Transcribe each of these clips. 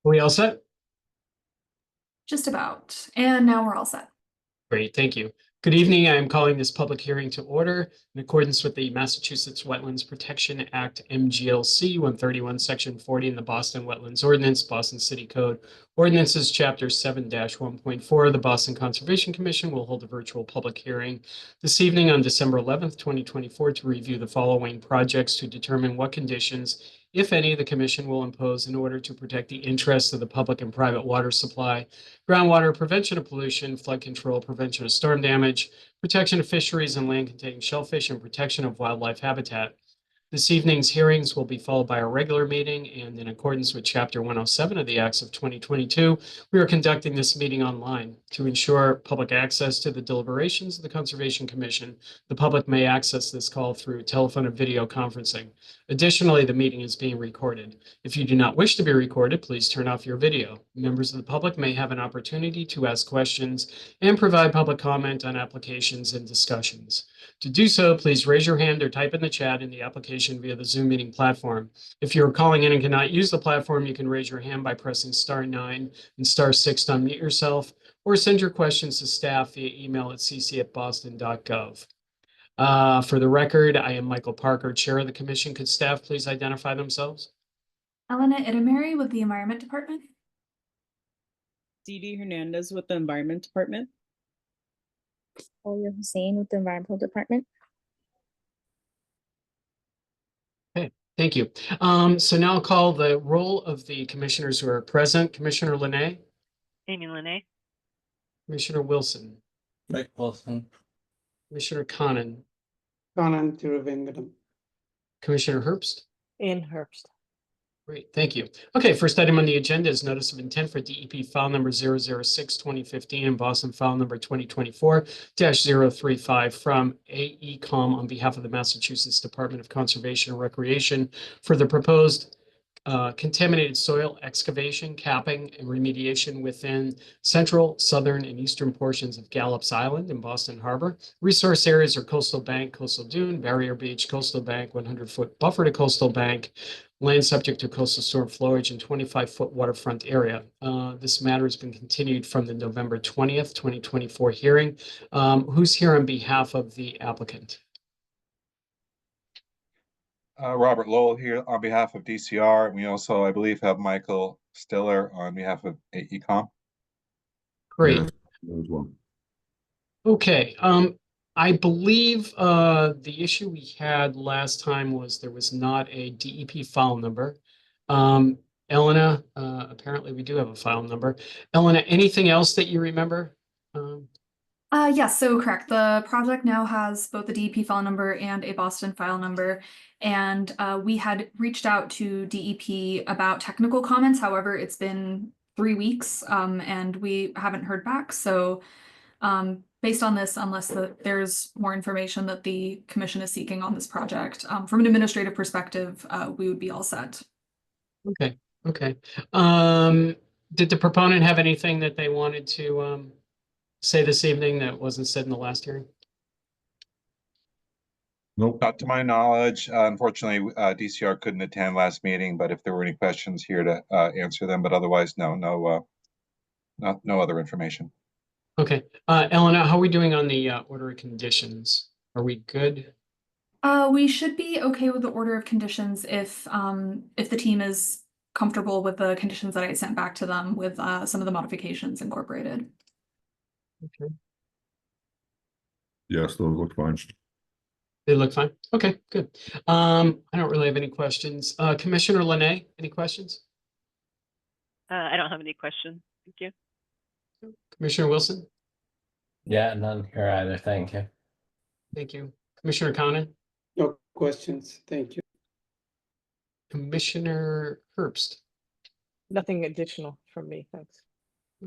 we all set? Just about. And now we're all set. Great, thank you. Good evening. I am calling this public hearing to order in accordance with the Massachusetts Wetlands Protection Act, MGLC 131, Section 40 in the Boston Wetlands Ordinance, Boston City Code Ordinances, Chapter 7-1.4. The Boston Conservation Commission will hold a virtual public hearing this evening on December 11th, 2024, to review the following projects to determine what conditions, if any, the commission will impose in order to protect the interests of the public and private water supply, groundwater, prevention of pollution, flood control, prevention of storm damage, protection of fisheries and land containing shellfish, and protection of wildlife habitat. This evening's hearings will be followed by a regular meeting, and in accordance with Chapter 107 of the Acts of 2022, we are conducting this meeting online. To ensure public access to the deliberations of the Conservation Commission, the public may access this call through telephone and video conferencing. Additionally, the meeting is being recorded. If you do not wish to be recorded, please turn off your video. Members of the public may have an opportunity to ask questions and provide public comment on applications and discussions. To do so, please raise your hand or type in the chat in the application via the Zoom meeting platform. If you're calling in and cannot use the platform, you can raise your hand by pressing *9 and *6 to unmute yourself, or send your questions to staff via email at cc@boston.gov. For the record, I am Michael Parker, Chair of the Commission. Could staff please identify themselves? Elena Itamari with the Environment Department. Dee Dee Hernandez with the Environment Department. Oya Hussein with the Environmental Department. Okay, thank you. So now I'll call the roll of the commissioners who are present. Commissioner Linay. Amy Linay. Commissioner Wilson. Mike Wilson. Commissioner Conan. Conan Thiruvengadam. Commissioner Herbst. Ian Herbst. Great, thank you. Okay, first item on the agenda is notice of intent for DEP file number 006-2015 and Boston file number 2024-035 from AECom on behalf of the Massachusetts Department of Conservation and Recreation for the proposed contaminated soil excavation, capping, and remediation within central, southern, and eastern portions of Gallops Island in Boston Harbor. Resource areas are coastal bank, coastal dune, barrier beach, coastal bank, 100-foot buffer to coastal bank, land subject to coastal storm flowage, and 25-foot waterfront area. This matter has been continued from the November 20th, 2024 hearing. Who's here on behalf of the applicant? Robert Lowell here on behalf of DCR. We also, I believe, have Michael Stiller on behalf of AECom. Great. Yeah, as well. Okay. I believe the issue we had last time was there was not a DEP file number. Elena, apparently we do have a file number. Elena, anything else that you remember? Yes, so correct. The project now has both the DEP file number and a Boston file number. And we had reached out to DEP about technical comments. However, it's been 3 weeks and we haven't heard back. So based on this, unless there's more information that the commission is seeking on this project, from an administrative perspective, we would be all set. Okay, okay. Did the proponent have anything that they wanted to say this evening that wasn't said in the last hearing? Nope. Not to my knowledge. Unfortunately, DCR couldn't attend last meeting, but if there were any questions, here to answer them. But otherwise, no other information. Okay. Elena, how are we doing on the order of conditions? Are we good? We should be okay with the order of conditions if the team is comfortable with the conditions that I sent back to them with some of the modifications incorporated. Okay. Yes, those look fine. They look fine. Okay, good. I don't really have any questions. Commissioner Linay, any questions? I don't have any questions. Thank you. Commissioner Wilson? Yeah, none here either. Thank you. Thank you. Commissioner Conan? No questions. Thank you. Commissioner Herbst? Nothing additional from me. Thanks.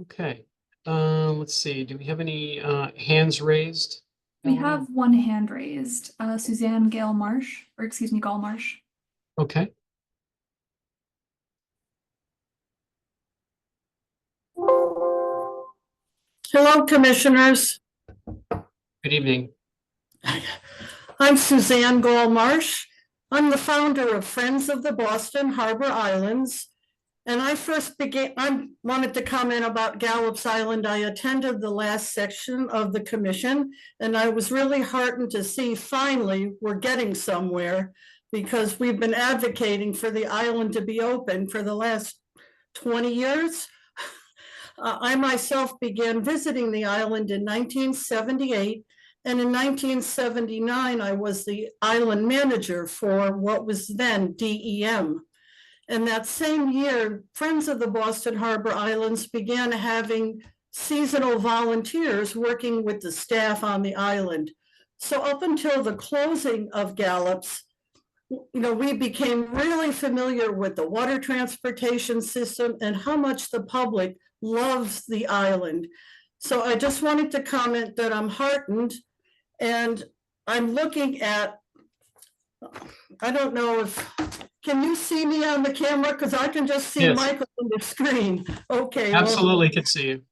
Okay. Let's see. Do we have any hands raised? We have one hand raised, Suzanne Gale Marsh, or excuse me, Gall Marsh. Okay. Hello, commissioners. Good evening. I'm Suzanne Gall Marsh. I'm the founder of Friends of the Boston Harbor Islands, And I wanted to comment about Gallops Island. I attended the last section of the commission, and I was really heartened to see finally we're getting somewhere, because we've been advocating for the island to be open for the last 20 years. I myself began visiting the island in 1978, and in 1979, I was the island manager for what was then DEM. And that same year, Friends of the Boston Harbor Islands began having seasonal volunteers working with the staff on the island. So up until the closing of Gallops, we became really familiar with the water transportation system and how much the public loves the island. So I just wanted to comment that I'm heartened, and I'm looking at, I don't know if, can you see me on the camera? Because I can just see Yes. Michael on the screen. Okay. well, Absolutely could see you.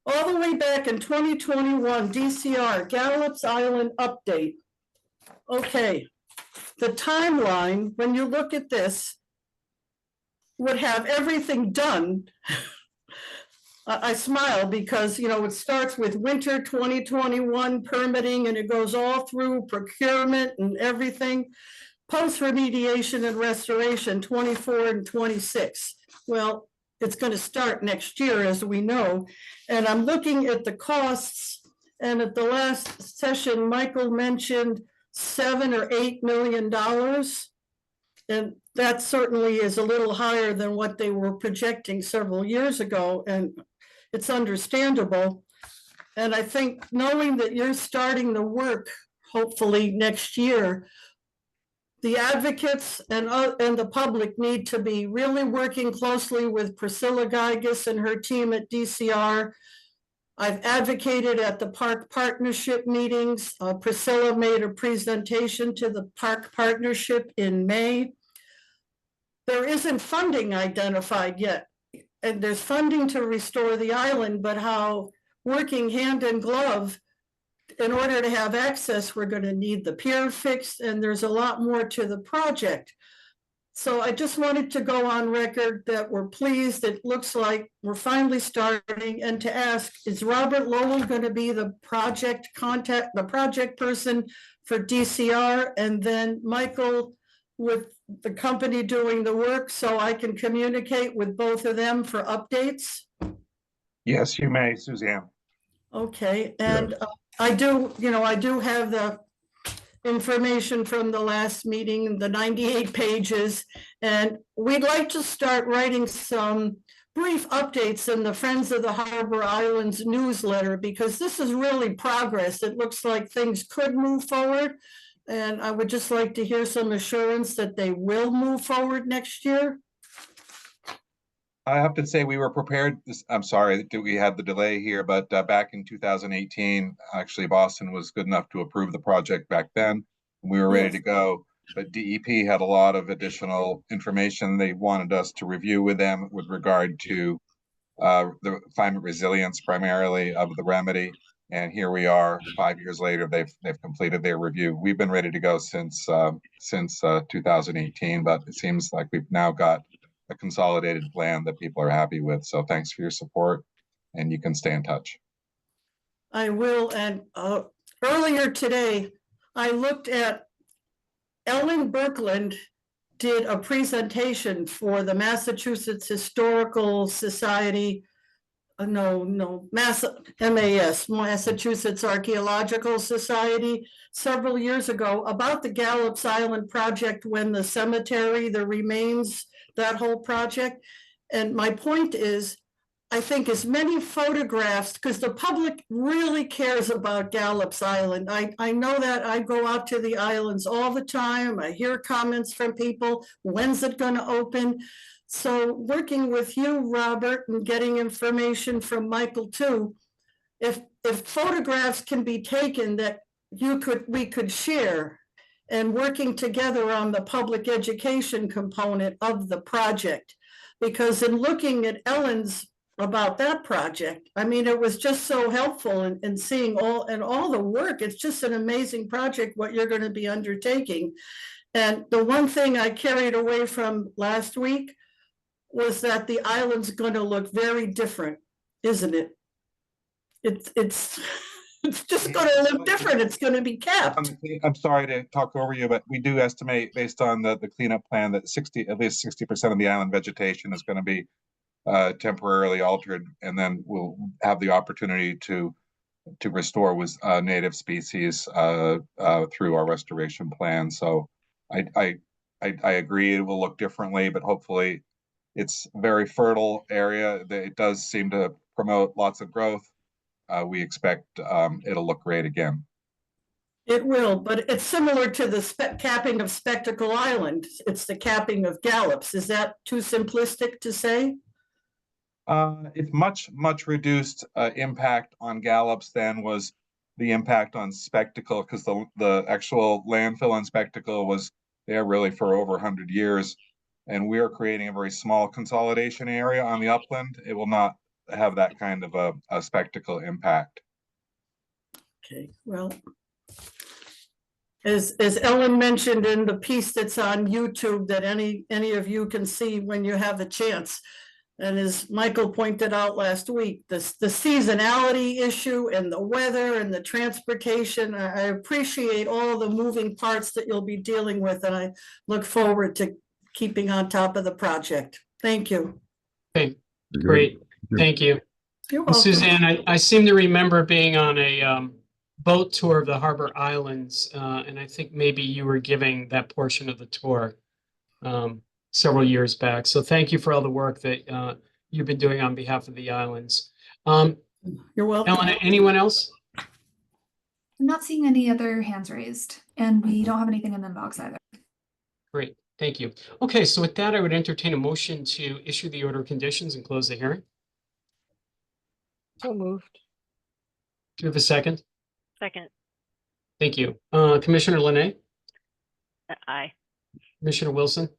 all the way back in 2021, DCR, Gallops Island update. Okay, the timeline, when you look at this, would have everything done. I smile because, it starts with winter 2021 permitting, and it goes all through procurement and everything. Post remediation and restoration 24 and 26. Well, it's going to start next year, as we know. And I'm looking at the costs, and at the last session, Michael mentioned $7 or $8 million. And that certainly is a little higher than what they were projecting several years ago, and it's understandable. And I think knowing that you're starting the work, hopefully next year, the advocates and the public need to be really working closely with Priscilla Geiges and her team at DCR. I've advocated at the park partnership meetings. Priscilla made a presentation to the park partnership in May. There isn't funding identified yet, and there's funding to restore the island, but how working hand in glove, in order to have access, we're going to need the pier fixed, and there's a lot more to the project. So I just wanted to go on record that we're pleased. It looks like we're finally starting, and to ask, is Robert Lowell going to be the project person for DCR, and then Michael with the company doing the work, so I can communicate with both of them for updates? Yes, you may, Suzanne. Okay, and I do have the information from the last meeting, the 98 pages, and we'd like to start writing some brief updates in the Friends of the Harbor Islands newsletter, because this is really progress. It looks like things could move forward, and I would just like to hear some assurance that they will move forward next year. I have to say we were prepared. I'm sorry that we had the delay here, but back in 2018, actually Boston was good enough to approve the project back then. We were ready Yes. to go, but DEP had a lot of additional information they wanted us to review with them with regard to the climate resilience primarily of the remedy. And here we are 5 years later, they've completed their review. We've been ready to go since 2018, but it seems like we've now got a consolidated plan that people are happy with. So thanks for your support, and you can stay in touch. I will, and earlier today, I looked at Ellen Berkland did a presentation for the Massachusetts Historical Society, MAS, Massachusetts Archaeological Society, several years ago about the Gallops Island project, when the cemetery, the remains, that whole project. And my point is, I think as many photographs, because the public really cares about Gallops Island. I know that. I go out to the islands all the time. I hear comments from people. When's it going to open? So working with you, Robert, and getting information from Michael too, if photographs can be taken that we could share, and working together on the public education component of the project. Because in looking at Ellen's about that project, I mean, it was just so helpful in seeing all the work. It's just an amazing project, what you're going to be undertaking. And the one thing I carried away from last week was that the island's gonna look very different, isn't it? It's it's just gonna look different. It's gonna be capped. I'm sorry to talk over you, but we do estimate based on the cleanup plan that at least 60% of the island vegetation is going to be temporarily altered, and then we'll have the opportunity to restore with native species through our restoration plan. So I agree it will look differently, but hopefully it's a very fertile area. It does seem to promote lots of growth. We expect it'll look great again. It will, but it's similar to the capping of Spectacle Island. It's the capping of Gallops. Is that too simplistic to say? It's much reduced impact on Gallops than was the impact on Spectacle, because the actual landfill on Spectacle was there really for over 100 years, and we are creating a very small consolidation area on the upland. It will not have that kind of a Spectacle impact. Okay, well, as Ellen mentioned in the piece that's on YouTube that any of you can see when you have a chance, and as Michael pointed out last week, the seasonality issue and the weather and the transportation, I appreciate all the moving parts that you'll be dealing with, and I look forward to keeping on top of the project. Thank you. Okay, great. Thank you. You're And welcome. Suzanne, I seem to remember being on a boat tour of the Harbor Islands, and I think maybe you were giving that portion of the tour several years back. So thank you for all the work that you've been doing on behalf of the islands. You're welcome. Ellen, anyone else? I'm not seeing any other hands raised, and we don't have anything in the inbox either. Great, thank you. Okay, so with that, I would entertain a motion to issue the order of conditions and close the hearing. So moved. Do you have a second? Second. Thank you. Commissioner Linay, Aye. Commissioner Wilson,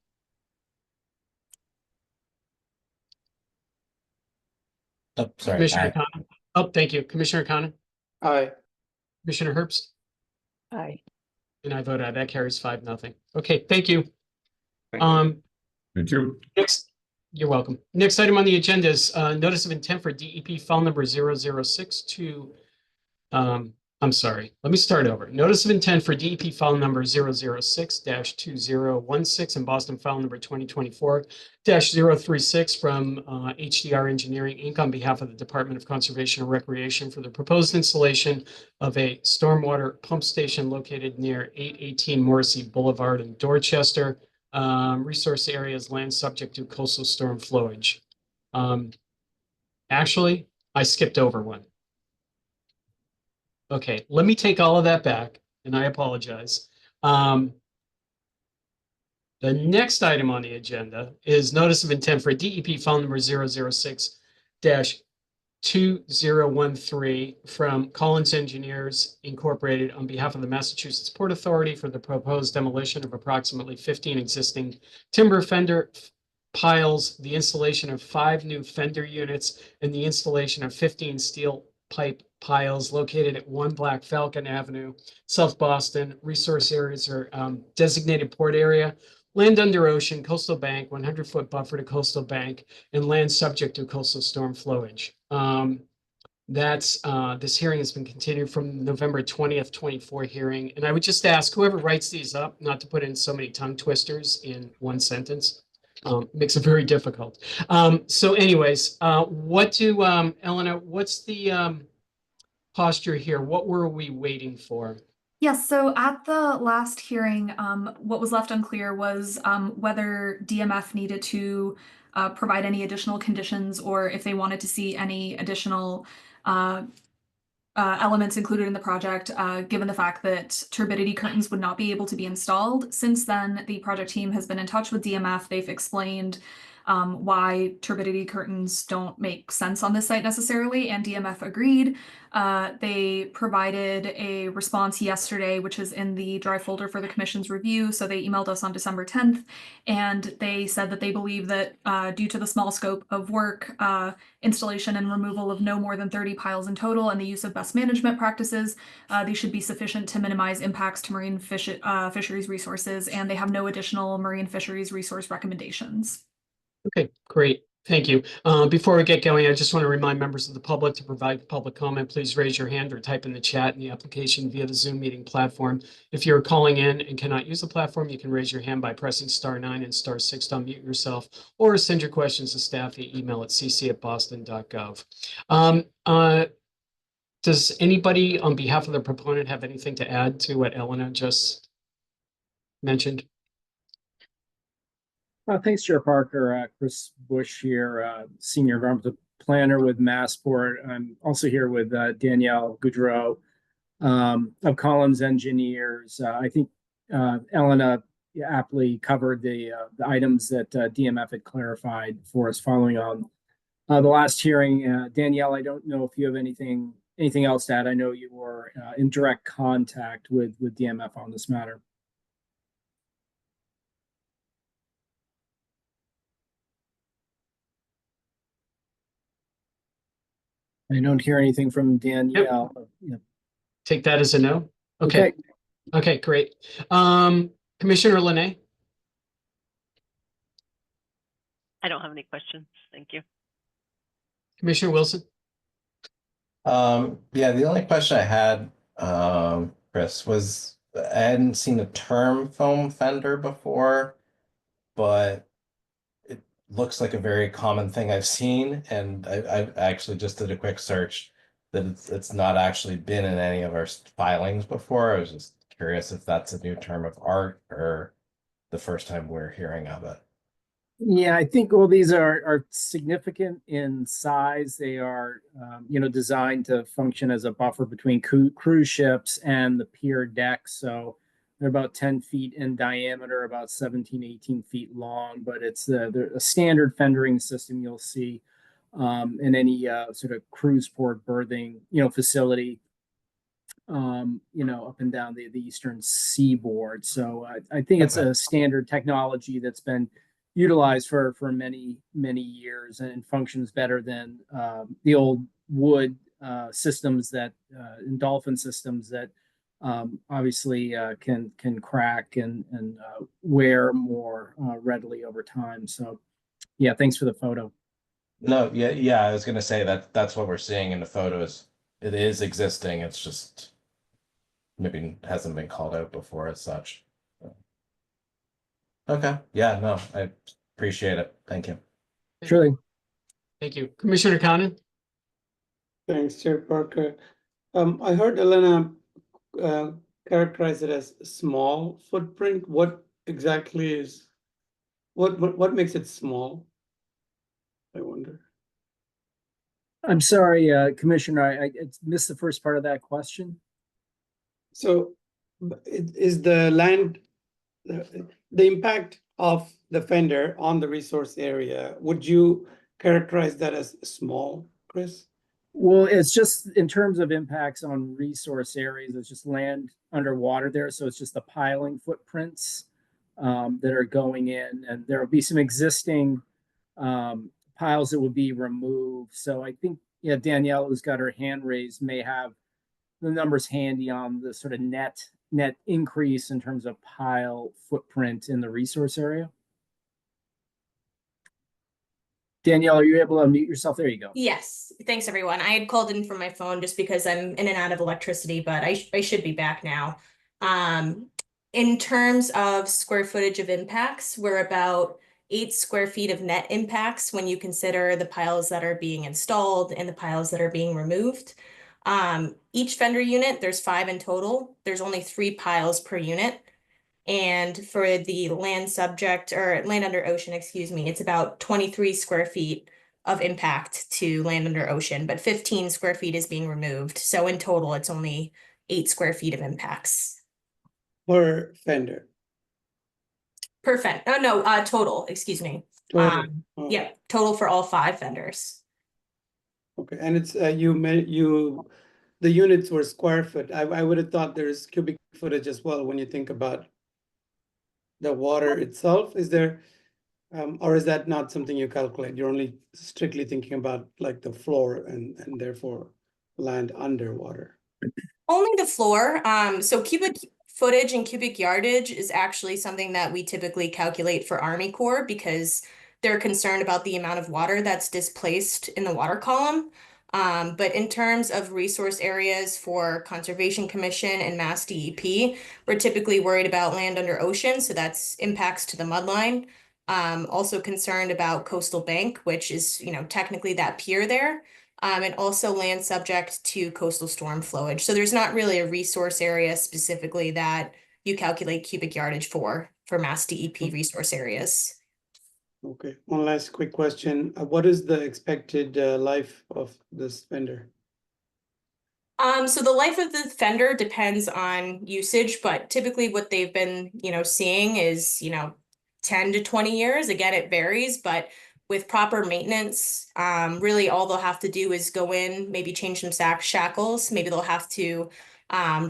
Oh, sorry. Commissioner Aye. Conan. Oh, thank you. Commissioner Conan, Aye. Commissioner Herbst, Aye. and I vote aye. That carries 5-0. Okay, thank you. Thank you. Thank you. Next, you're welcome. Next item on the agenda is notice of intent for DEP file number 006 to, I'm sorry, let me start over. Notice of intent for DEP file number 006-2016 and Boston file number 2024-036 from HDR Engineering Inc. on behalf of the Department of Conservation and Recreation for the proposed installation of a stormwater pump station located near 818 Morrissey Boulevard in Dorchester. Resource areas land subject to coastal storm flowage. Actually, I skipped over one. Okay, let me take all of that back, and I apologize. The next item on the agenda is notice of intent for DEP file number 006-2013 from Collins Engineers Incorporated on behalf of the Massachusetts Port Authority for the proposed demolition of approximately 15 existing timber fender piles, the installation of 5 new fender units, and the installation of 15 steel pipe piles located at 1 Black Falcon Avenue, South Boston. Resource areas are designated port area, land under ocean, coastal bank, 100-foot buffer to coastal bank, and land subject to coastal storm flowage. This hearing has been continued from November 20th, 24 hearing. And I would just ask whoever writes these up not to put in so many tongue twisters in one sentence. Makes it very difficult. So anyways, Elena, what's the posture here? What were we waiting for? Yes, so at the last hearing, what was left unclear was whether DMF needed to provide any additional conditions or if they wanted to see any additional elements included in the project, given the fact that turbidity curtains would not be able to be installed. Since then, the project team has been in touch with DMF. They've explained why turbidity curtains don't make sense on this site necessarily, and DMF agreed. They provided a response yesterday, which is in the drive folder for the commission's review. So they emailed us on December 10th, and they said that they believe that due to the small scope of work, installation and removal of no more than 30 piles in total, and the use of best management practices, these should be sufficient to minimize impacts to marine fisheries resources, and they have no additional marine fisheries resource recommendations. Okay, great. Thank you. Before we get going, I just want to remind members of the public to provide public comment. Please raise your hand or type in the chat in the application via the Zoom meeting platform. If you're calling in and cannot use the platform, you can raise your hand by pressing *9 and *6 to unmute yourself, or send your questions to staff via email at cc@boston.gov. Does anybody on behalf of the proponent have anything to add to what Elena just mentioned? Thanks, Chair Parker. Chris Bush here, Senior Environmental Planner with Massport. I'm also here with Danielle Goudreau of Collins Engineers. I think Elena aptly covered the items that DMF had clarified for us following on the last hearing. Danielle, I don't know if you have anything else to add. I know you were in direct contact with DMF on this matter. I don't hear anything from Danielle. Yep. Take that as a no? Okay. Okay, great. Commissioner Linay? I don't have any questions. Thank you. Commissioner Wilson? Yeah, the only question I had, Chris, was I hadn't seen a term foam fender before, but it looks like a very common thing I've seen, and I actually just did a quick search that it's not actually been in any of our filings before. I was just curious if that's a new term of art or the first time we're hearing of it. Yeah, I think all these are significant in size. They are, designed to function as a buffer between cruise ships and the pier deck. So they're about 10 feet in diameter, about 17, 18 feet long, but it's a standard fendering system you'll see in any sort of cruise port berthing, facility, up and down the eastern seaboard. So I think it's a standard technology that's been utilized for many years and functions better than the old wood systems that and dolphin systems that obviously can crack and wear more readily over time. So yeah, thanks for the photo. No, yeah, I was gonna say that's what we're seeing in the photos. It is existing. It's just maybe hasn't been called out before as such. Okay. Yeah, no, I appreciate it. Thank you. Surely. Thank you. Commissioner Conan? Thanks, Chair Parker. I heard Elena characterize it as small footprint. What exactly is, what makes it small? I wonder. I'm sorry, Commissioner, I missed the first part of that question. So is the land, the impact of the fender on the resource area, would you characterize that as small, Chris? Well, it's just in terms of impacts on resource areas, it's just land underwater there. So it's just the piling footprints that are going in, and there will be some existing piles that will be removed. So I think, yeah, Danielle, who's got her hand raised, may have the numbers handy on the sort of net increase in terms of pile footprint in the resource area. Danielle, are you able to unmute yourself? There you go. Yes, thanks everyone. I had called in from my phone just because I'm in and out of electricity, but I should be back now. In terms of square footage of impacts, we're about 8 square feet of net impacts when you consider the piles that are being installed and the piles that are being removed. Each fender unit, there's 5 in total. There's only 3 piles per unit. And for the land subject or land under ocean, excuse me, it's about 23 square feet of impact to land under ocean, but 15 square feet is being removed. So in total, it's only 8 square feet of impacts. Per fender? Per fender, oh no, total, excuse me. Total. Yeah, total for all 5 fenders. Okay, and it's the units were square foot. I would have thought there's cubic footage as well when you think about the water itself. Is there, or is that not something you calculate? You're only strictly thinking about like the floor and therefore land underwater. Only the floor. So cubic footage and cubic yardage is actually something that we typically calculate for Army Corps because they're concerned about the amount of water that's displaced in the water column. But in terms of resource areas for Conservation Commission and Mass DEP, we're typically worried about land under ocean, so that's impacts to the mudline. Also concerned about coastal bank, which is, technically that pier there. And also land subject to coastal storm flowage. So there's not really a resource area specifically that you calculate cubic yardage for Mass DEP resource areas. Okay, one last quick question. What is the expected life of this vendor? So the life of the fender depends on usage, but typically what they've been, seeing is, 10 to 20 years. Again, it varies, but with proper maintenance, really all they'll have to do is go in, maybe change some shackles. Maybe they'll have to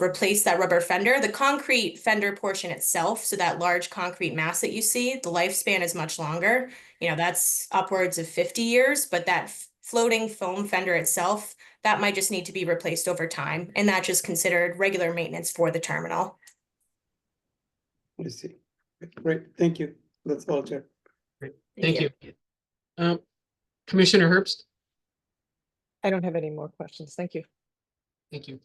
replace that rubber fender. The concrete fender portion itself, so that large concrete mass that you see, the lifespan is much longer. That's upwards of 50 years, but that floating foam fender itself, that might just need to be replaced over time. And that's just considered regular maintenance for the terminal. I see. Great, thank you. That's all, Chair. Great, thank you. Commissioner Herbst? I don't have any more questions. Thank you. Thank you.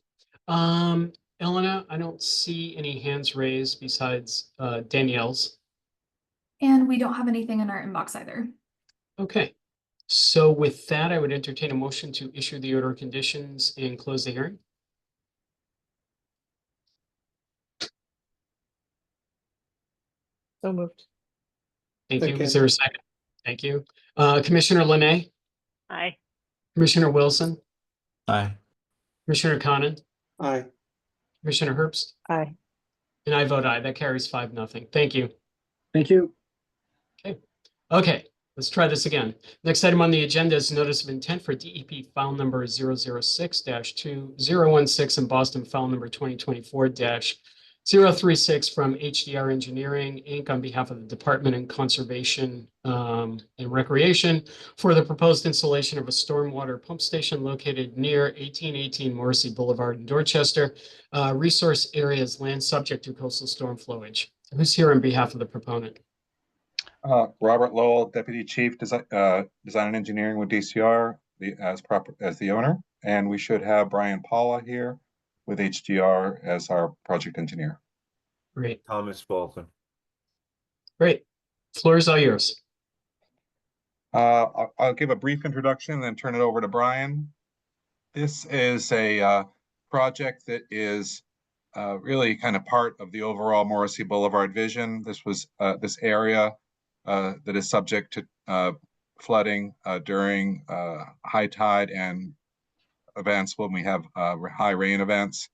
Elena, I don't see any hands raised besides Danielle's. And we don't have anything in our inbox either. Okay, so with that, I would entertain a motion to issue the order of conditions and close the hearing. So moved. Thank you. Is Second. there a second? Thank you. Commissioner Linay, Aye. Commissioner Wilson, Aye. Commissioner Conan, Aye. Commissioner Herbst, Aye. and I vote aye. That carries 5-0. Thank you. Thank you. Okay, let's try this again. Next item on the agenda is notice of intent for DEP file number 006-2016 and Boston file number 2024-036 from HDR Engineering, Inc. on behalf of the Department of Conservation and Recreation for the proposed installation of a stormwater pump station located near 1818 Morrissey Boulevard in Dorchester. Resource areas land subject to coastal storm flowage. Who's here on behalf of the proponent? Robert Lowell, Deputy Chief Design and Engineering with DCR, as the owner, and we should have Brian Paula here with HDR as our project engineer. Great. Thomas Bolton. Great. Floor is all yours. I'll give a brief introduction and then turn it over to Brian. This is a project that is really kind of part of the overall Morrissey Boulevard vision. This was this area that is subject to flooding during high tide and events when we have high rain events.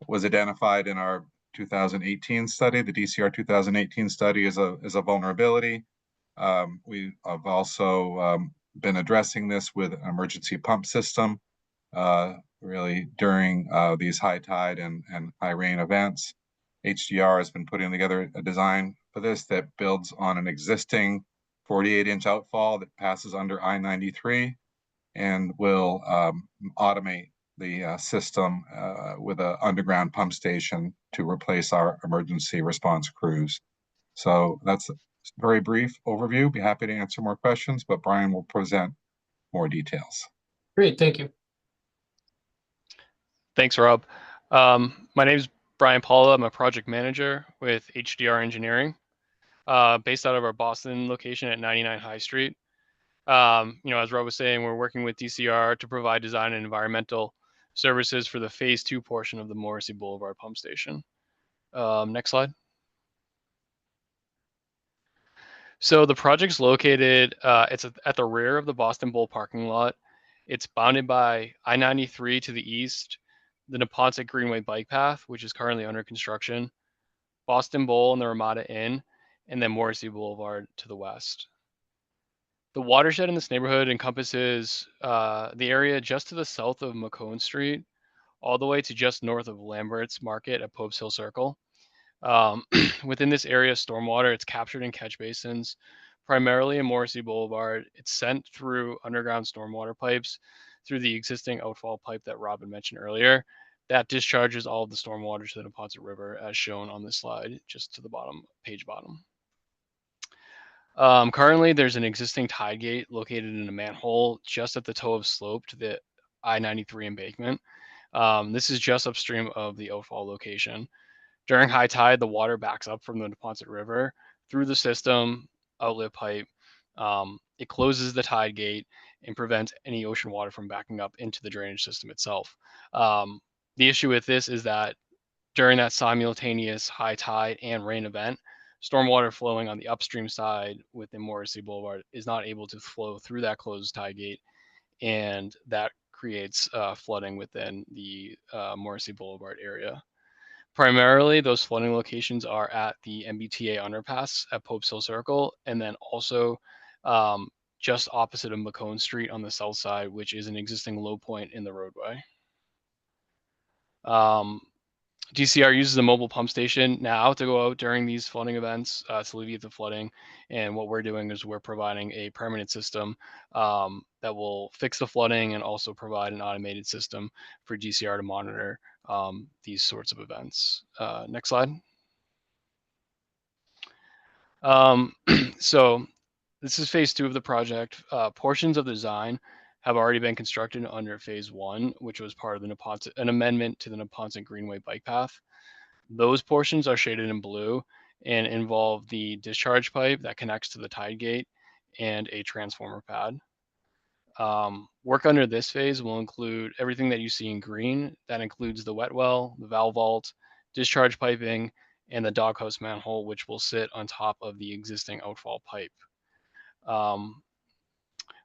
It was identified in our 2018 study. The DCR 2018 study is a vulnerability. We have also been addressing this with an emergency pump system really during these high tide and high rain events. HDR has been putting together a design for this that builds on an existing 48-inch outfall that passes under I-93 and will automate the system with an underground pump station to replace our emergency response crews. So that's a very brief overview. Be happy to answer more questions, but Brian will present more details. Great, thank you. Thanks, Rob. My name is Brian Paula. I'm a project manager with HDR Engineering, based out of our Boston location at 99 High Street. As Rob was saying, we're working with DCR to provide design and environmental services for the phase 2 portion of the Morrissey Boulevard pump station. Next slide. So the project's located, it's at the rear of the Boston Bowl parking lot. It's bounded by I-93 to the east, the Neponset Greenway bike path, which is currently under construction, Boston Bowl and the Ramada Inn, and then Morrissey Boulevard to the west. The watershed in this neighborhood encompasses the area just to the south of McCone Street, all the way to just north of Lambert's Market at Pope's Hill Circle. Within this area, stormwater, it's captured in catch basins, primarily in Morrissey Boulevard. It's sent through underground stormwater pipes through the existing outfall pipe that Robin mentioned earlier. That discharges all of the stormwater to the Neponset River as shown on this slide, just to the bottom, page bottom. Currently, there's an existing tide gate located in a manhole just at the toe of slope to the I-93 embankment. This is just upstream of the outfall location. During high tide, the water backs up from the Neponset River through the system outlet pipe. It closes the tide gate and prevents any ocean water from backing up into the drainage system itself. The issue with this is that during that simultaneous high tide and rain event, stormwater flowing on the upstream side within Morrissey Boulevard is not able to flow through that closed tide gate, and that creates flooding within the Morrissey Boulevard area. Primarily, those flooding locations are at the MBTA underpass at Pope's Hill Circle, and then also just opposite of Macone Street on the south side, which is an existing low point in the roadway. DCR uses a mobile pump station now to go out during these flooding events to alleviate the flooding. And what we're doing is we're providing a permanent system that will fix the flooding and also provide an automated system for DCR to monitor these sorts of events. Next slide. So this is phase 2 of the project. Portions of the design have already been constructed under phase 1, which was part of the Neponset, an amendment to the Neponset Greenway bike path. Those portions are shaded in blue and involve the discharge pipe that connects to the tide gate and a transformer pad. Work under this phase will include everything that you see in green. That includes the wet well, the valve vault, discharge piping, and the doghouse manhole, which will sit on top of the existing outfall pipe.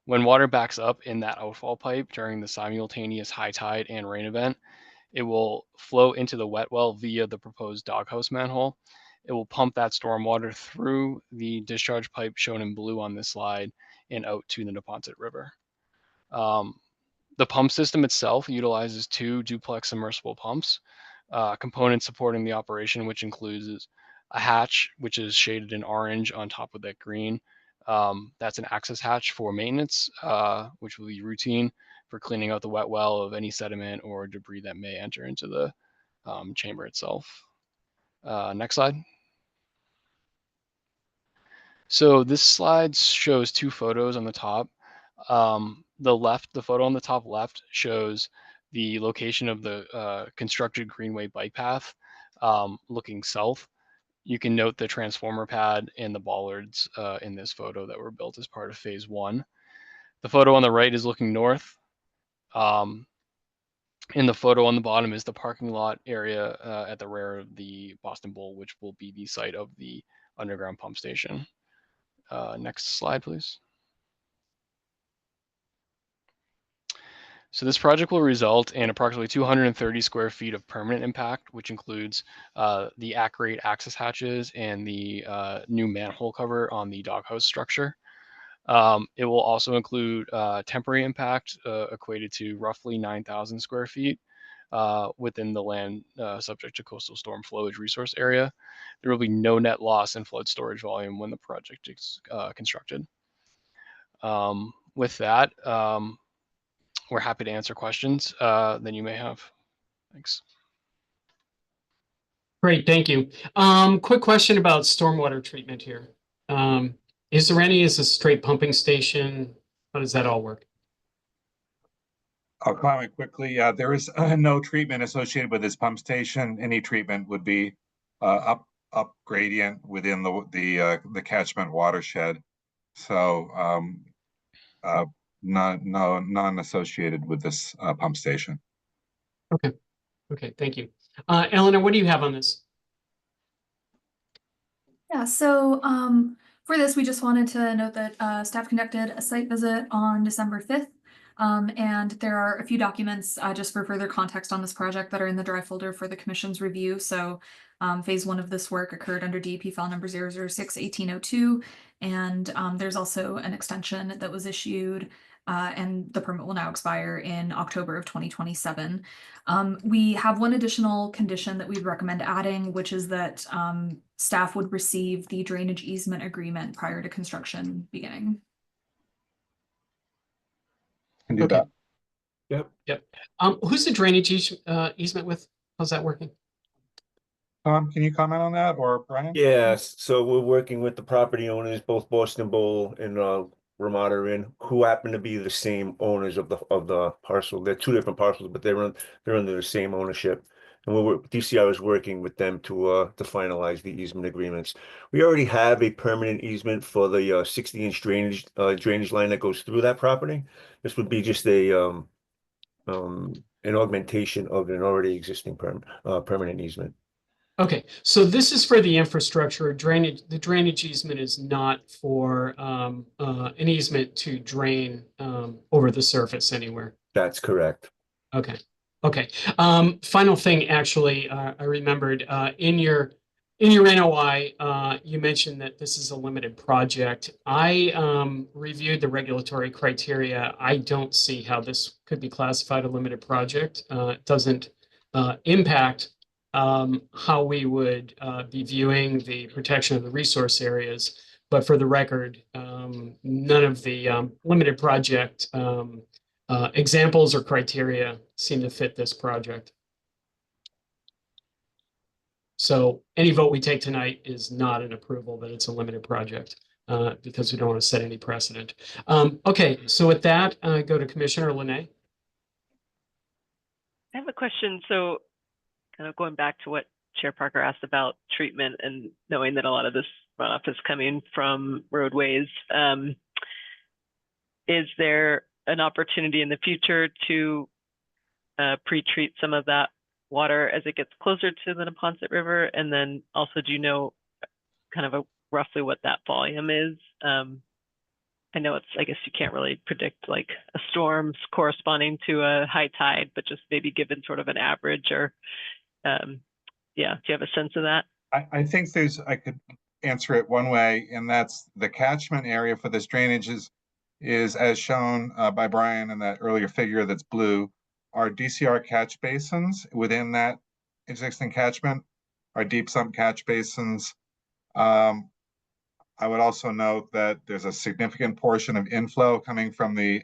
When water backs up in that outfall pipe during the simultaneous high tide and rain event, it will flow into the wet well via the proposed doghouse manhole. It will pump that stormwater through the discharge pipe shown in blue on this slide and out to the Neponset River. The pump system itself utilizes 2 duplex submersible pumps, components supporting the operation, which includes a hatch, which is shaded in orange on top of that green. That's an access hatch for maintenance, which will be routine for cleaning out the wet well of any sediment or debris that may enter into the chamber itself. Next slide. So this slide shows 2 photos on the top. The photo on the top left shows the location of the constructed Greenway bike path looking south. You can note the transformer pad and the bollards in this photo that were built as part of phase 1. The photo on the right is looking north. And the photo on the bottom is the parking lot area at the rear of the Boston Bowl, which will be the site of the underground pump station. Next slide, please. So this project will result in approximately 230 square feet of permanent impact, which includes the at-grade access hatches and the new manhole cover on the doghouse structure. It will also include temporary impact equated to roughly 9,000 square feet within the land subject to coastal storm flowage resource area. There will be no net loss in flood storage volume when the project is constructed. With that, we're happy to answer questions that you may have. Thanks. Great, thank you. Quick question about stormwater treatment here. Is a straight pumping station? How does that all work? I'll comment quickly. There is no treatment associated with this pump station. Any treatment would be up gradient within the catchment watershed. So none associated with this pump station. Okay, thank you. Eleanor, what do you have on this? Yeah, so for this, we just wanted to note that staff conducted a site visit on December 5th. And there are a few documents just for further context on this project that are in the dry folder for the commission's review. So phase 1 of this work occurred under DEP file number 006-1802. And there's also an extension that was issued and the permit will now expire in October of 2027. We have one additional condition that we'd recommend adding, which is that staff would receive the drainage easement agreement prior to construction beginning. Can do that. Yep. Who's the drainage easement with? How's that working? Tom, can you comment on that, or Brian? Yes, so we're working with the property owners, both Boston Bowl and Ramada Inn, who happen to be the same owners of the parcel. They're two different parcels, but they're under the same ownership. And DCR is working with them to finalize the easement agreements. We already have a permanent easement for the 60-inch drainage line that goes through that property. This would be just an augmentation of an already existing permanent easement. Okay, so this is for the infrastructure drainage. The drainage easement is not for an easement to drain over the surface anywhere. That's correct. Okay. Okay. Final thing, actually, I remembered in your NOI, you mentioned that this is a limited project. I reviewed the regulatory criteria. I don't see how this could be classified a limited project. It doesn't impact how we would be viewing the protection of the resource areas. But for the record, none of the limited project examples or criteria seem to fit this project. So any vote we take tonight is not an approval that it's a limited project because we don't want to set any precedent. Okay, so with that, I go to Commissioner Linay. I have a question. So kind of going back to what Chair Parker asked about treatment and knowing that a lot of this runoff is coming from roadways, is there an opportunity in the future to pre-treat some of that water as it gets closer to the Neponset River? And then also, do you know kind of roughly what that volume is? I know I guess you can't really predict like a storm's corresponding to a high tide, but just maybe given sort of an average or, yeah, do you have a sense of that? I think I could answer it one way, and that's the catchment area for this drainage is as shown by Brian in that earlier figure that's blue, are DCR catch basins within that existing catchment, are deep sump catch basins. I would also note that there's a significant portion of inflow coming from the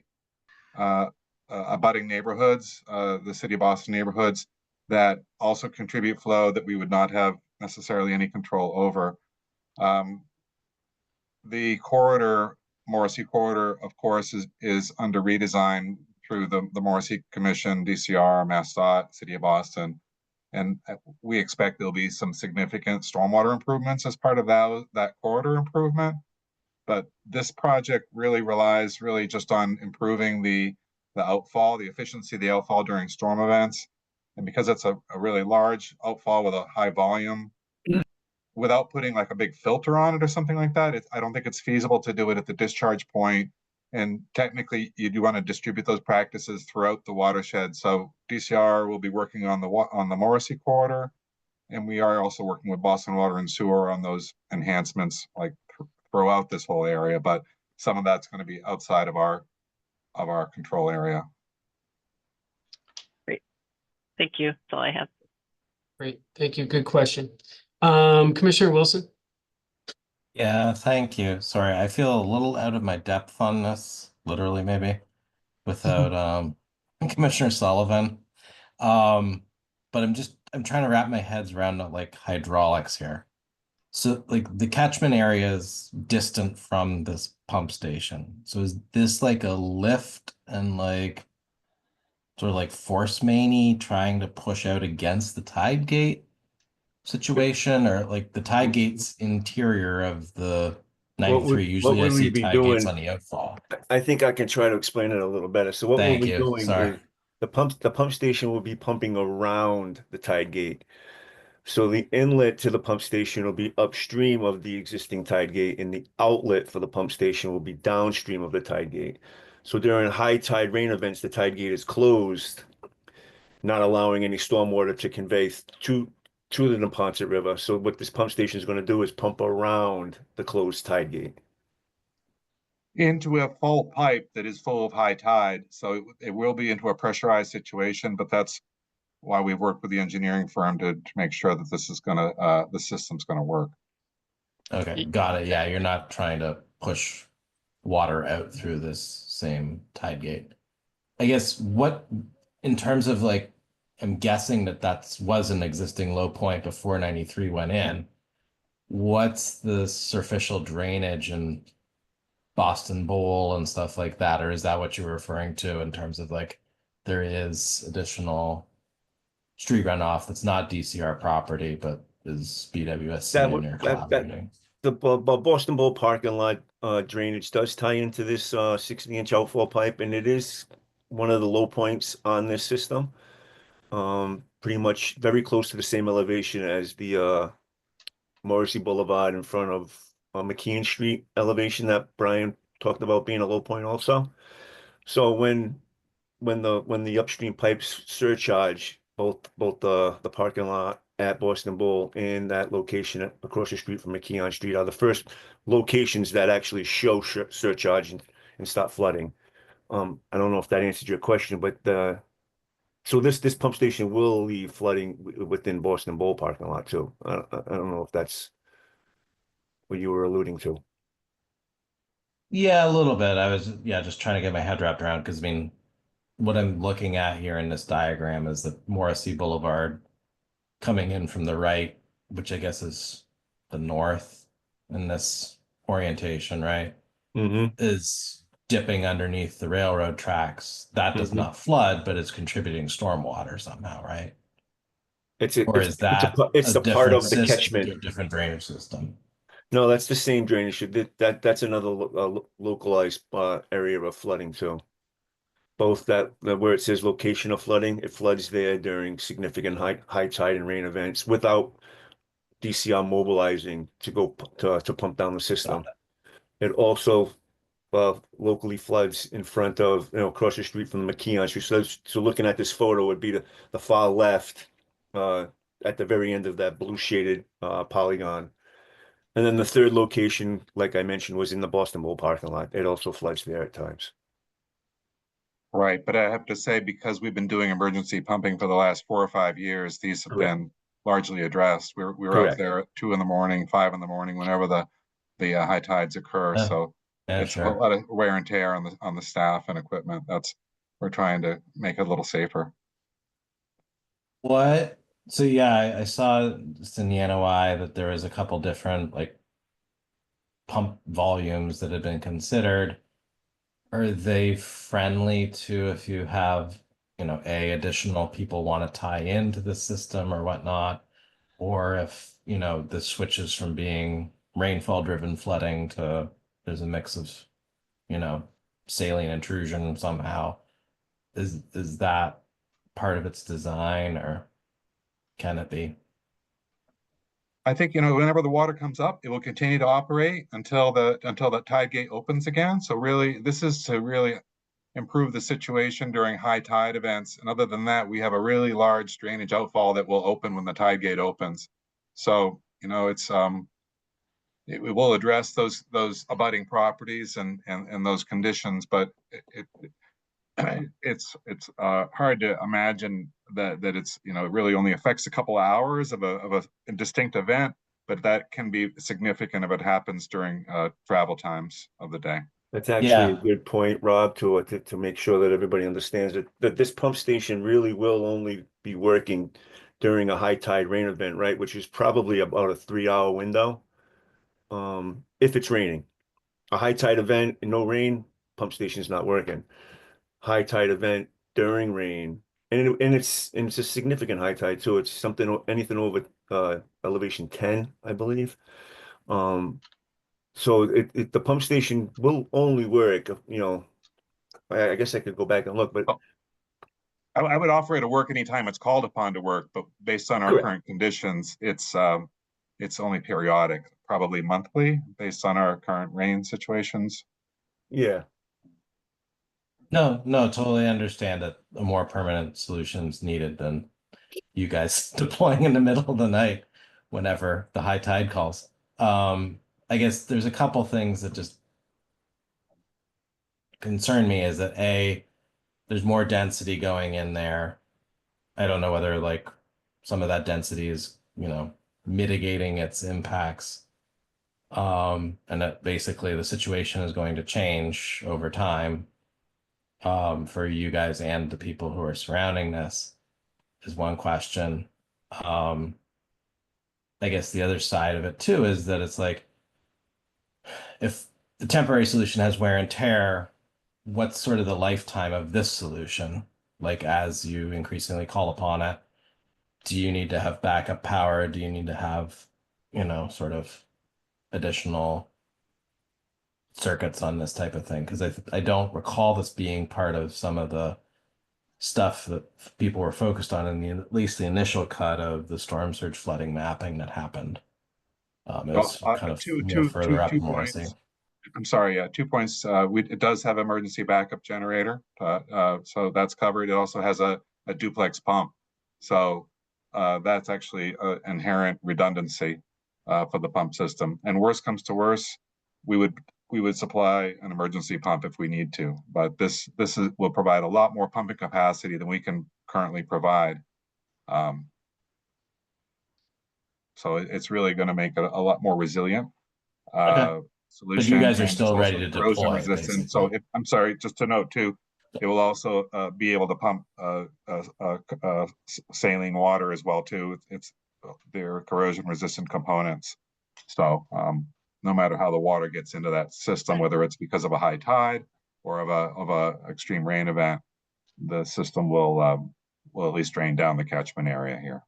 abutting neighborhoods, the City of Boston neighborhoods, that also contribute flow that we would not have necessarily any control over. The corridor, Morrissey corridor, of course, is under redesign through the Morrissey Commission, DCR, MassDOT, City of Boston. And we expect there'll be some significant stormwater improvements as part of that corridor improvement. But this project really relies just on improving the outfall, the efficiency of the outfall during storm events. And because it's a really large outfall with a high volume, without putting like a big filter on it or something like that, I don't think it's feasible to do it at the discharge point. And technically, you do want to distribute those practices throughout the watershed. So DCR will be working on the Morrissey corridor, and we are also working with Boston Water and Sewer on those enhancements, like throughout this whole area. But some of that's going to be outside of our control area. Great, thank you. That's all I have. Great, thank you. Good question. Commissioner Wilson. Yeah, thank you. Sorry, I feel a little out of my depth on this, literally maybe, without Commissioner Sullivan. But I'm trying to wrap my head around like hydraulics here. So like the catchment area is distant from this pump station. So is this like a lift and like sort of like force mainy trying to push out against the tide gate situation, or like the tide gate's interior of the 93? Usually I see tide gates on the outfall. I think I can try to explain it a little better. So what we'll be doing Sorry. is the pump station will be pumping around the tide gate. So the inlet to the pump station will be upstream of the existing tide gate, and the outlet for the pump station will be downstream of the tide gate. So during high tide rain events, the tide gate is closed, not allowing any stormwater to convey to the Neponset River. So what this pump station is going to do is pump around the closed tide gate into a full pipe that is full of high tide. So it will be into a pressurized situation, but that's why we've worked with the engineering firm to make sure that this is the system's gonna work. Okay, got it. Yeah, you're not trying to push water out through this same tide gate. I guess in terms of like am guessing that was an existing low point before 93 went in. What's the superficial drainage and Boston Bowl and stuff like that? Or is that what you're referring to in terms of like there is additional street runoff that's not DCR property, but is BWSC That and would, you're that, collaborating? the Boston Bowl parking lot drainage does tie into this 60-inch outfall pipe, and it is one of the low points on this system. Pretty much very close to the same elevation as the Morrissey Boulevard in front of McKeon Street elevation that Brian talked about being a low point also. So when the upstream pipes surcharge, both the parking lot at Boston Bowl and that location across the street from McKeon Street are the first locations that actually show surcharge and start flooding. I don't know if that answered your question, but so this pump station will leave flooding within Boston Bowl parking lot too. I don't know if that's what you were alluding to. Yeah, a little bit. I was, just trying to get my head wrapped around because I mean, what I'm looking at here in this diagram is the Morrissey Boulevard coming in from the right, which I guess is the north in this orientation, right? Mm-hmm. Is dipping underneath the railroad tracks. That does not flood, but it's contributing stormwater somehow, right? It's Or is that it's a the part of different the system, catchment. different drainage system? No, that's the same drainage. That's another localized area of flooding too. Both where it says location of flooding, it floods there during significant high tide and rain events without DCR mobilizing to go to pump down the system. It also locally floods in front of, across the street from the McKeon Street. So looking at this photo would be the far left at the very end of that blue shaded polygon. And then the third location, like I mentioned, was in the Boston Bowl parking lot. It also floods there at times. Right, but I have to say, because we've been doing emergency pumping for the last 4 or 5 years, these have Correct. been largely addressed. We're out Correct. there at 2 in the morning, 5 in the morning, whenever the high tides occur. So it's a lot of wear and tear on the staff and equipment. We're trying to make it a little safer. What? So yeah, I saw just in the NOI that there was a couple different like pump volumes that had been considered. Are they friendly to if you have, additional people want to tie into the system or whatnot? Or if, this switches from being rainfall driven flooding to there's a mix of, saline intrusion somehow. Is that part of its design or can it be? I think, whenever the water comes up, it will continue to operate until the tide gate opens again. So really, this is to really improve the situation during high tide events. And other than that, we have a really large drainage outfall that will open when the tide gate opens. So, it will address those abutting properties and those conditions, but it's hard to imagine that it's it really only affects a couple of hours of a distinct event, but that can be significant if it happens during travel times of the day. That's actually a good point, Rob, to make sure that everybody understands that this pump station really will only be working during a high tide rain event, right? Which is probably about a 3-hour window. If it's raining, a high tide event and no rain, pump station is not working. High tide event during rain, and it's a significant high tide too. It's anything over elevation 10, I believe. So the pump station will only work, I guess I could go back and look, but I would offer it to work anytime it's called upon to work, but based on our current conditions, it's only periodic, probably monthly, based on our current rain situations. Yeah. No, totally understand that a more permanent solution is needed than you guys deploying in the middle of the night whenever the high tide calls. I guess there's a couple things that just concern me is that there's more density going in there. I don't know whether like some of that density is, mitigating its impacts. And that basically the situation is going to change over time for you guys and the people who are surrounding this. is one question. I guess the other side of it too is that it's like, if the temporary solution has wear and tear, what's sort of the lifetime of this solution? Like, as you increasingly call upon it, do you need to have backup power? Do you need to have, sort of additional circuits on this type of thing? Because I don't recall this being part of some of the stuff that people were focused on in at least the initial cut of the storm surge flooding mapping that happened. It was kind of more further up north. Points. I'm sorry, 2 points. It does have emergency backup generator, so that's covered. It also has a duplex pump, so that's actually inherent redundancy for the pump system. And worst comes to worst, we would supply an emergency pump if we need to. But this will provide a lot more pumping capacity than we can currently provide. So it's really going to make it a lot more resilient. Solution. But you guys are and still it's ready also to corrosion deploy, resistant. So I'm sorry, just to note too, it will also be able to pump saline water as well too. It's their corrosion resistant components. So no matter how the water gets into that system, whether it's because of a high tide or of a extreme rain event, the system will at least drain down the catchment area here.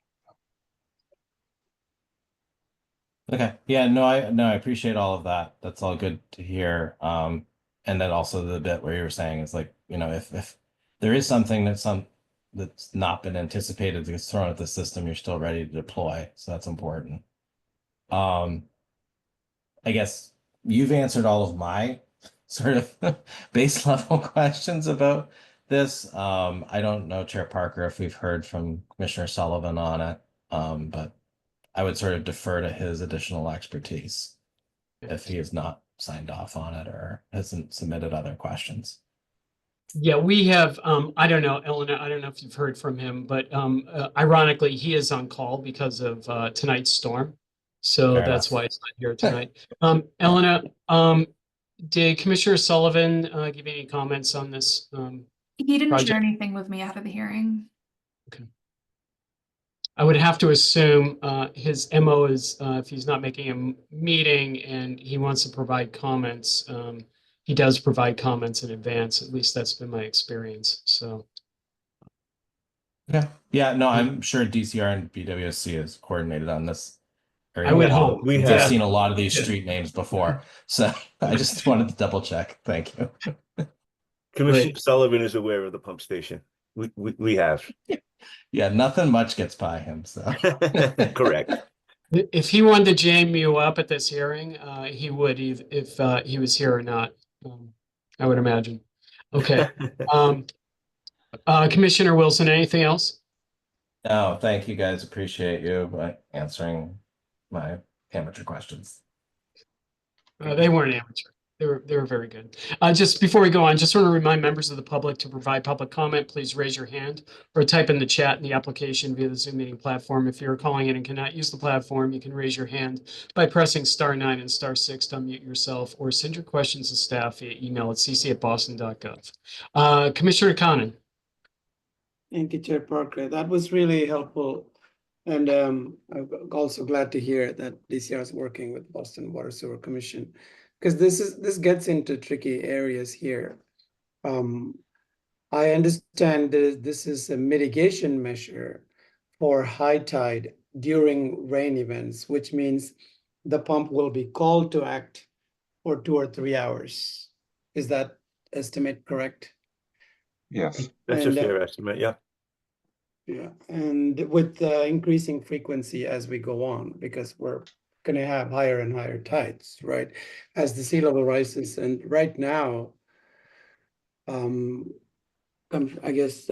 Okay. Yeah, no, I appreciate all of that. That's all good to hear. And then also the bit where you were saying is like, if there is something that's not been anticipated that gets thrown at the system, you're still ready to deploy. So that's important. I guess you've answered all of my sort of base level questions about this. I don't know, Chair Parker, if we've heard from Commissioner Sullivan on it. But I would sort of defer to his additional expertise if he has not signed off on it or hasn't submitted other questions. Yeah, we have, I don't know, Elena, I don't know if you've heard from him, but ironically, he is on call because of tonight's storm. So Fair that's enough. why it's not here tonight. Elena, did Commissioner Sullivan give any comments on this? He didn't project? share anything with me ahead of the hearing. Okay. I would have to assume his MO is if he's not making a meeting and he wants to provide comments, he does provide comments in advance. At least that's been my experience. So. Yeah, no, I'm sure DCR and BWSC has coordinated on this. I would hope. I've seen a lot of these street names before, so I just wanted to double check. Thank you. Commissioner Sullivan is aware of the pump station. We have. Yeah, nothing much gets by him, so. Correct. If he wanted to jam you up at this hearing, he would if he was here or not. I would imagine. Okay. Commissioner Wilson, anything else? No, thank you guys. Appreciate you answering my amateur questions. They weren't amateur. They were very good. Just before we go on, just want to remind members of the public to provide public comment. Please raise your hand or type in the chat in the application via the Zoom meeting platform. If you're calling in and cannot use the platform, you can raise your hand by pressing *9 and *6 to unmute yourself, or send your questions to staff via email at cc@boston.gov. Commissioner Conan. Thank you, Chair Parker. That was really helpful. And I'm also glad to hear that DCR is working with Boston Water Sewer Commission, because this gets into tricky areas here. I understand that this is a mitigation measure for high tide during rain events, which means the pump will be called to act for 2 or 3 hours. Is that estimate correct? Yes. That's a fair estimate, yeah. Yeah, and with increasing frequency as we go on, because we're going to have higher and higher tides, right? As the sea level rises, and right now, I guess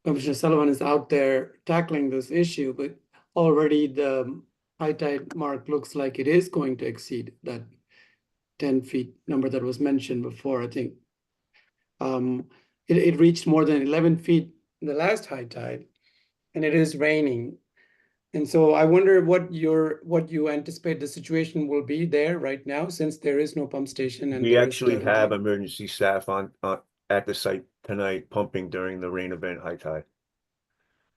Commissioner Sullivan is out there tackling this issue, but already the high tide mark looks like it is going to exceed that 10 feet number that was mentioned before. I think it reached more than 11 feet in the last high tide, and it is raining. And so I wonder what you anticipate the situation will be there right now, since there is no pump station. And we actually have emergency staff on at the site tonight pumping during the rain event high tide.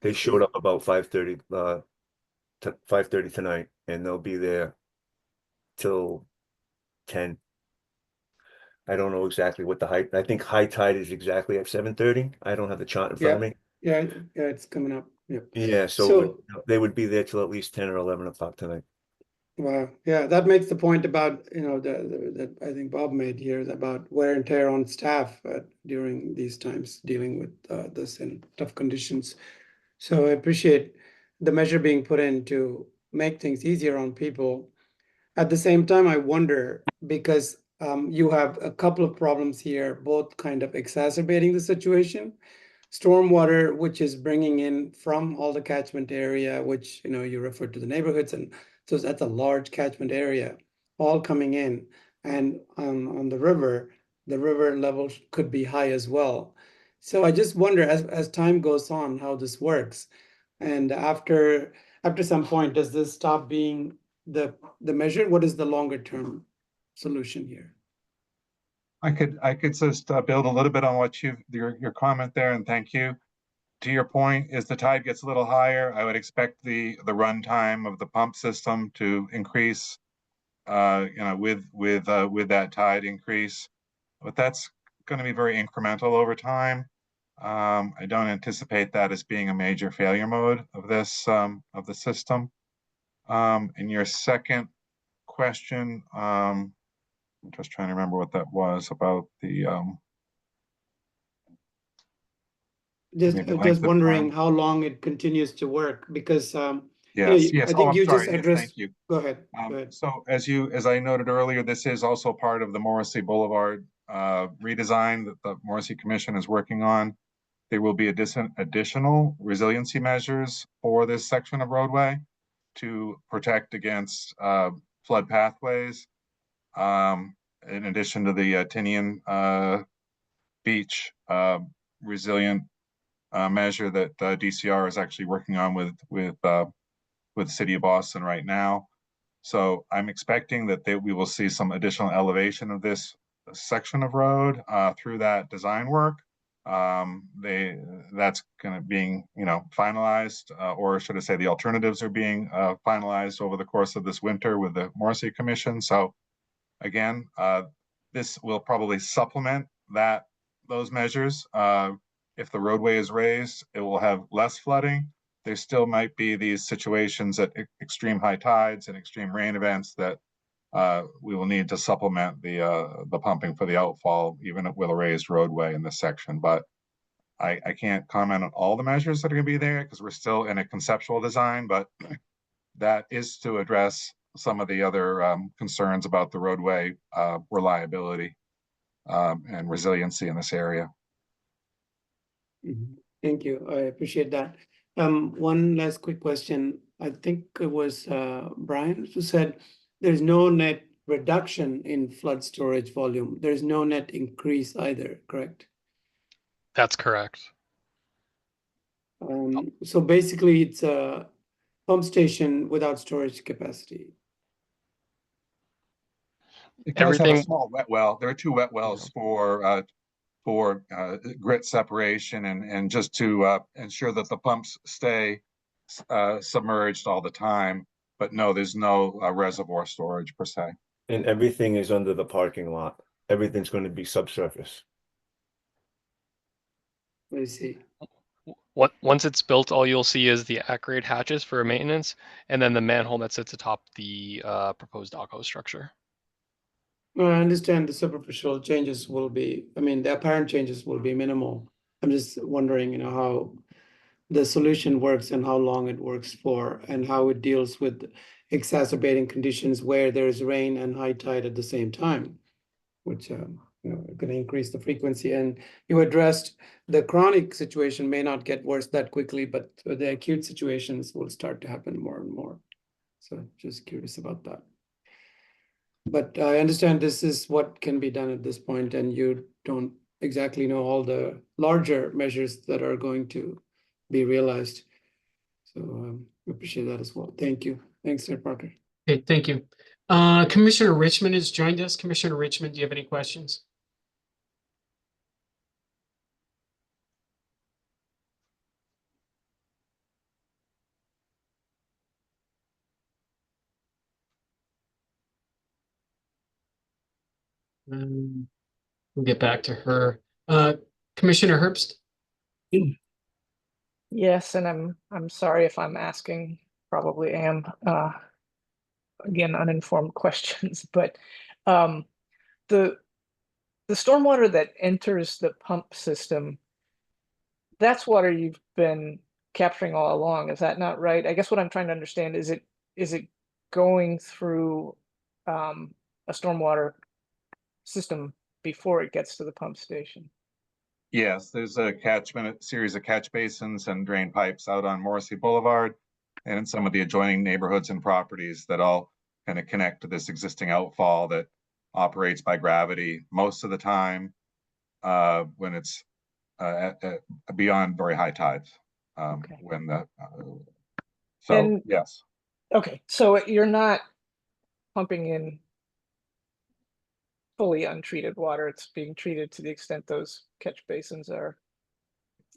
They showed up about 5:30, to 5:30 tonight, and they'll be there till 10. I don't know exactly what the height, I think high tide is exactly at 7:30. I don't have the chart in front of me. Yeah, it's coming up. Yep. Yeah, so So- they would be there till at least 10 or 11 o'clock tonight. Wow, yeah, that makes the point about, that I think Bob made here about wear and tear on staff during these times, dealing with this in tough conditions. So I appreciate the measure being put in to make things easier on people. At the same time, I wonder, because you have a couple of problems here, both kind of exacerbating the situation. Stormwater, which is bringing in from all the catchment area, which, you referred to the neighborhoods, and so that's a large catchment area, all coming in. And on the river level could be high as well. So I just wonder, as time goes on, how this works. And after some point, does this stop being the measure? What is the longer term solution here? I could just build a little bit on what your comment there, and thank you. To your point, as the tide gets a little higher, I would expect the run time of the pump system to increase, with that tide increase. But that's going to be very incremental over time. I don't anticipate that as being a major failure mode of this of the system. And your second question, I'm just trying to remember what that was about the Just wondering how long it continues to work, because yes. I think you just Yes, addressed. thank you. Go ahead. Go ahead. So as I noted earlier, this is also part of the Morrissey Boulevard redesign that the Morrissey Commission is working on. There will be additional resiliency measures for this section of roadway to protect against flood pathways. In addition to the Tinian Beach resilient measure that DCR is actually working on with the city of Boston right now. So I'm expecting that we will see some additional elevation of this section of road through that design work. That's going to being, finalized, or should I say the alternatives are being finalized over the course of this winter with the Morrissey Commission. So again, this will probably supplement those measures. If the roadway is raised, it will have less flooding. There still might be these situations at extreme high tides and extreme rain events that we will need to supplement the pumping for the outfall, even with a raised roadway in this section. But I can't comment on all the measures that are going to be there because we're still in a conceptual design, but that is to address some of the other concerns about the roadway reliability and resiliency in this area. Thank you. I appreciate that. One last quick question. I think it was Brian who said there's no net reduction in flood storage volume. There's no net increase either, correct? That's correct. So basically it's a pump station without storage capacity. It does have a Everything- small wet well. There are two wet wells for grit separation and just to ensure that the pumps stay submerged all the time. But no, there's no reservoir storage per se. And everything is under the parking lot. Everything's going to be subsurface. I see. Once it's built, all you'll see is the at-grade hatches for maintenance, and then the manhole that sits atop the proposed dock structure. Well, I understand the superficial changes will be, the apparent changes will be minimal. I'm just wondering, how the solution works and how long it works for, and how it deals with exacerbating conditions where there's rain and high tide at the same time, which going to increase the frequency. And you addressed the chronic situation may not get worse that quickly, but the acute situations will start to happen more and more. So just curious about that. But I understand this is what can be done at this point, and you don't exactly know all the larger measures that are going to be realized. So we appreciate that as well. Thank you. Thanks, Sir Parker. Okay, thank you. Commissioner Richmond has joined us. Commissioner Richmond, do you have any questions? We'll get back to her. Commissioner Herbst? Yes, and I'm sorry if I'm asking, probably am, again, uninformed questions, but um, the stormwater that enters the pump system, that's water you've been capturing all along, is that not right? I guess what I'm trying to understand is it going through a stormwater system before it gets to the pump station? Yes, there's a series of catch basins and drain pipes out on Morrissey Boulevard and in some of the adjoining neighborhoods and properties that all kind of connect to this existing outfall that operates by gravity most of the time when it's beyond very high tides. Okay. So And- yes. Okay, so you're not pumping in fully untreated water, it's being treated to the extent those catch basins are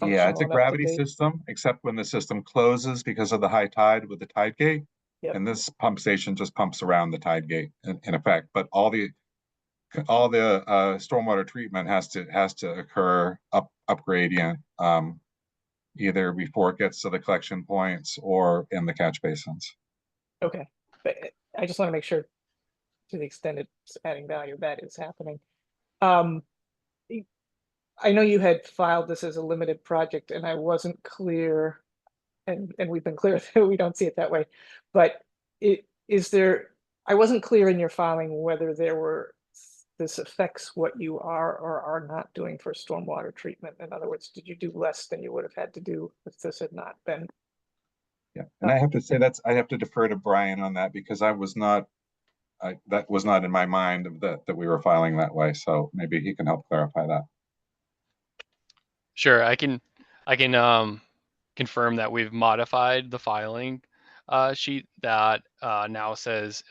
Yeah, it's functional a and up to gravity date? system, except when the system closes because of the high tide with the tide gate. Yep. And this pump station just pumps around the tide gate in effect, but all the stormwater treatment has to occur up gradient, either before it gets to the collection points or in the catch basins. Okay, but I just want to make sure to the extent it's adding value, that is happening. I know you had filed this as a limited project and I wasn't clear, and we've been clear that we don't see it that way, but I wasn't clear in your filing whether this affects what you are or are not doing for stormwater treatment. In other words, did you do less than you would have had to do if this had not been? Yeah, and I have to say I have to defer to Brian on that because that was not in my mind that we were filing that way. So maybe he can help clarify that. Sure, I can confirm that we've modified the filing sheet that now says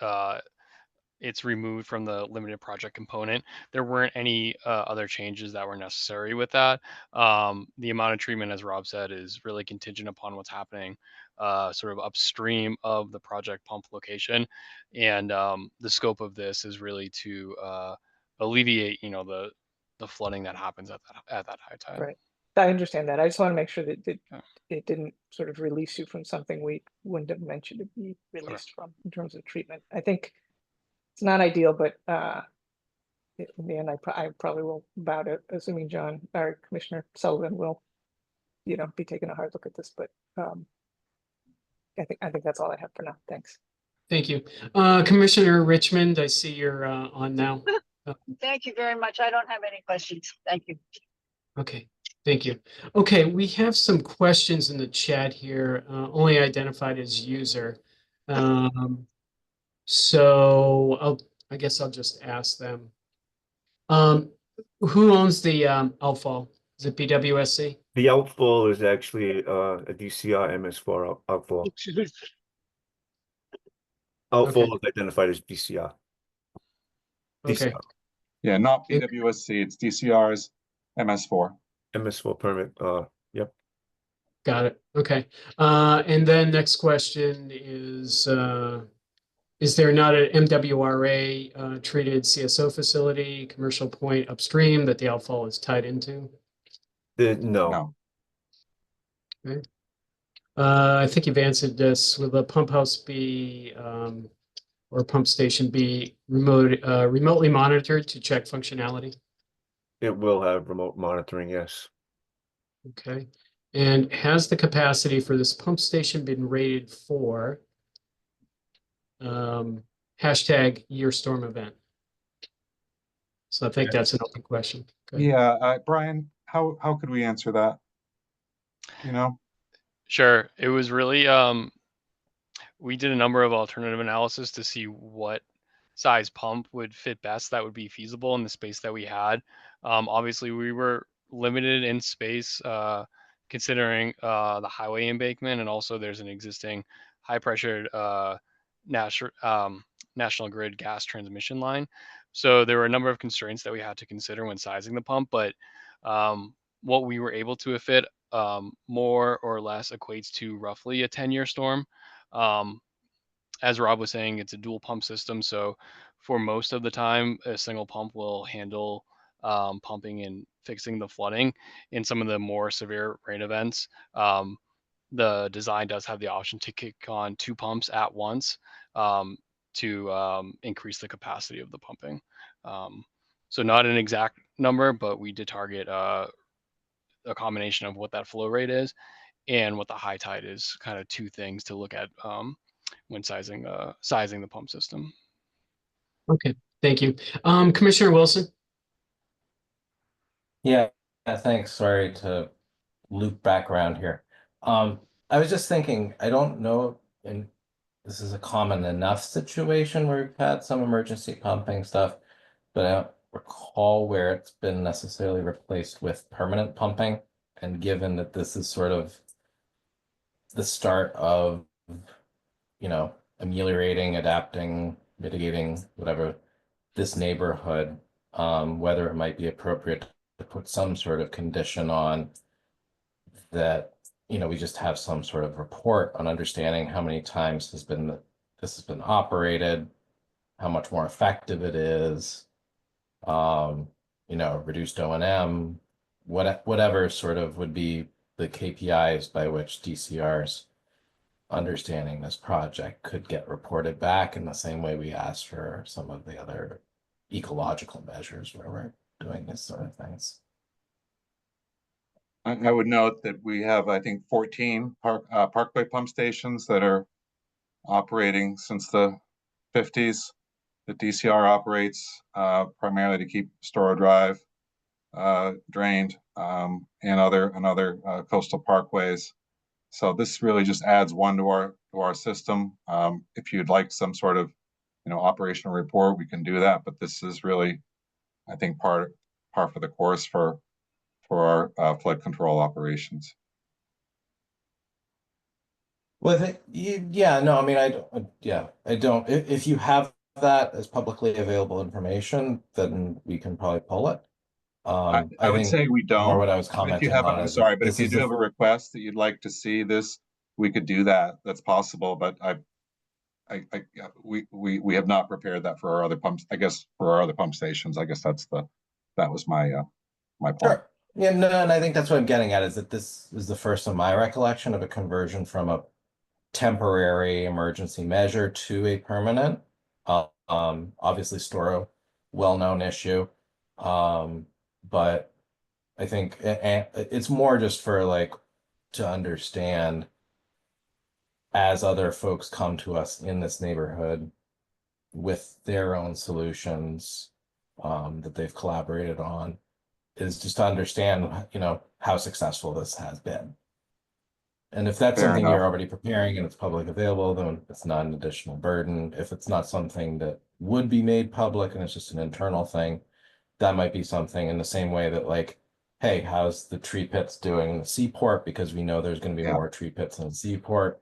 it's removed from the limited project component. There weren't any other changes that were necessary with that. The amount of treatment, as Rob said, is really contingent upon what's happening sort of upstream of the project pump location. And the scope of this is really to alleviate, the flooding that happens at that high tide. Right. I understand that. I just want to make sure that it didn't sort of release you from something we wouldn't have meant you to be released from in terms of treatment. I think it's not ideal, but in the end, I probably will bow to assuming John or Commissioner Sullivan will, be taking a hard look at this. But I think that's all I have for now. Thanks. Thank you. Commissioner Richmond, I see you're on now. Thank you very much. I don't have any questions. Thank you. Okay, thank you. Okay, we have some questions in the chat here, only identified as user. So I guess I'll just ask them. Who owns the outfall? Is it BWSC? The outfall is actually a DCR MS4 outfall. Outfall is identified as DCR. Okay. DCR. Yeah, not BWSC, it's DCR's MS4. MS4 permit, yep. Got it. Okay. And then next question is there not an MWRA treated CSO facility, commercial point upstream that the outfall is tied into? No. Okay. I think you've answered this. Will the pump house be or pump station be remotely monitored to check functionality? It will have remote monitoring, yes. Okay. And has the capacity for this pump station been rated for hashtag year storm event? So I think that's an open question. Good. Yeah, Brian, how could we answer that? Sure. It was really we did a number of alternative analysis to see what size pump would fit best that would be feasible in the space that we had. Obviously we were limited in space considering the highway embankment, and also there's an existing high pressured national grid gas transmission line. So there were a number of constraints that we had to consider when sizing the pump, but what we were able to fit more or less equates to roughly a 10-year storm. as Rob was saying, it's a dual pump system. So for most of the time, a single pump will handle pumping and fixing the flooding. In some of the more severe rain events, the design does have the option to kick on 2 pumps at once to increase the capacity of the pumping. So not an exact number, but we did target a combination of what that flow rate is and what the high tide is, kind of 2 things to look at when sizing the pump system. Okay, thank you. Commissioner Wilson? Yeah, thanks. Sorry to loop back around here. I was just thinking, I don't know, and this is a common enough situation where we've had some emergency pumping stuff, but I don't recall where it's been necessarily replaced with permanent pumping. And given that this is sort of the start of, you know, ameliorating, adapting, mitigating, whatever, this neighborhood, whether it might be appropriate to put some sort of condition on that, you know, we just have some sort of report on understanding how many times this has been operated, how much more effective it is, you know, reduced O&M, whatever sort of would be the KPIs by which DCR's understanding this project could get reported back in the same way we asked for some of the other ecological measures where we're doing this sort of things. I would note that we have, I think, 14 Parkway pump stations that are operating since the 50s. The DCR operates primarily to keep Storrow Drive drained and other coastal parkways. So this really just adds one to our system. If you'd like some sort of, you know, operational report, we can do that. But this is really, I think, par for the course for our flood control operations. Well, I think, yeah, no, I mean, I don't, if you have that as publicly available information, then we can probably pull it. I would think say we don't. more what I was If you commenting have, on I'm is sorry, but this if you is do the- have a request that you'd like to see this, we could do that. That's possible, but we have not prepared that for our other pumps. I guess for our other pump stations. I guess that was my point. Sure. Yeah, no, and I think that's what I'm getting at is that this is the first of my recollection of a conversion from a temporary emergency measure to a permanent. Obviously Storrow, well-known issue. But I think it's more just for like to understand as other folks come to us in this neighborhood with their own solutions that they've collaborated on, is just to understand, you know, how successful this has been. And if that's Fair something enough. you're already preparing and it's public available, then it's not an additional burden. If it's not something that would be made public and it's just an internal thing, that might be something in the same way that like, hey, how's the tree pits doing in the seaport? Because we know there's going to be more tree pits in the seaport.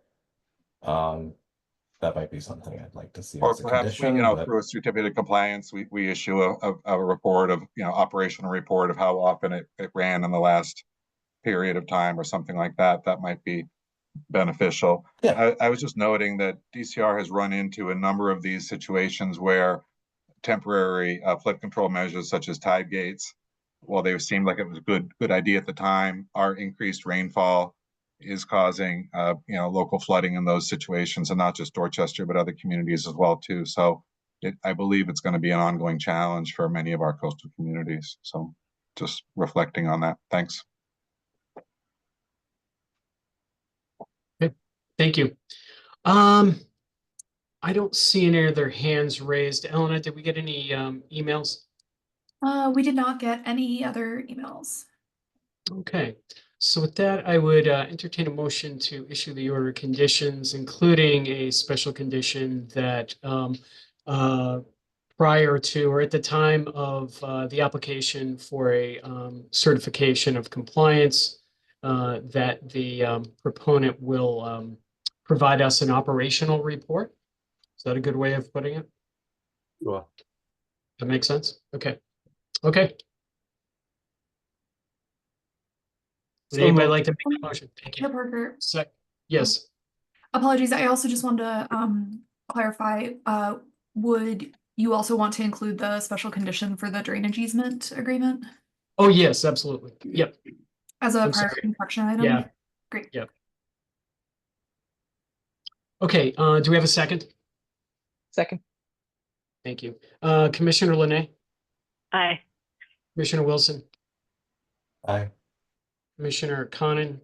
That might be something I'd like to see Or as a perhaps we, condition. you know, but- through a certificate of compliance, we issue a report of, you know, operational report of how often it ran in the last period of time or something like that. That might be beneficial. Yeah. I was just noting that DCR has run into a number of these situations where temporary flood control measures such as tide gates, while they seemed like it was a good idea at the time, our increased rainfall is causing you know, local flooding in those situations, and not just Dorchester, but other communities as well too. So I believe it's going to be an ongoing challenge for many of our coastal communities. So just reflecting on that. Thanks. Okay, thank you. I don't see any other hands raised. Elena, did we get any emails? We did not get any other emails. Okay, so with that, I would entertain a motion to issue the order of conditions, including a special condition that prior to or at the time of the application for a certification of compliance, that the proponent will provide us an operational report. Is that a good way of putting it? Sure. That makes sense? Okay. Okay. Would So anybody moved. like to make a motion? Thank you. Chair Parker, Yes. apologies. I also just wanted to clarify, would you also want to include the special condition for the drainage easement agreement Oh, yes, absolutely. Yep. as a I'm prior sorry. construction item? Yeah. Great. Yep. Okay, do we have a second? Second. Thank you. Commissioner Linay, Aye. Commissioner Wilson, Aye. Commissioner Conan,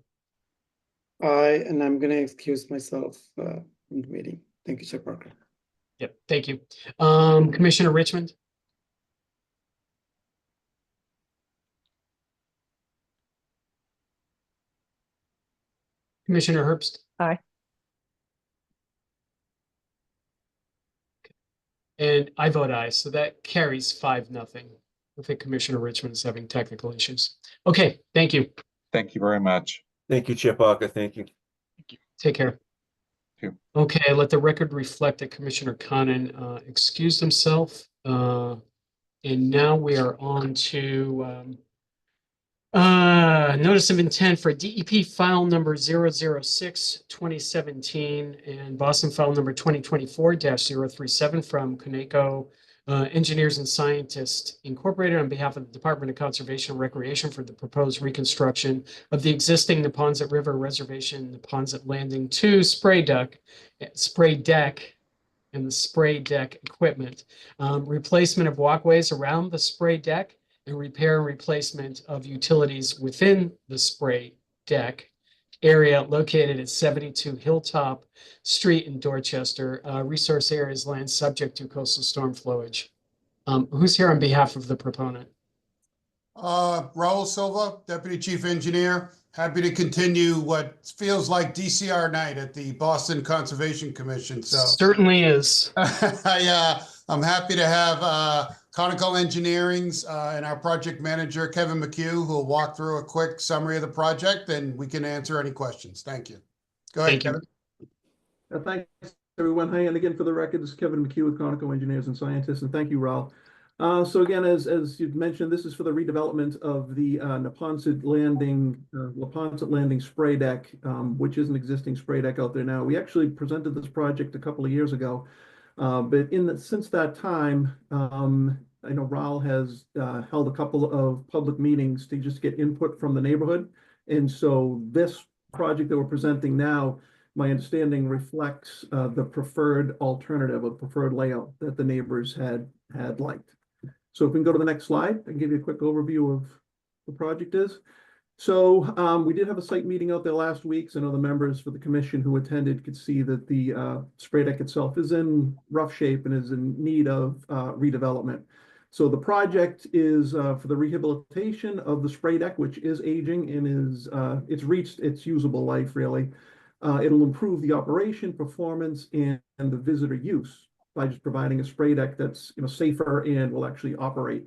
And I'm gonna excuse myself from the meeting. Thank you, Chair Parker. yep, thank you. Commissioner Richmond, Commissioner Herbst. Aye. And I vote aye, so that carries 5-0. I think Commissioner Richmond is having technical issues. Okay, thank you. Thank you very much. Thank you, Chair Parker. Thank you. Take care. Thank you. Okay, let the record reflect that Commissioner Conan excused himself. And now we are on to notice of intent for DEP file number 006-2017 and Boston file number 2024-037 from Coneco Engineers and Scientists Incorporated on behalf of the Department of Conservation and Recreation for the proposed reconstruction of the existing Neponset River Reservation, Neponset Landing 2 spray deck, and the spray deck equipment, replacement of walkways around the spray deck, and repair and replacement of utilities within the spray deck area located at 72 Hilltop Street in Dorchester. Resource areas land subject to coastal storm flowage. Who's here on behalf of the proponent? Raul Silva, Deputy Chief Engineer. Happy to continue what feels like DCR night at the Boston Conservation Commission. So Certainly is. I'm happy to have Conoco Engineering's and our project manager, Kevin McHugh, who will walk through a quick summary of the project, and we can answer any questions. Thank you. Go ahead, Thank you. Kevin. Thanks, everyone. Hi, and again, for the record, this is Kevin McHugh with Conoco Engineers and Scientists, and thank you, Raul. So again, as you've mentioned, this is for the redevelopment of the Neponset Landing spray deck, which is an existing spray deck out there now. We actually presented this project a couple of years ago, but since that time, I know Raul has held a couple of public meetings to just get input from the neighborhood, and so this project that we're presenting now, my understanding reflects the preferred alternative, a preferred layout that the neighbors had liked. So if we can go to the next slide, I can give you a quick overview of the project is. So we did have a site meeting out there last week. So I know the members for the commission who attended could see that the spray deck itself is in rough shape and is in need of redevelopment. So the project is for the rehabilitation of the spray deck, which is aging and it's reached its usable life, really. It'll improve the operation, performance, and the visitor use by just providing a spray deck that's safer and will actually operate.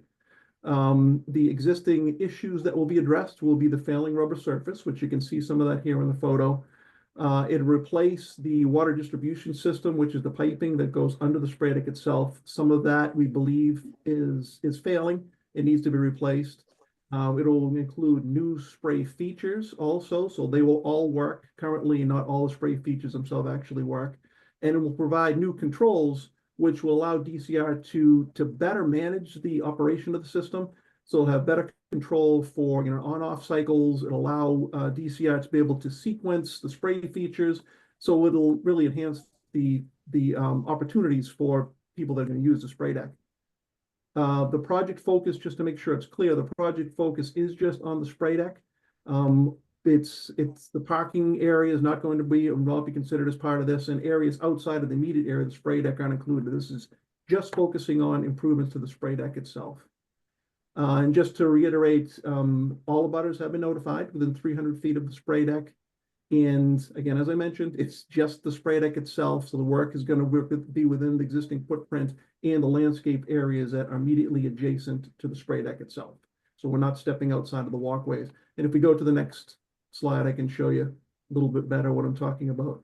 The existing issues that will be addressed will be the failing rubber surface, which you can see some of that here in the photo. It'll replace the water distribution system, which is the piping that goes under the spray deck itself. Some of that we believe is failing. It needs to be replaced. It'll include new spray features also, so they will all work. Currently, not all the spray features themselves actually work. And it will provide new controls, which will allow DCR to better manage the operation of the system. So it'll have better control for on-off cycles. It'll allow DCR to be able to sequence the spray features. So it'll really enhance the opportunities for people that are going to use the spray deck. The project focus, just to make sure it's clear, the project focus is just on the spray deck. It's the parking area is not going to be, will not be considered as part of this, and areas outside of the immediate area of the spray deck aren't included. This is just focusing on improvements to the spray deck itself. And just to reiterate, all abutters have been notified within 300 feet of the spray deck. And again, as I mentioned, it's just the spray deck itself. So the work is going to be within the existing footprint and the landscape areas that are immediately adjacent to the spray deck itself. So we're not stepping outside of the walkways. And if we go to the next slide, I can show you a little bit better what I'm talking about.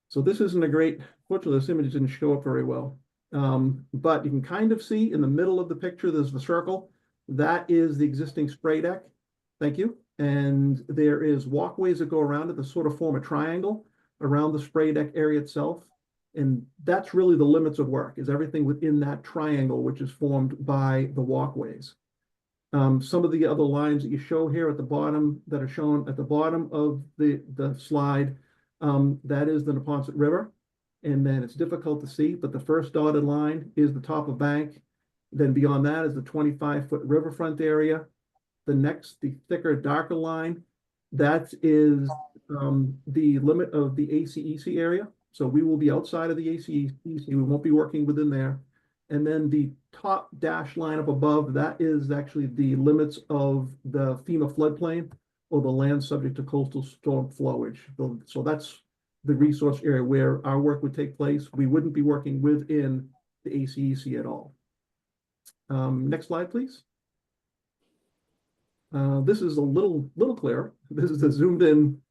So this isn't a great, fortunately this image didn't show up very well. But you can kind of see in the middle of the picture, there's the circle. That is the existing spray deck. Thank you. And there is walkways that go around it that sort of form a triangle around the spray deck area itself. And that's really the limits of work, is everything within that triangle, which is formed by the walkways. Some of the other lines that you show here at the bottom, that are shown at the bottom of the slide, that is the Neponset River. And then it's difficult to see, but the first dotted line is the top of bank. Then beyond that is the 25-foot riverfront area. The thicker, darker line, that is the limit of the ACEC area. So we will be outside of the ACEC. We won't be working within there. And then the top dash line up above, that is actually the limits of the FEMA floodplain or the land subject to coastal storm flowage. So that's the resource area where our work would take place. We wouldn't be working within the ACEC at all. Next slide, please. This is a little clearer. This is a zoomed in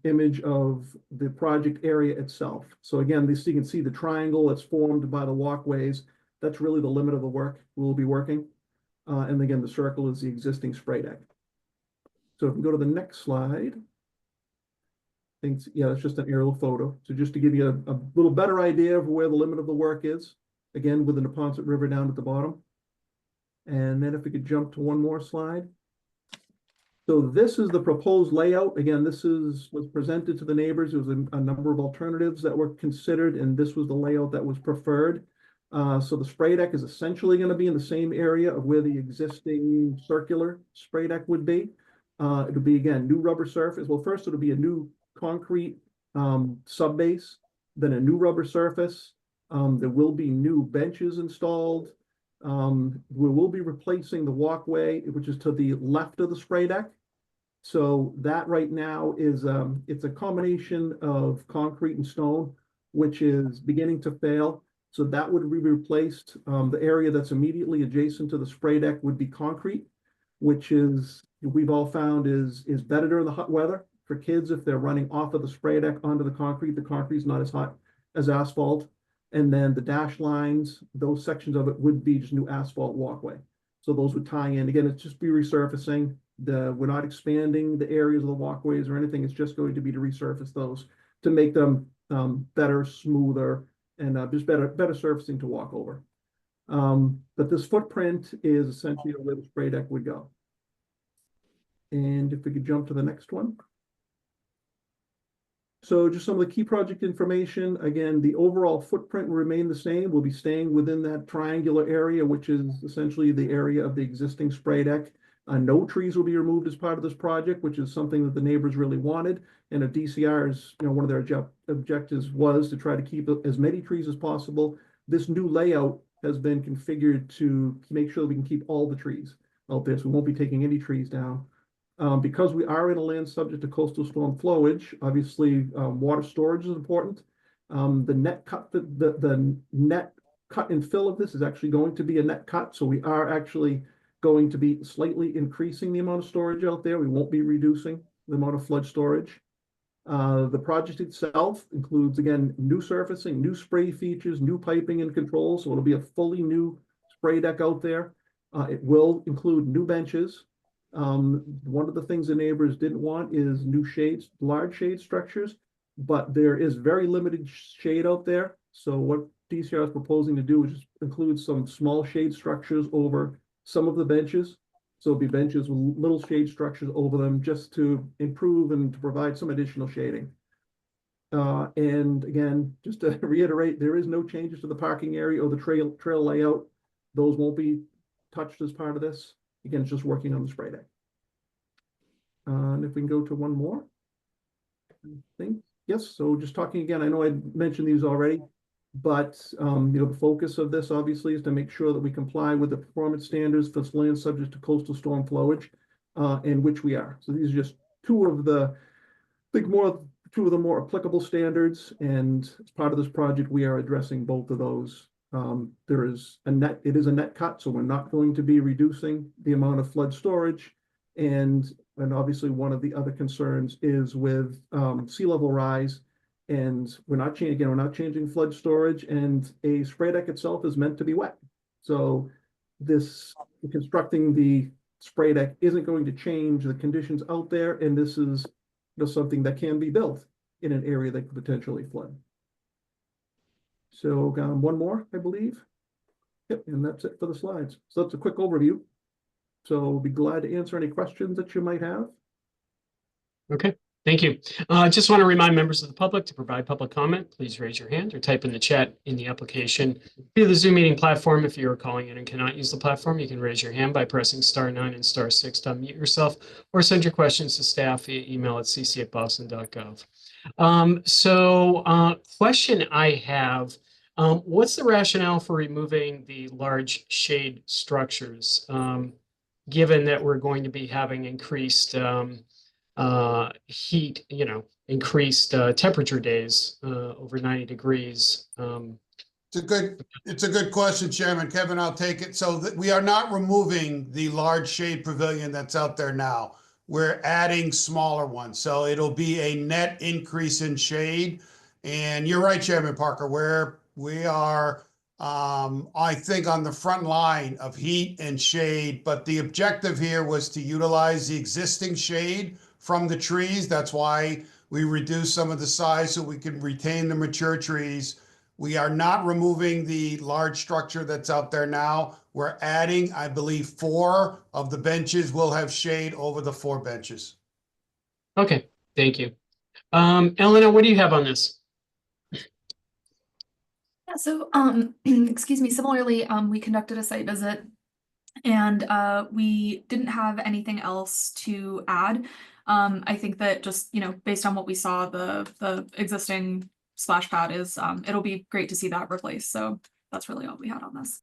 image of the project area itself. So again, you can see the triangle that's formed by the walkways. That's really the limit of the work we'll be working. And again, the circle is the existing spray deck. So if we go to the next slide, yeah, that's just an aerial photo. So just to give you a little better idea of where the limit of the work is, again, with the Neponset River down at the bottom. And then if we could jump to one more slide. So this is the proposed layout. Again, this was presented to the neighbors. There was a number of alternatives that were considered, and this was the layout that was preferred. So the spray deck is essentially going to be in the same area of where the existing circular spray deck would be. It'll be, again, new rubber surface. Well, first it'll be a new concrete subbase, then a new rubber surface. There will be new benches installed. We will be replacing the walkway, which is to the left of the spray deck. So that right now is, it's a combination of concrete and stone, which is beginning to fail. So that would be replaced. The area that's immediately adjacent to the spray deck would be concrete, which is, we've all found is better during the hot weather for kids. If they're running off of the spray deck onto the concrete's not as hot as asphalt. And then the dash lines, those sections of it would be just new asphalt walkway. So those would tie in. Again, it's just be resurfacing. We're not expanding the areas of the walkways or anything. It's just going to be to resurface those to make them better, smoother, and just better surfacing to walk over. But this footprint is essentially where the spray deck would go. And if we could jump to the next one. So just some of the key project information. Again, the overall footprint will remain the same. We'll be staying within that triangular area, which is essentially the area of the existing spray deck. No trees will be removed as part of this project, which is something that the neighbors really wanted. And a DCR's, one of their objectives was to try to keep as many trees as possible. This new layout has been configured to make sure that we can keep all the trees out there. So we won't be taking any trees down. Because we are in a land subject to coastal storm flowage, obviously water storage is important. The net cut, the net cut and fill of this is actually going to be a net cut. So we are actually going to be slightly increasing the amount of storage out there. We won't be reducing the amount of flood storage. The project itself includes, again, new surfacing, new spray features, new piping and controls. So it'll be a fully new spray deck out there. It will include new benches. One of the things the neighbors didn't want is new shades, large shade structures, but there is very limited shade out there. So what DCR is proposing to do is just include some small shade structures over some of the benches. So it'll be benches with little shade structures over them just to improve and to provide some additional shading. And again, just to reiterate, there is no changes to the parking area or the trail layout. Those won't be touched as part of this. Again, it's just working on the spray deck. And if we can go to one more, I think, yes. So just talking again, I know I mentioned these already, but the focus of this obviously is to make sure that we comply with the performance standards for land subject to coastal storm flowage, in which we are. So these are just two of the more applicable standards, and as part of this project, we are addressing both of those. It is a net cut, so we're not going to be reducing the amount of flood storage. And obviously one of the other concerns is with sea level rise. And we're not changing flood storage, and a spray deck itself is meant to be wet. So constructing the spray deck isn't going to change the conditions out there. And this is something that can be built in an area that could potentially flood. So one more, I believe. Yep, and that's it for the slides. So that's a quick overview. So we'll be glad to answer any questions that you might have. Okay, thank you. I just want to remind members of the public to provide public comment. Please raise your hand or type in the chat in the application. Via the Zoom meeting platform, if you are calling in and cannot use the platform, you can raise your hand by pressing *9 and *6 to unmute yourself, or send your questions to staff via email at cc@boston.gov. Question I have, what's the rationale for removing the large shade structures, given that we're going to be having increased heat, increased temperature days over 90 degrees? It's a good question, Chairman. Kevin, I'll take it. So we are not removing the large shade pavilion that's out there now. We're adding smaller ones. So it'll be a net increase in shade. And you're right, Chairman Parker, we are, I think, on the front line of heat and shade, but the objective here was to utilize the existing shade from the trees. That's why we reduced some of the size so we can retain the mature trees. We are not removing the large structure that's out there now. We're adding, I believe, 4 of the benches will have shade over the 4 benches. Okay, thank you. Elena, what do you have on this? Yeah, so excuse me, similarly, we conducted a site visit and we didn't have anything else to add. I think that just, based on what we saw, the existing splash pad is, it'll be great to see that replaced. So that's really all we had on this.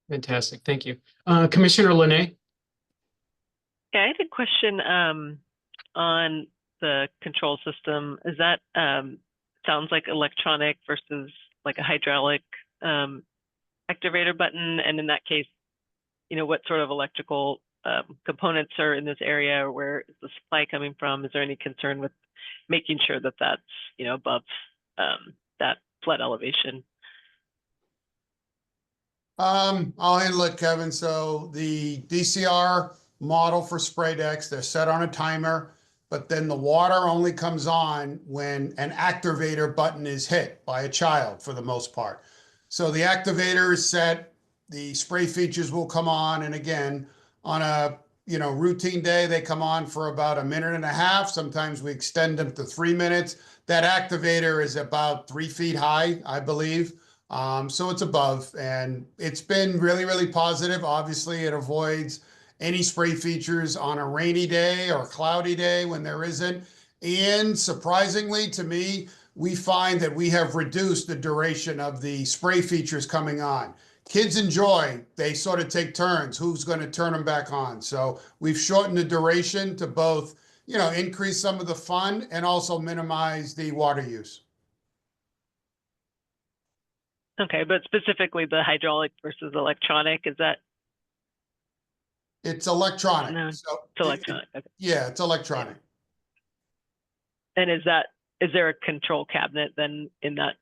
Fantastic, thank you. Commissioner Linay? Yeah, I had a question on the control system. Is that sounds like electronic versus like a hydraulic activator button? And in that case, what sort of electrical components are in this area, or where is the supply coming from? Is there any concern with making sure that that's above that flood elevation? I'll handle it, Kevin. So the DCR model for spray decks, they're set on a timer, but then the water only comes on when an activator button is hit by a child for the most part. So the activator is set, the spray features will come on, and again, on a routine day, they come on for about 1.5 minutes. Sometimes we extend them to 3 minutes. That activator is about 3 feet high, I believe. So it's above, and it's been really, really positive. Obviously, it avoids any spray features on a rainy day or cloudy day when there isn't. And surprisingly to me, we find that we have reduced the duration of the spray features coming on. Kids enjoy, they sort of take turns, who's going to turn them back on. So we've shortened the duration to both, increase some of the fun and also minimize the water use. Okay, but specifically the hydraulic versus electronic, is that? It's electronic. No, so it's electronic. Okay. Yeah, it's electronic. And is there a control cabinet then in that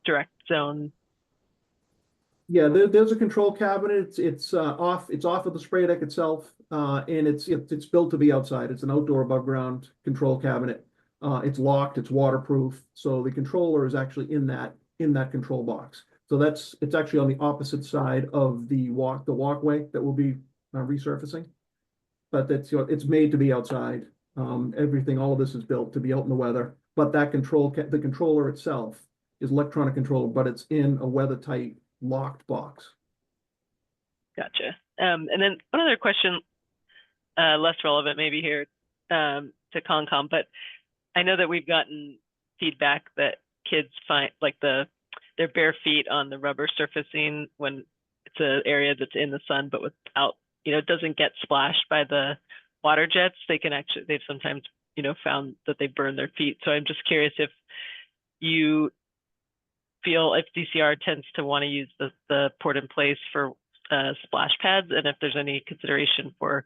direct zone? Yeah, there's a control cabinet. It's off of the spray deck itself, and it's built to be outside. It's an outdoor above ground control cabinet. It's locked. It's waterproof. So the controller is actually in that control box. So it's actually on the opposite side of the walkway that will be resurfacing. But it's made to be outside. All of this is built to be out in the weather. But that the controller itself is electronic control, but it's in a weather tight locked box. Gotcha. And then one other question, less relevant maybe here to Concom, but I know that we've gotten feedback that kids find like their bare feet on the rubber surfacing when it's an area that's in the sun, but without, it doesn't get splashed by the water jets. They've sometimes, found that they burn their feet. So I'm just curious if you feel if DCR tends to want to use the port in place for splash pads, and if there's any consideration for,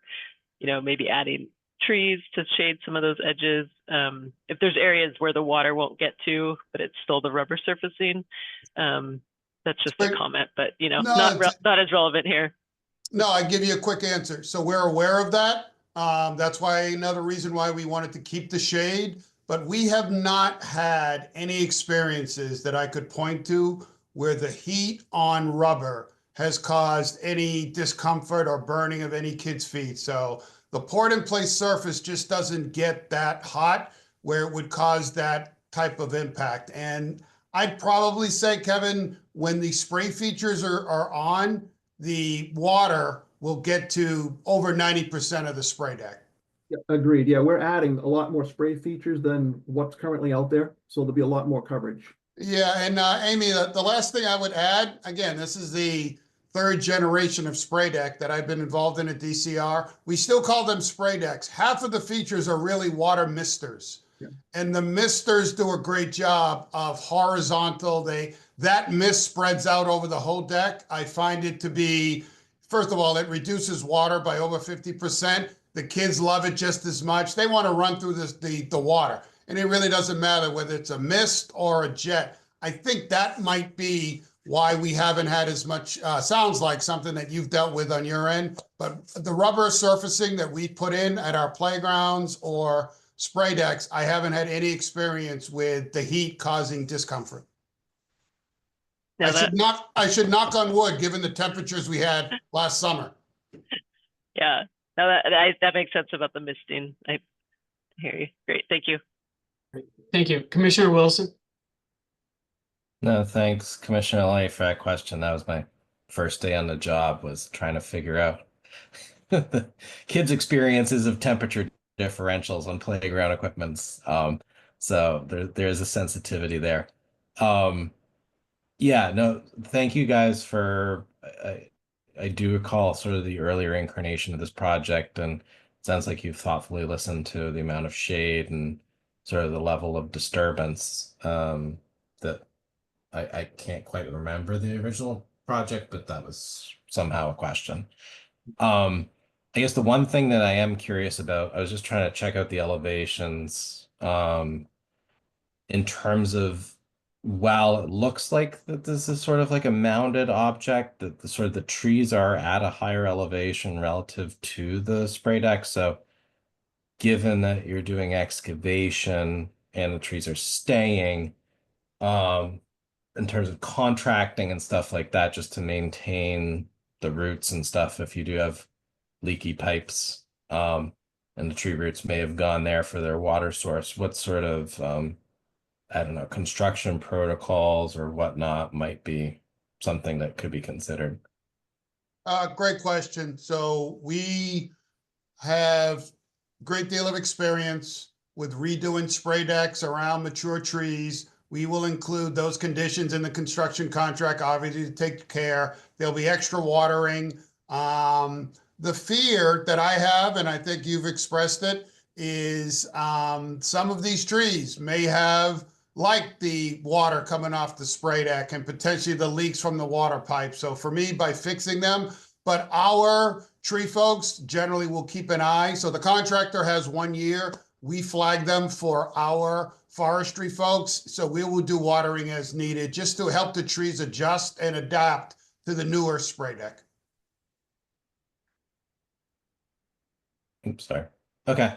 maybe adding trees to shade some of those edges. If there's areas where the water won't get to, but it's still the rubber surfacing, that's just a comment, but not as relevant here. No, I give you a quick answer. So we're aware of that. That's why another reason why we wanted to keep the shade. but we have not had any experiences that I could point to where the heat on rubber has caused any discomfort or burning of any kid's feet. So the poured-in-place surface just doesn't get that hot where it would cause that type of impact. And I'd probably say, Kevin, when the spray features are on, the water will get to over 90% of the spray deck. Yeah, agreed. Yeah, we're adding a lot more spray features than what's currently out there, so there'll be a lot more coverage. Yeah, and Amy, the last thing I would add, again, this is the third generation of spray deck that I've been involved in at DCR. We still call them spray decks. Half of the features are really water misters. Yeah. And the misters do a great job of horizontal. That mist spreads out over the whole deck. I find it to be, first of all, it reduces water by over 50%. The kids love it just as much. They want to run through the water. And it really doesn't matter whether it's a mist or a jet. I think that might be why we haven't had as much, sounds like something that you've dealt with on your end. But the rubber surfacing that we put in at our playgrounds or spray decks, I haven't had any experience with the heat causing discomfort. Now I should knock on wood, given the temperatures we had last summer. Yeah, no, that makes sense about the misting. I hear you. Great, thank you. Thank you. Commissioner Wilson? No, thanks, Commissioner Lay, for that question. That was my first day on the job, was trying to figure out the kids' experiences of temperature differentials on playground equipments. So there's a sensitivity there. Yeah, no, thank you guys for, I do recall sort of the earlier incarnation of this project, and it sounds like you've thoughtfully listened to the amount of shade and sort of the level of disturbance that I can't quite remember the original project, but that was somehow a question. I guess the one thing that I am curious about, I was just trying to check out the elevations in terms of, while it looks like that this is sort of like a mounded object, that the sort of the trees are at a higher elevation relative to the spray deck. So given that you're doing excavation and the trees are staying, in terms of contracting and stuff like that, just to maintain the roots and stuff, if you do have leaky pipes, and the tree roots may have gone there for their water source, what sort of, I don't know, construction protocols or whatnot might be something that could be considered? Great question. So we have a great deal of experience with redoing spray decks around mature trees. We will include those conditions in the construction contract, obviously, to take care. There'll be extra watering. The fear that I have, and I think you've expressed it, is some of these trees may have, like the water coming off the spray deck and potentially the leaks from the water pipe. So for me, by fixing them, but our tree folks generally will keep an eye. So the contractor has 1 year. We flag them for our forestry folks. So we will do watering as needed just to help the trees adjust and adapt to the newer spray deck. Oops, sorry. Okay.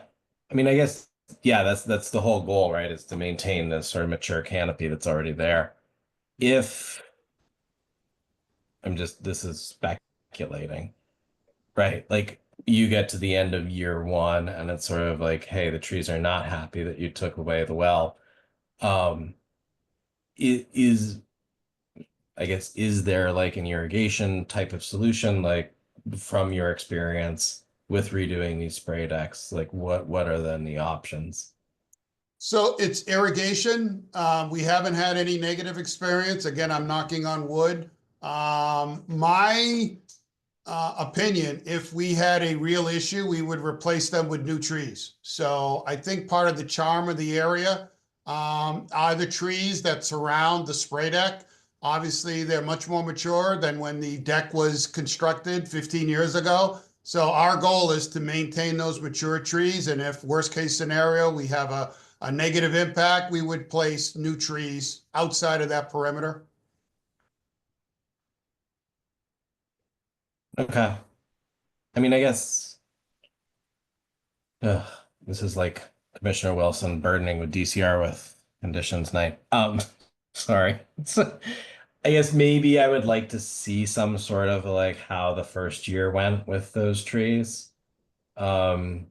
I mean, I guess, yeah, that's the whole goal, right? Is to maintain this sort of mature canopy that's already there. If this is speculating, right? Like you get to the end of year one and it's sort of like, hey, the trees are not happy that you took away the well. I guess, is there like an irrigation type of solution, like from your experience with redoing these spray decks? Like what are then the options? So it's irrigation. We haven't had any negative experience. Again, I'm knocking on wood. My opinion, if we had a real issue, we would replace them with new trees. So I think part of the charm of the area are the trees that surround the spray deck. Obviously, they're much more mature than when the deck was constructed 15 years ago. So our goal is to maintain those mature trees. And if worst case scenario, we have a negative impact, we would place new trees outside of that perimeter. Okay. I mean, I guess this is like Commissioner Wilson burdening with DCR with conditions night. Sorry. I guess maybe I would like to see some sort of like how the first year went with those trees. Given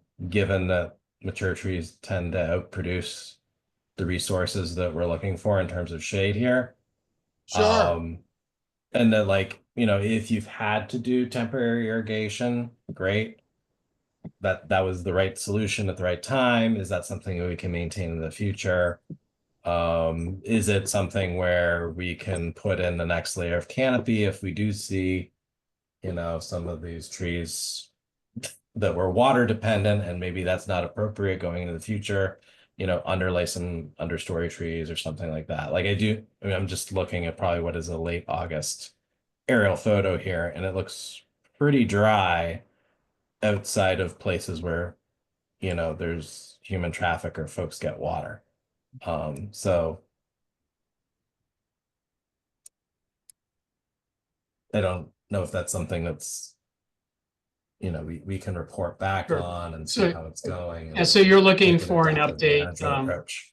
that mature trees tend to outproduce the resources that we're looking for in terms of shade here. Sure. And that, like, you know, if you've had to do temporary irrigation, great. That was the right solution at the right time. Is that something that we can maintain in the future? Is it something where we can put in the next layer of canopy if we do see, you know, some of these trees that were water dependent, and maybe that's not appropriate going into the future, you know, underlay some understory trees or something like that. Like I mean, I'm just looking at probably what is a late August aerial photo here, and it looks pretty dry outside of places where, you know, there's human traffic or folks get water. So I don't know if that's something that's, you know, we can report back Sure. on and see So- how it's going. Yeah, so you're looking take for an adaptive update, management approach.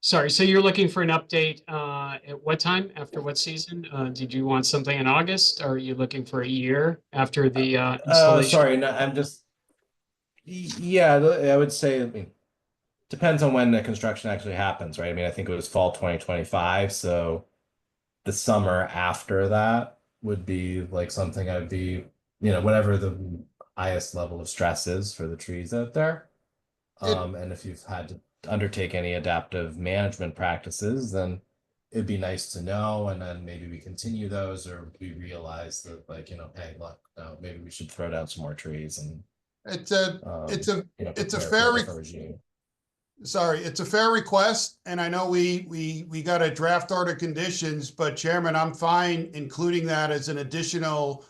Sorry, so you're looking for an update at what time? After what season? Did you want something in August? Or are you looking for a year after the installation? Sorry, no, I'm just, yeah, I would say, I mean, depends on when the construction actually happens, right? I mean, I think it was fall 2025, so the summer after that would be like something I'd be, you know, whatever the highest level of stress is for the trees out there. And if you've had to undertake any adaptive management practices, then it'd be nice to know, and then maybe we continue those, or we realize that, like, you know, hey, look, maybe we should throw down some more trees and It's a you know, it's a prepare for fair a different regime. Sorry, it's a fair request, and I know we got a draft order conditions, but Chairman, I'm fine including that as an additional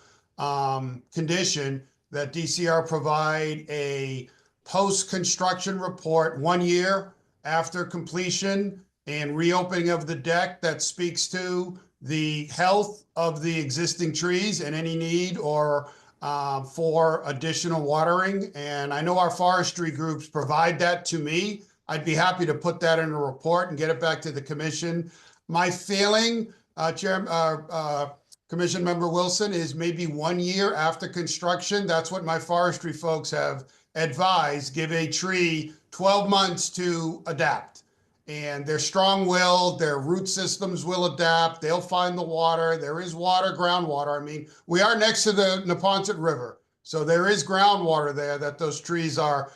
condition that DCR provide a post-construction report 1 year after completion and reopening of the deck that speaks to the health of the existing trees and any need or for additional watering. And I know our forestry groups provide that to me. I'd be happy to put that in a report and get it back to the commission. My feeling, Commission Member Wilson, is maybe 1 year after construction. That's what my forestry folks have advised. Give a tree 12 months to adapt. And they're strong-willed, their root systems will adapt, they'll find the water. There is water, groundwater. I mean, we are next to the Neponset River, so there is groundwater there that those trees are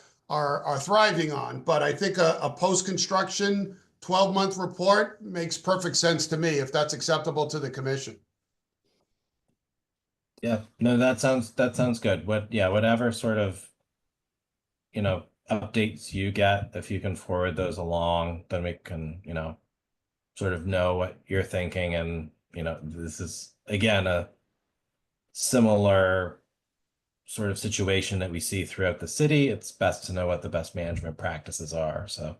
thriving on. But I think a post-construction 12-month report makes perfect sense to me, if that's acceptable to the commission. Yeah, no, that sounds good. Whatever sort of, you know, updates you get, if you can forward those along, then we can, you know, sort of know what you're thinking. And, you know, this is again a similar sort of situation that we see throughout the city. It's best to know what the best management practices are. So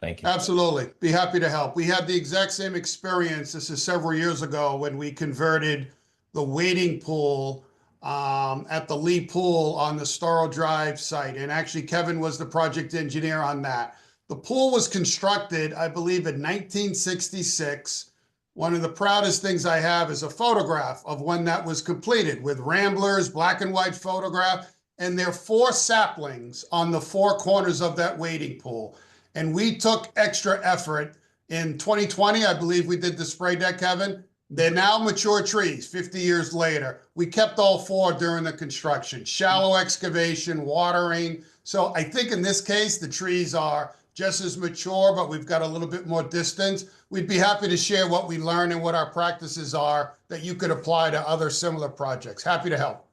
thank you. Absolutely. Be happy to help. We had the exact same experience. This is several years ago when we converted the wading pool at the Lee Pool on the Storrow Drive site. And actually, Kevin was the project engineer on that. The pool was constructed, I believe, in 1966. One of the proudest things I have is a photograph of when that was completed with Ramblers, black and white photograph, and there are 4 saplings on the 4 corners of that wading pool. And we took extra effort. In 2020, I believe we did the spray deck, Kevin. They're now mature trees 50 years later. We kept all 4 during the construction, shallow excavation, watering. So I think in this case, the trees are just as mature, but we've got a little bit more distance. We'd be happy to share what we learn and what our practices are that you could apply to other similar projects. Happy to help.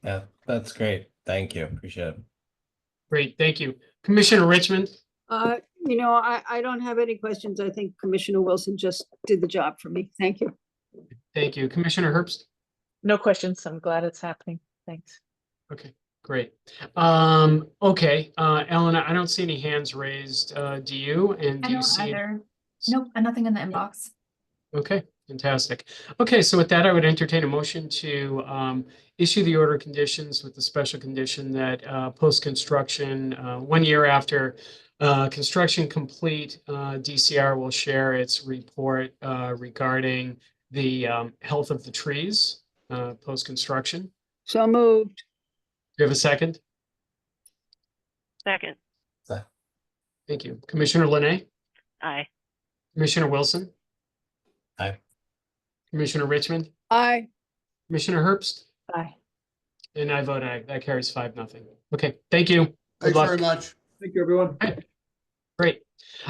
Yeah, that's great. Thank you. Appreciate it. Great, thank you. Commissioner Richmond? You know, I don't have any questions. I think Commissioner Wilson just did the job for me. Thank you. Thank you. Commissioner Herbst? No questions. I'm glad it's happening. Thanks. Okay, great. Okay, Elena, I don't see any hands raised. Do you? And I do you don't see? either. Nope, and nothing in the inbox. Okay. Fantastic. Okay, so with that, I would entertain a motion to issue the order conditions with the special condition that post-construction, 1 year after construction complete, DCR will share its report regarding the health of the trees post-construction. So moved. Do you have a second? Second. Thank you. Commissioner Linay, Aye. Commissioner Wilson, Aye. Commissioner Richmond, Aye. Commissioner Herbst, Aye. and I vote aye. That carries 5-0. Okay, thank you. Good Thanks luck. very much. Thank you, everyone. Great.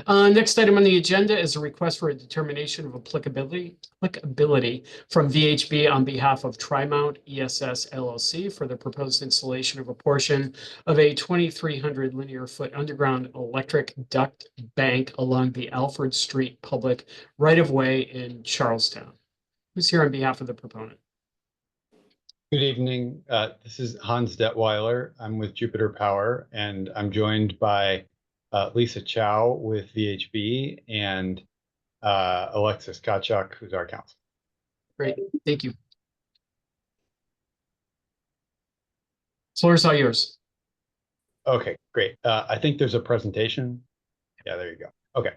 Next item on the agenda is a request for a determination of applicability from VHB on behalf of Trimount ESS LLC for the proposed installation of a portion of a 2,300 linear foot underground electric duct bank along the Alfred Street public right-of-way in Charlestown. Who's here on behalf of the proponent? Good evening. This is Hans Detweiler. I'm with Jupiter Power, and I'm joined by Lisa Chow with VHB and Alexis Kachuk, who's our counsel. Great, thank you. Floor is all yours. Okay, great. I think there's a presentation. Yeah, there you go. Okay.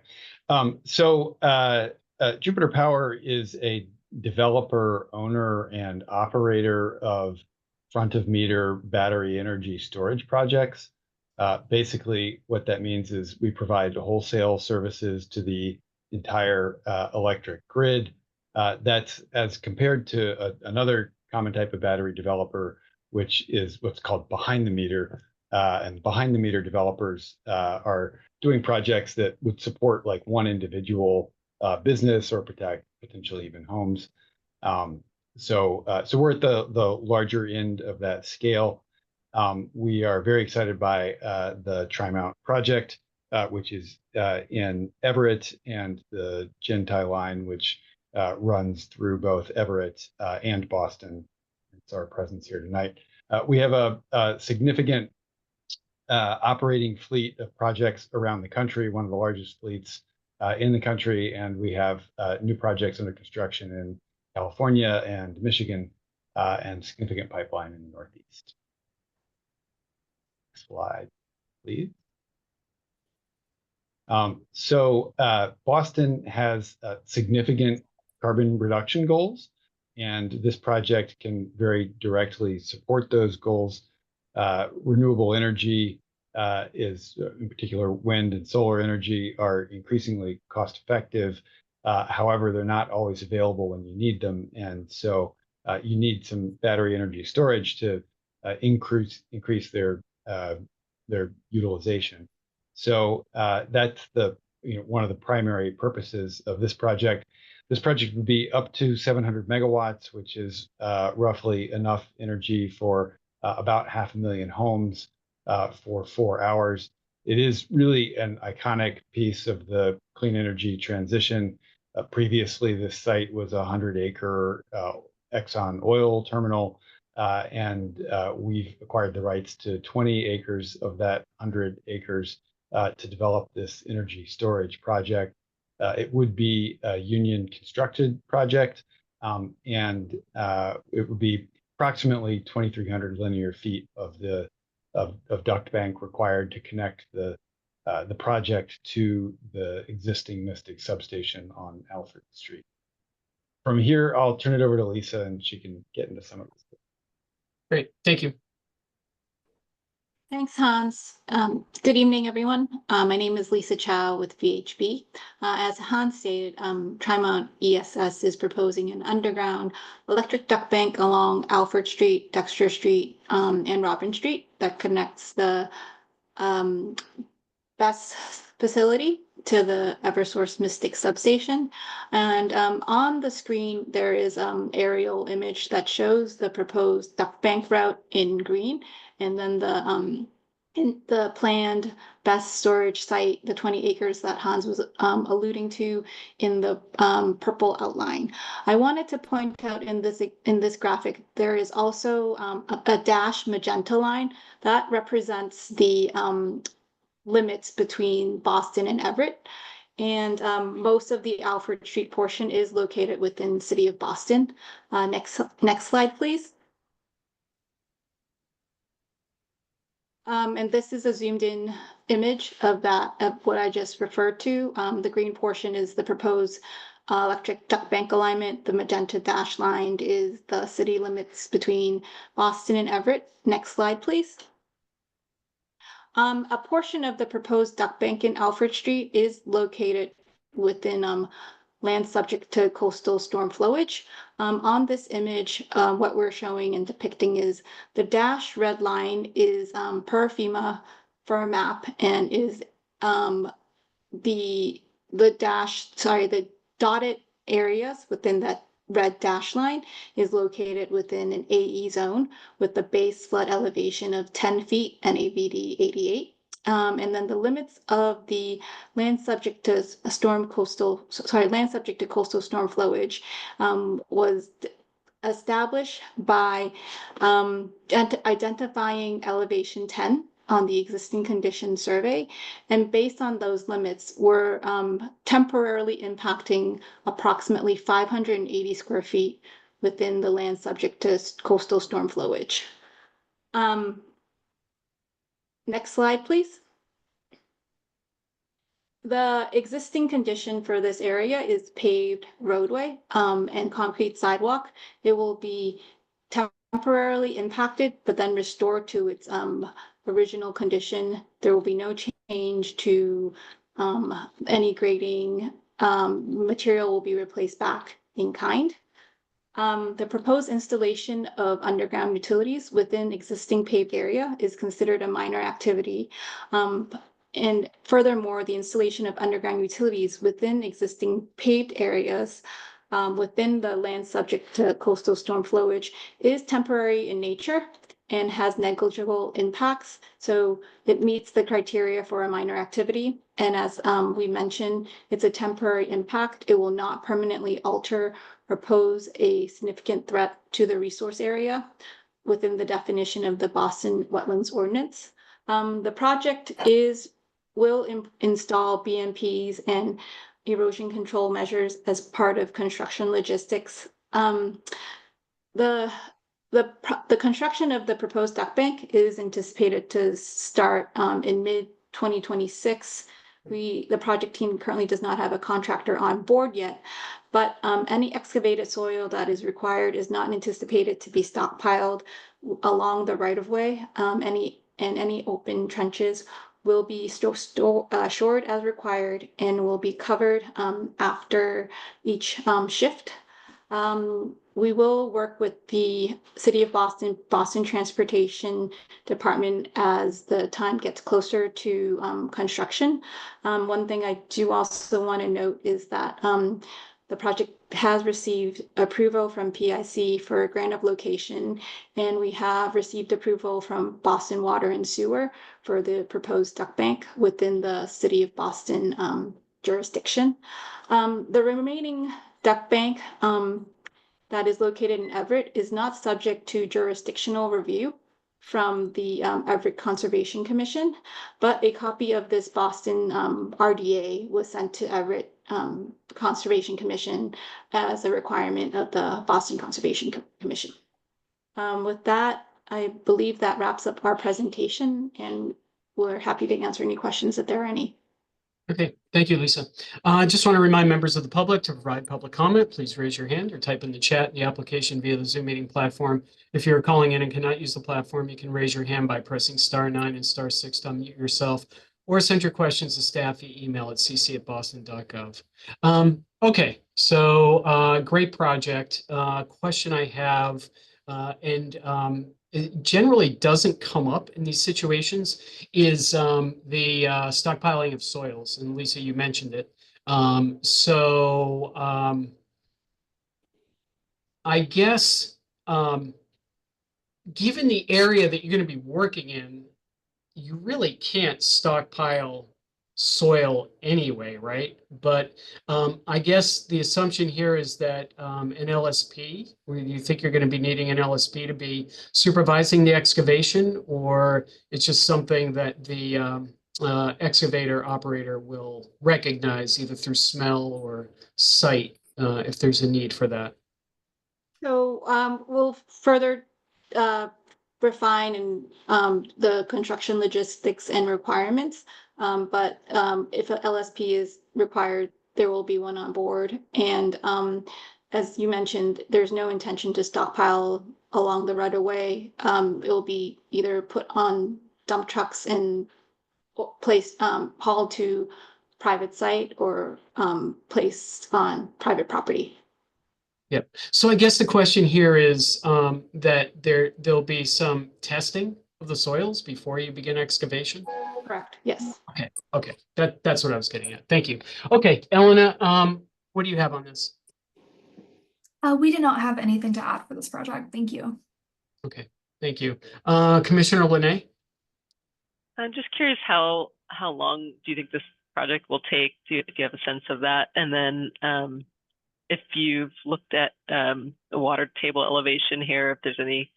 Jupiter Power is a developer, owner, and operator of front-of-meter battery energy storage projects. Basically, what that means is we provide wholesale services to the entire electric grid. That's as compared to another common type of battery developer, which is what's called behind the meter. And behind the meter developers are doing projects that would support like one individual business or protect potentially even homes. So we're at the larger end of that scale. We are very excited by the Trimount project, which is in Everett, and the Gentai line, which runs through both Everett and Boston. It's our presence here tonight. We have a significant operating fleet of projects around the country, one of the largest fleets in the country, and we have new projects under construction in California and Michigan, and significant pipeline in the Northeast. Slide, please. Boston has significant carbon reduction goals, and this project can very directly support those goals. Renewable energy is, in particular, wind and solar energy are increasingly cost effective. However, they're not always available when you need them, and so you need some battery energy storage to increase their utilization. So that's one of the primary purposes of this project. This project would be up to 700 megawatts, which is roughly enough energy for about 500,000 homes for 4 hours. It is really an iconic piece of the clean energy transition. Previously, this site was a 100-acre Exxon oil terminal, and we've acquired the rights to 20 acres of that 100 acres to develop this energy storage project. It would be a union constructed project, and it would be approximately 2,300 linear feet of duct bank required to connect the project to the existing Mystic substation on Alfred Street. From here, I'll turn it over to Lisa, and she can get into some of this. Great, thank you. Thanks, Hans. Good evening, everyone. My name is Lisa Chow with VHB. As Hans stated, Trimount ESS is proposing an underground electric duct bank along Alfred Street, Dexter Street, and Robin Street that connects the BESS facility to the Eversource Mystic substation. And on the screen, there is aerial image that shows the proposed duct bank route in green, and then the planned BESS storage site, the 20 acres that Hans was alluding to in the purple outline. I wanted to point out in this graphic, there is also a dash magenta line that represents the limits between Boston and Everett. And most of the Alfred Street portion is located within the city of Boston. Next slide, please. And this is a zoomed in image of what I just referred to. The green portion is the proposed electric duct bank alignment. The magenta dash line is the city limits between Boston and Everett. Next slide, please. A portion of the proposed duct bank in Alfred Street is located within land subject to coastal storm flowage. On this image, what we're showing and depicting is the dash red line is per FEMA for a map, and is the dotted areas within that red dash line is located within an AE zone with the base flood elevation of 10 feet and AVD 88. And then the limits of the land subject to coastal storm flowage was established by identifying elevation 10 on the existing condition survey, and based on those limits, we're temporarily impacting approximately 580 square feet within the land subject to coastal storm flowage. Next slide, please. The existing condition for this area is paved roadway and concrete sidewalk. It will be temporarily impacted, but then restored to its original condition. There will be no change to any grading. Material will be replaced back in kind. The proposed installation of underground utilities within existing paved area is considered a minor activity. And furthermore, the installation of underground utilities within existing paved areas within the land subject to coastal storm flowage is temporary in nature and has negligible impacts. So it meets the criteria for a minor activity. And as we mentioned, it's a temporary impact. It will not permanently alter or pose a significant threat to the resource area within the definition of the Boston Wetlands Ordinance. The project will install BMPs and erosion control measures as part of construction logistics. The construction of the proposed duct bank is anticipated to start in mid-2026. The project team currently does not have a contractor on board yet, but any excavated soil that is required is not anticipated to be stockpiled along the right-of-way. Any open trenches will be shored as required and will be covered after each shift. We will work with the City of Boston Transportation Department as the time gets closer to construction. One thing I do also want to note is that the project has received approval from PIC for a grant of location, and we have received approval from Boston Water and Sewer for the proposed duct bank within the City of Boston jurisdiction. The remaining duct bank that is located in Everett is not subject to jurisdictional review from the Everett Conservation Commission, but a copy of this Boston RDA was sent to Everett Conservation Commission as a requirement of the Boston Conservation Commission. With that, I believe that wraps up our presentation, and we're happy to answer any questions if there are any. Okay, thank you, Lisa. I just want to remind members of the public to provide public comment. Please raise your hand or type in the chat in the application via the Zoom meeting platform. If you're calling in and cannot use the platform, you can raise your hand by pressing *9 and *6 to unmute yourself, or send your questions to staff via email at cc@boston.gov. Okay, so great project. Question I have, it generally doesn't come up in these situations, is the stockpiling of soils. And Lisa, you mentioned it. I guess, given the area that you're going to be working in, you really can't stockpile soil anyway, right? But I guess the assumption here is that an LSP, or you think you're going to be needing an LSP to be supervising the excavation, or it's just something that the excavator operator will recognize either through smell or sight if there's a need for that? So we'll further refine and the construction logistics and requirements. But if a LSP is required, there will be one on board. And as you mentioned, there's no intention to stockpile along the right of way. It will be either put on dump trucks and placed hauled to private site or placed on private property. Yep. So I guess the question here is that there'll be some testing of the soils before you begin excavation? Correct. Yes. Okay. That's what I was getting at. Thank you. Okay, Elena, what do you have on this? We did not have anything to add for this project. Thank you. Okay, thank you. Commissioner Linay? I'm just curious how long do you think this project will take? Do you have a sense of that? And then if you've looked at the water table elevation here, if there's any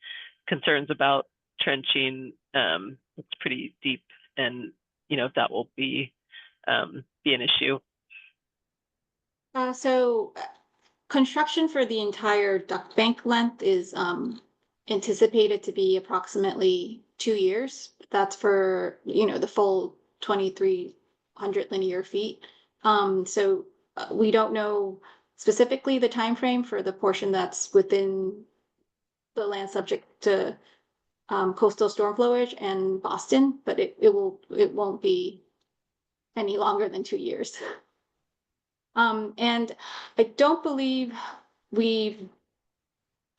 concerns about trenching, it's pretty deep, and if that will be an issue. So construction for the entire duct bank length is anticipated to be approximately 2 years. That's for the full 2,300 linear feet. So we don't know specifically the time frame for the portion that's within the land subject to coastal storm flowage and Boston, but it won't be any longer than 2 years. And I don't believe we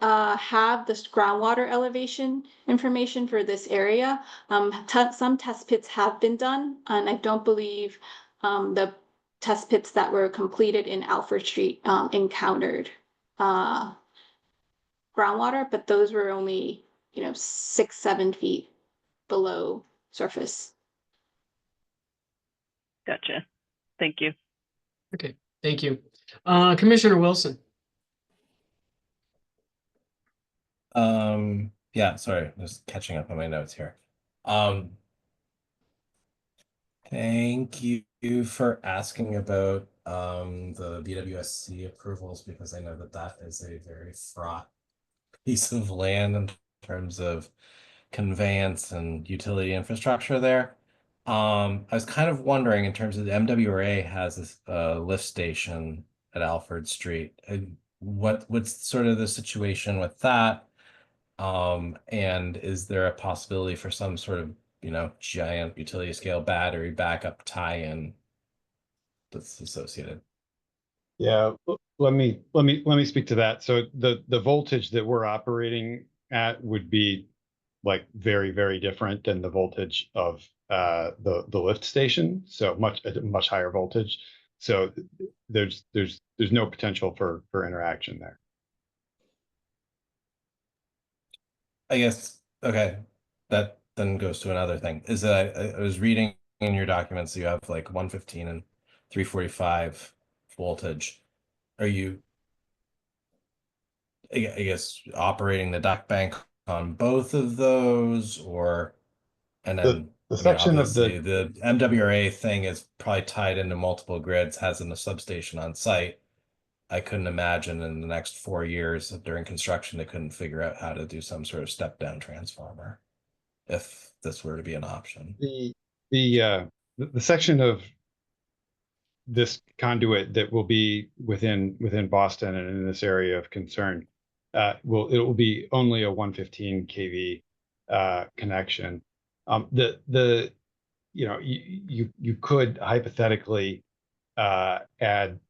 have this groundwater elevation information for this area. Some test pits have been done, and I don't believe the test pits that were completed in Alfred Street encountered groundwater, but those were only 6-7 feet below surface. Gotcha. Thank you. Okay, thank you. Commissioner Wilson? Yeah, sorry, just catching up on my notes here. Thank you for asking about the BWSC approvals, because I know that is a very fraught piece of land in terms of conveyance and utility infrastructure there. I was kind of wondering, in terms of the MWRA has this lift station at Alfred Street. What's sort of the situation with that? And is there a possibility for some sort of giant utility scale battery backup tie-in that's associated? Yeah, let me speak to that. So the voltage that we're operating at would be like very, very different than the voltage of the lift station. So much higher voltage. So there's no potential for interaction there. I guess, okay, that then goes to another thing, is that I was reading in your documents, you have like 115 and 345 voltage. Are you, I guess, operating the duct bank on both of those, or, and then the section of obviously the MWRA thing is probably tied into multiple grids, has in the substation on site. I couldn't imagine in the next 4 years during construction, they couldn't figure out how to do some sort of step down transformer, if this were to be an option. The section of this conduit that will be within Boston and in this area of concern, it will be only a 115 kV connection. You could hypothetically add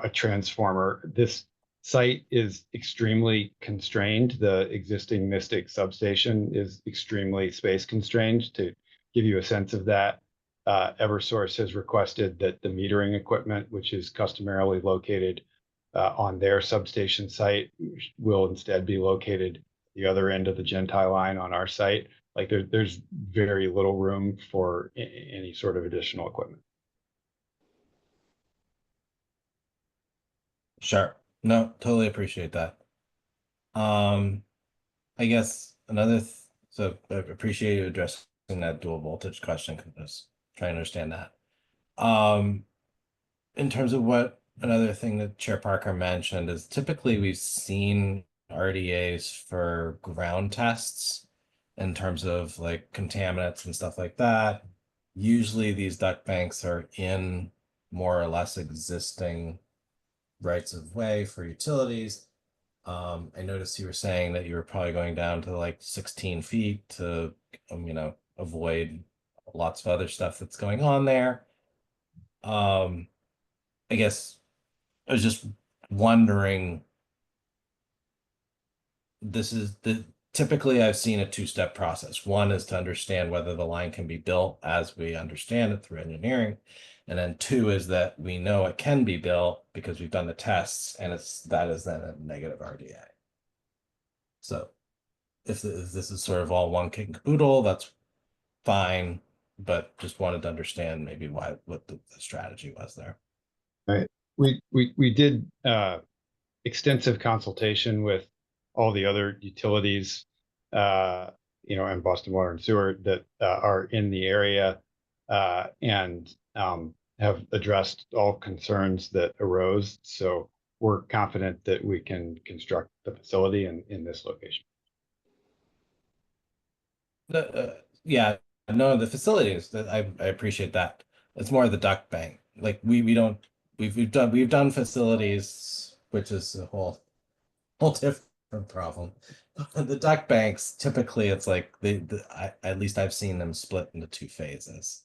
a transformer. This site is extremely constrained. The existing Mystic substation is extremely space constrained. To give you a sense of that, Eversource has requested that the metering equipment, which is customarily located on their substation site, will instead be located the other end of the Gentile line on our site. Like there's very little room for any sort of additional equipment. Sure. No, totally appreciate that. I guess so I appreciate you addressing that dual voltage question, because I was trying to understand that. In terms of what another thing that Chair Parker mentioned is typically we've seen RDAs for ground tests in terms of like contaminants and stuff like that. Usually these duct banks are in more or less existing rights of way for utilities. I noticed you were saying that you were probably going down to like 16 feet to, avoid lots of other stuff that's going on there. I guess I was just wondering, typically I've seen a two-step process. One is to understand whether the line can be built as we understand it through engineering. And then two is that we know it can be built because we've done the tests, and that is then a negative RDA. So if this is sort of all one kit and caboodle, that's fine, but just wanted to understand maybe what the strategy was there. Right. We did extensive consultation with all the other utilities, and Boston Water and Sewer that are in the area, and have addressed all concerns that arose. So we're confident that we can construct the facility in this location. Yeah, no, the facilities, I appreciate that. It's more the duct bank. Like we've done facilities, which is a whole different problem. The duct banks, typically it's like at least I've seen them split into two phases.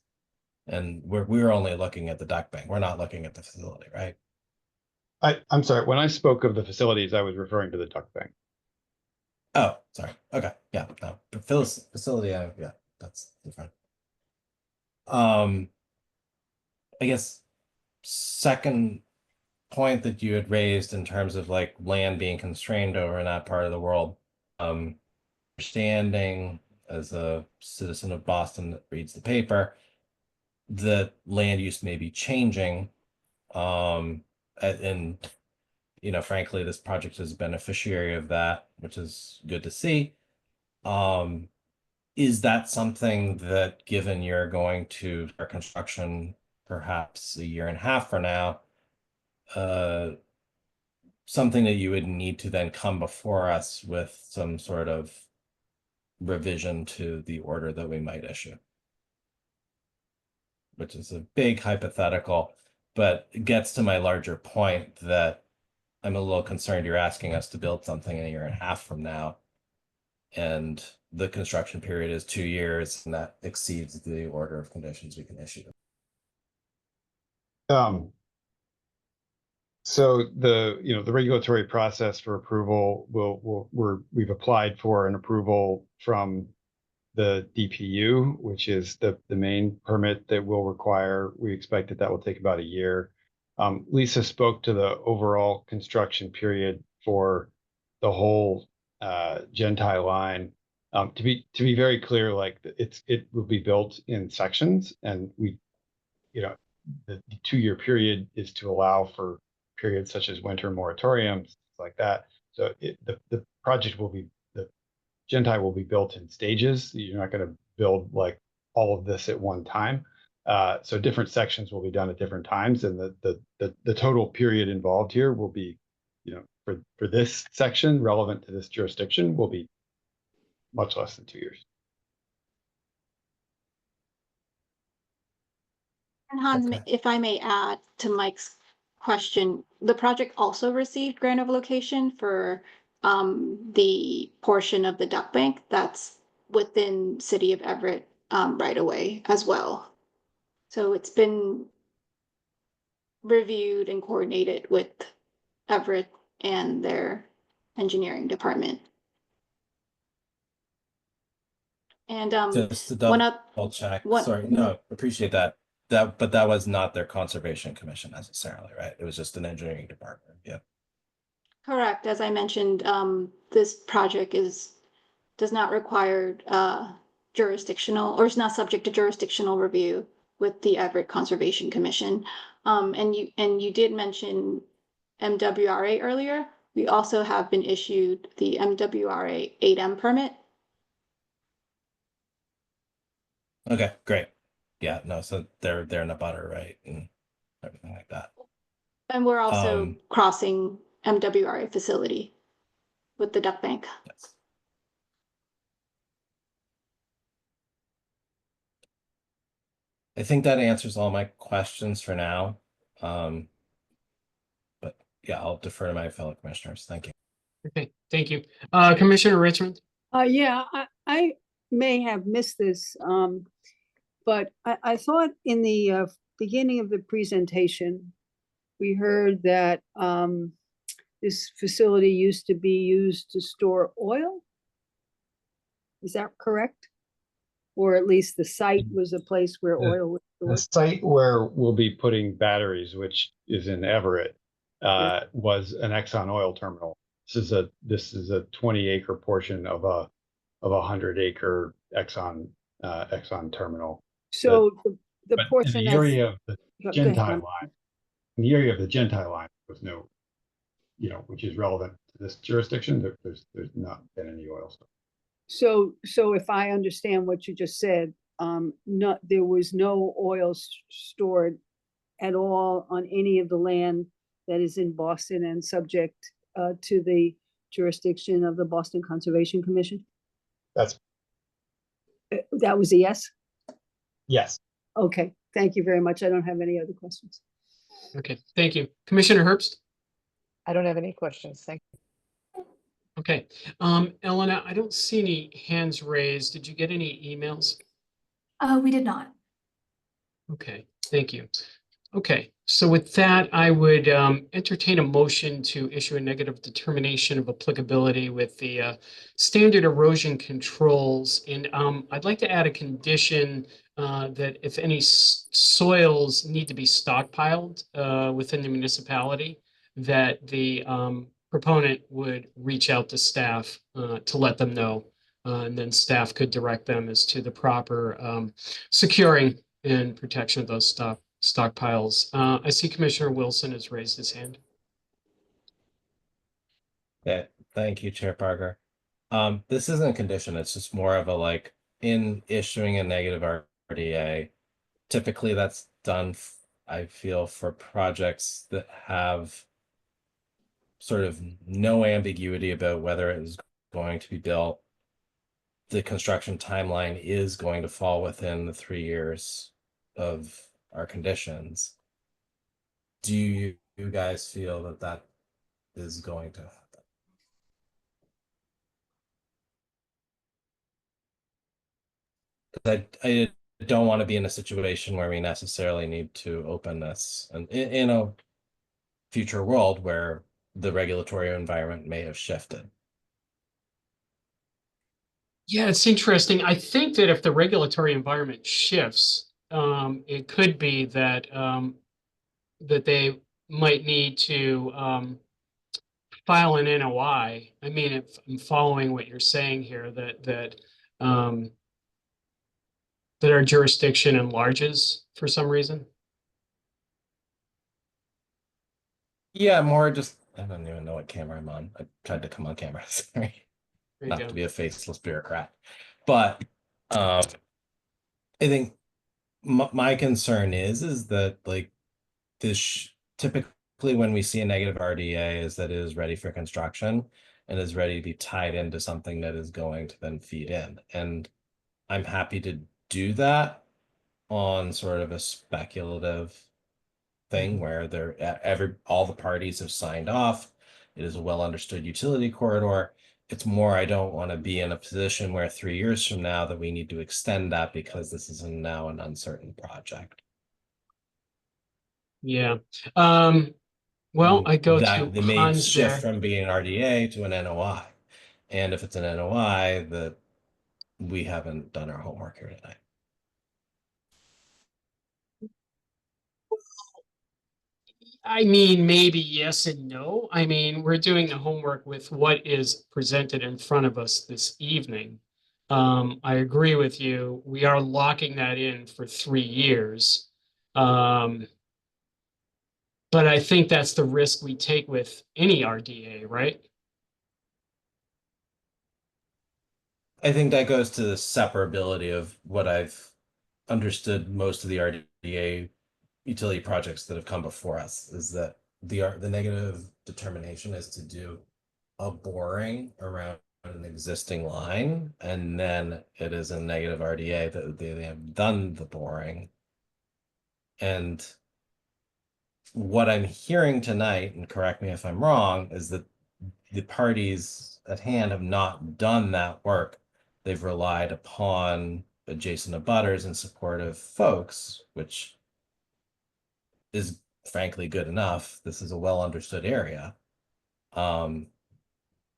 And we're only looking at the duct bank. We're not looking at the facility, right? I'm sorry, when I spoke of the facilities, I was referring to the duct bank. Oh, sorry. Okay. Yeah, no. Facility, yeah, that's different. I guess second point that you had raised in terms of like land being constrained over in that part of the world, understanding as a citizen of Boston that reads the paper, that land use may be changing. And frankly, this project is a beneficiary of that, which is good to see. Is that something that, given you're going to start construction perhaps a year and a half from now, something that you would need to then come before us with some sort of revision to the order that we might issue? Which is a big hypothetical, but it gets to my larger point that I'm a little concerned you're asking us to build something in a year and a half from now, and the construction period is 2 years, and that exceeds the order of conditions we can issue. So the regulatory process for approval we've applied for an approval from the DPU, which is the main permit that will require. We expect that will take about a year. Lisa spoke to the overall construction period for the whole Gentile line. To be very clear, like it will be built in sections, and the 2-year period is to allow for periods such as winter moratoriums, like that. So the project will be, the Gentile will be built in stages. You're not going to build like all of this at one time. So different sections will be done at different times, and the total period involved here will be, for this section relevant to this jurisdiction, will be much less than 2 years. And Hans, if I may add to Mike's question, the project also received grant of location for the portion of the duct bank that's within City of Everett right away as well. So it's been reviewed and coordinated with Everett and their engineering department. And just to double check. Sorry, no, appreciate that. But that was not their conservation commission necessarily, right? It was just an engineering department. Yeah. Correct. As I mentioned, this project does not require jurisdictional, or is not subject to jurisdictional review with the Everett Conservation Commission. And you did mention MWRA earlier. We also have been issued the MWRA 8M permit. Okay, great. Yeah, no, so they're in a butter, right? And everything like that. And we're also Um, crossing MWRA facility with the duck bank. yes. I think that answers all my questions for now. But yeah, I'll defer to my fellow commissioners. Thank you. Okay, thank you. Commissioner Richmond? Yeah, I may have missed this, but I thought in the beginning of the presentation, we heard that this facility used to be used to store oil. Is that correct? Or at least the site was a place where oil was The stored? site where we'll be putting batteries, which is in Everett, was an Exxon oil terminal. This is a 20-acre portion of a 100-acre Exxon terminal. So the But portion in the that's. area of the Go ahead, Gentile Mike. line, in the area of the Gentile line, was no, which is relevant to this jurisdiction. There's not been any oil stuff. So if I understand what you just said, there was no oil stored at all on any of the land that is in Boston and subject to the jurisdiction of the Boston Conservation Commission? That was a yes? Yes. Okay, thank you very much. I don't have any other questions. Okay, thank you. Commissioner Herbst? I don't have any questions. Thank you. Okay, Elena, I don't see any hands raised. Did you get any emails? We did not. Okay, thank you. Okay, so with that, I would entertain a motion to issue a negative determination of applicability with the standard erosion controls. And I'd like to add a condition that if any soils need to be stockpiled within the municipality, that the proponent would reach out to staff to let them know. And then staff could direct them as to the proper securing and protection of those stockpiles. I see Commissioner Wilson has raised his hand. Yeah, thank you, Chair Parker. This isn't a condition, it's just more of a like in issuing a negative RDA. Typically that's done, I feel, for projects that have sort of no ambiguity about whether it is going to be built. The construction timeline is going to fall within the 3 years of our conditions. Do you guys feel that that is going to happen? I don't want to be in a situation where we necessarily need to open this and in a future world where the regulatory environment may have shifted. Yeah, it's interesting. I think that if the regulatory environment shifts, it could be that that they might need to file an NOI. I mean, if I'm following what you're saying here, that our jurisdiction enlarges for some reason. Yeah, more just, I don't even know what camera I'm on. I tried to come on camera, sorry. Not to be a faceless bureaucrat. But I think my concern is that like this typically when we see a negative RDA is that it is ready for construction and is ready to be tied into something that is going to then feed in. And I'm happy to do that on sort of a speculative thing where all the parties have signed off. It is a well understood utility corridor. It's more, I don't want to be in a position where 3 years from now that we need to extend that because this is now an uncertain project. Yeah. Well, I go to They may Hans shift there. from being an RDA to an NOI. And if it's an NOI, that we haven't done our homework here tonight. I mean, maybe yes and no. I mean, we're doing the homework with what is presented in front of us this evening. I agree with you. We are locking that in for 3 years. But I think that's the risk we take with any RDA, right? I think that goes to the separability of what I've understood most of the RDA utility projects that have come before us is that the negative determination is to do a boring around an existing line, and then it is a negative RDA that they have done the boring. And what I'm hearing tonight, and correct me if I'm wrong, is that the parties at hand have not done that work. They've relied upon adjacent abutters and supportive folks, which is frankly good enough. This is a well understood area.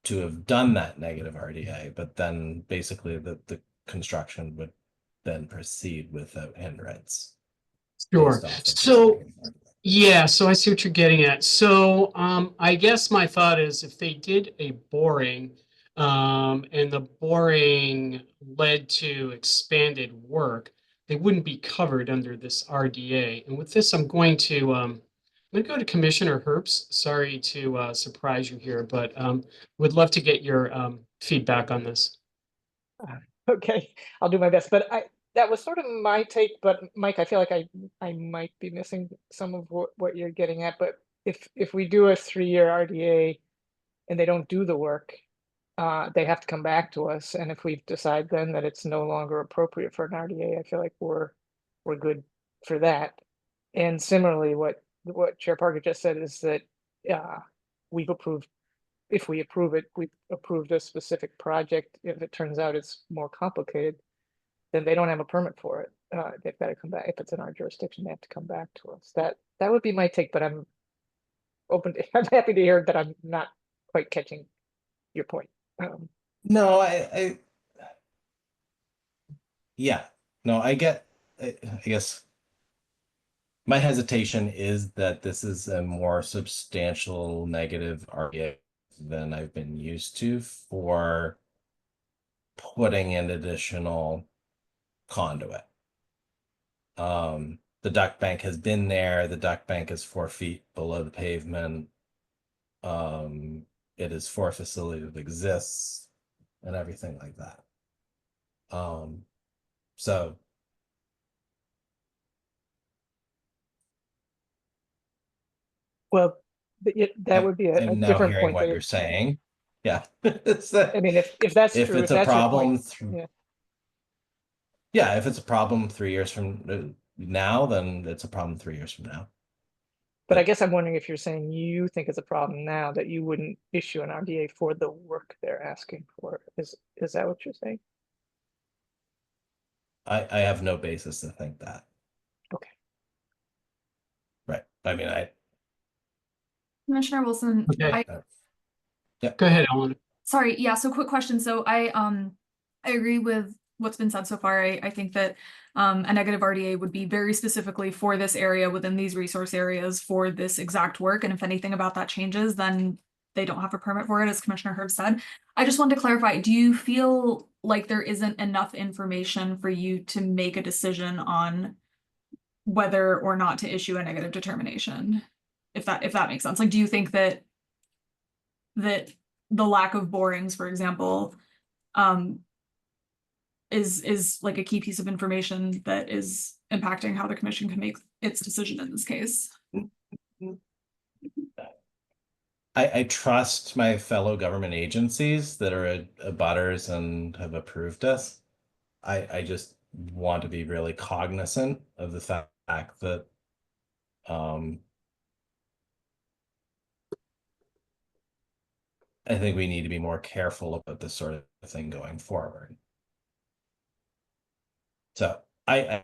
To have done that negative RDA, but then basically the construction would then proceed without hindrance. Sure. based off of So, this. yeah, so I see what you're getting at. So, I guess my thought is if they did a boring, and the boring led to expanded work, they wouldn't be covered under this RDA. And with this, I'm going to go to Commissioner Herbst. Sorry to surprise you here, but would love to get your feedback on this. Okay, I'll do my best, but that was sort of my take, but Mike, I feel like I might be missing some of what you're getting at, but if we do a 3-year RDA and they don't do the work, they have to come back to us, and if we decide then that it's no longer appropriate for an RDA, I feel like we're good for that. And similarly, what Chair Parker just said is that we've approved, if we approve it, we've approved a specific project. If it turns out it's more complicated, then they don't have a permit for it. They've got to come back. If it's in our jurisdiction, they have to come back to us. That would be my take, but I'm happy to hear that I'm not quite catching your point. No, yeah, no, I guess my hesitation is that this is a more substantial negative RDA than I've been used to for putting in additional conduit. The duct bank has been there. The duct bank is 4 feet below the pavement. It is for a facility that exists and everything like that. So well, that would be a I'm now different hearing point. what that you're it- saying. Yeah. I mean, if that's If true, it's if a that's your problem, point, yeah. yeah, if it's a problem 3 years from now, then it's a problem 3 years from now. But I guess I'm wondering if you're saying you think it's a problem now that you wouldn't issue an RDA for the work they're asking for. Is that what you're saying? I have no basis to think that. Okay. Right. I mean, Commissioner Wilson, Okay. Yeah. Go ahead, Ellen. Sorry, yeah, so quick question. So I agree with what's been said so far. I think that a negative RDA would be very specifically for this area within these resource areas for this exact work. And if anything about that changes, then they don't have a permit for it, as Commissioner Herb said. I just wanted to clarify, do you feel like there isn't enough information for you to make a decision on whether or not to issue a negative determination? If that makes sense. Like, do you think that the lack of borings, for example, is like a key piece of information that is impacting how the commission can make its decision in this case? I trust my fellow government agencies that are abutters and have approved us. I just want to be really cognizant of the fact that I think we need to be more careful about this sort of thing going forward. So I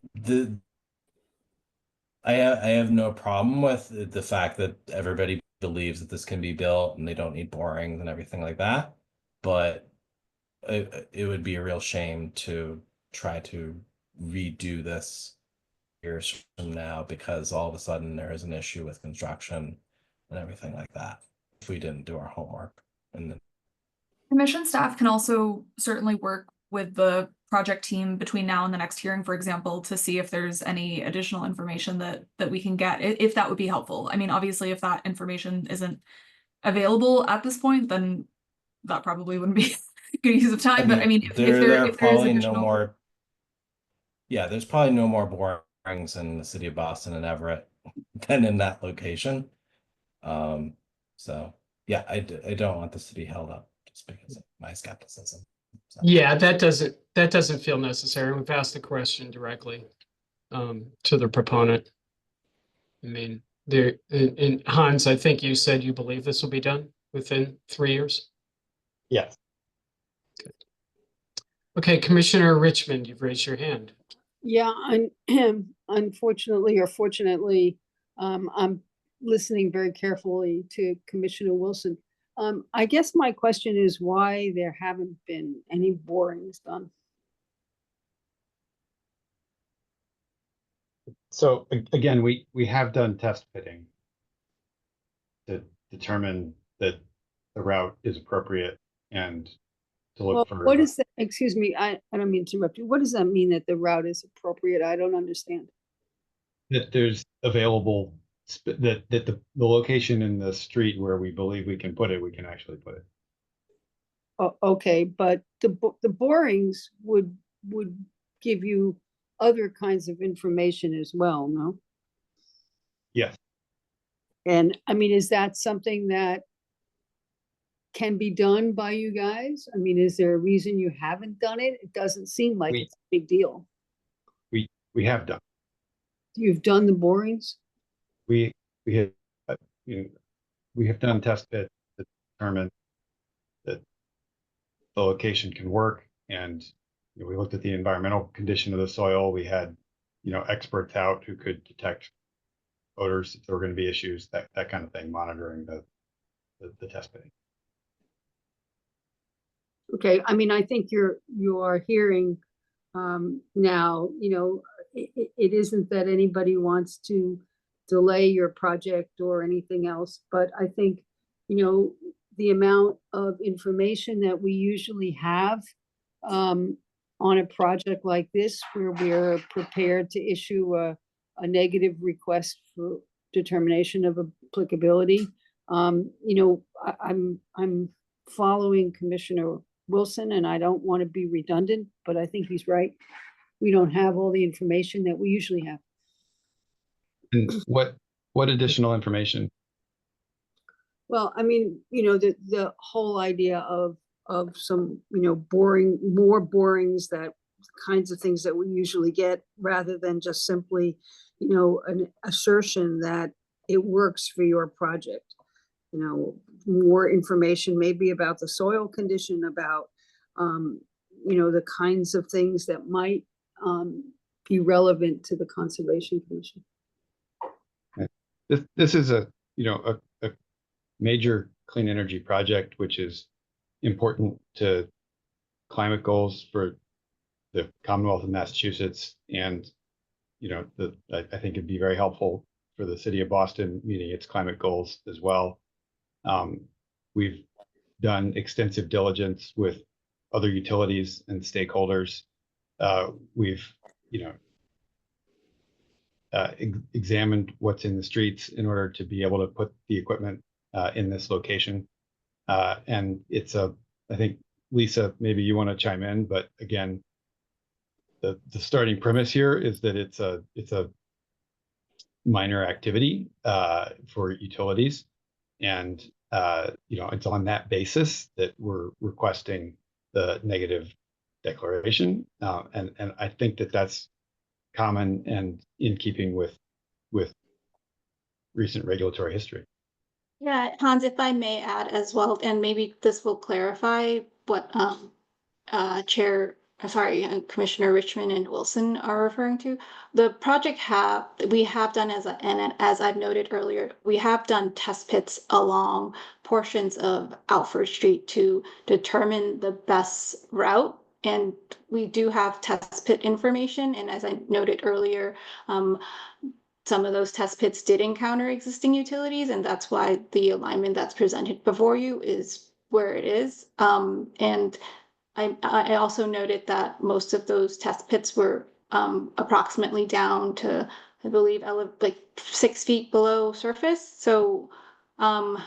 have no problem with the fact that everybody believes that this can be built and they don't need borings and everything like that. But it would be a real shame to try to redo this years from now because all of a sudden there is an issue with construction and everything like that if we didn't do our homework. And then Commission staff can also certainly work with the project team between now and the next hearing, for example, to see if there's any additional information that we can get, if that would be helpful. I mean, obviously, if that information isn't available at this point, then that probably wouldn't be a good use of time. But I mean, if there is probably additional... no more. yeah, there's probably no more borings in the city of Boston and Everett than in that location. So yeah, I don't want this to be held up just because of my skepticism. So. Yeah, that doesn't feel necessary. We've asked the question directly to the proponent. I mean, there, and Hans, I think you said you believe this will be done within 3 years. Yes. Okay, Commissioner Richmond, you've raised your hand. Yeah, unfortunately or fortunately, I'm listening very carefully to Commissioner Wilson. I guess my question is why there haven't been any borings done. So again, we have done test pitting to determine that the route is appropriate and to look Well, for. what is that? Excuse me, I don't mean to interrupt you. What does that mean that the route is appropriate? I don't understand. That there's available, that the location in the street where we believe we can put it, we can actually put it. Oh, okay, but the borings would give you other kinds of information as well, no? Yes. And I mean, is that something that can be done by you guys? I mean, is there a reason you haven't done it? It doesn't seem like it's a big deal. We have done. You've done the borings? We have, we have done test pits to determine that the location can work, and we looked at the environmental condition of the soil. We had experts out who could detect odors if there were going to be issues, that kind of thing, monitoring the test pitting. Okay, I mean, I think you are hearing now, it isn't that anybody wants to delay your project or anything else, but I think, the amount of information that we usually have on a project like this, where we're prepared to issue a negative request for determination of applicability. I'm following Commissioner Wilson, and I don't want to be redundant, but I think he's right. We don't have all the information that we usually have. And what additional information? Well, I mean, the whole idea of some, more borings, that kinds of things that we usually get, rather than just simply, an assertion that it works for your project. More information maybe about the soil condition, about, the kinds of things that might be relevant to the Conservation Commission. This is a major clean energy project, which is important to climate goals for the Commonwealth of Massachusetts, and I think it'd be very helpful for the city of Boston meeting its climate goals as well. We've done extensive diligence with other utilities and stakeholders. We've examined what's in the streets in order to be able to put the equipment in this location. And it's I think, Lisa, maybe you want to chime in, but again, the starting premise here is that it's a minor activity for utilities. And, it's on that basis that we're requesting the negative declaration. And I think that that's common and in keeping with recent regulatory history. Yeah, Hans, if I may add as well, and maybe this will clarify what Commissioner Richmond and Wilson are referring to. The project we have done, as I've noted earlier, we have done test pits along portions of Alfred Street to determine the best route. And we do have test pit information. And as I noted earlier, some of those test pits did encounter existing utilities, and that's why the alignment that's presented before you is where it is. And I also noted that most of those test pits were approximately down to, I believe, like 6 feet below surface. So, and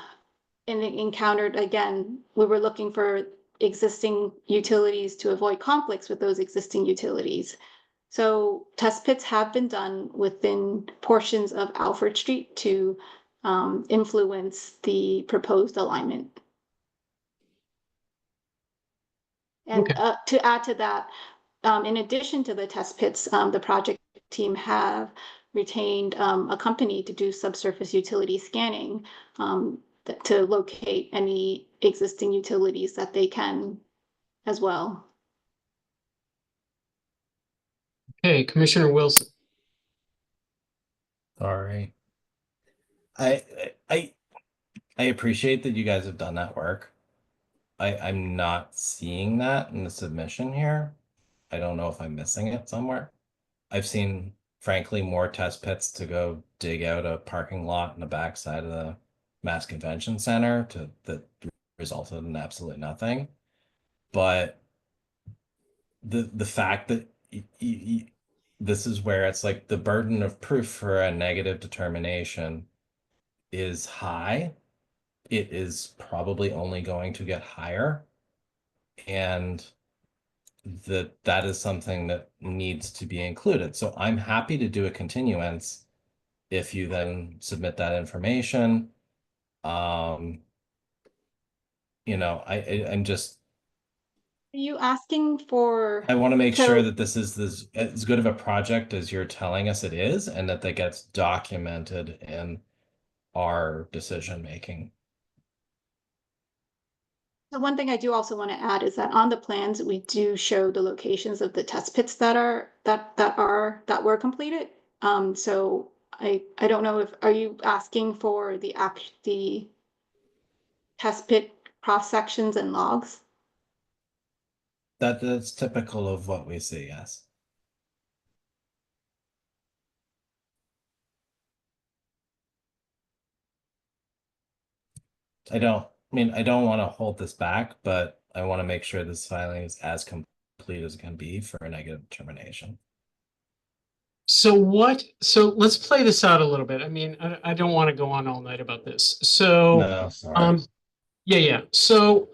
it encountered, again, we were looking for existing utilities to avoid conflicts with those existing utilities. So test pits have been done within portions of Alfred Street to influence the proposed alignment. And to add to that, in addition to the test pits, the project team have retained a company to do subsurface utility scanning to locate any existing utilities that they can as well. Okay, Commissioner Wilson. Sorry. I appreciate that you guys have done that work. I'm not seeing that in the submission here. I don't know if I'm missing it somewhere. I've seen, frankly, more test pits to go dig out a parking lot in the backside of the Mass Convention Center that resulted in absolutely nothing. But the fact that this is where it's like the burden of proof for a negative determination is high. It is probably only going to get higher. And that is something that needs to be included. So I'm happy to do a continuance if you then submit that information. I'm just. Are you asking for? I want to make sure that this is as good of a project as you're telling us it is, and that gets documented in our decision making. The one thing I do also want to add is that on the plans, we do show the locations of the test pits that were completed. So I don't know are you asking for the test pit cross sections and logs? That's typical of what we see, yes. I don't want to hold this back, but I want to make sure this filing is as complete as it can be for a negative determination. So let's play this out a little bit. I mean, I don't want to go on all night about this. So, no, sorry. Yeah. So,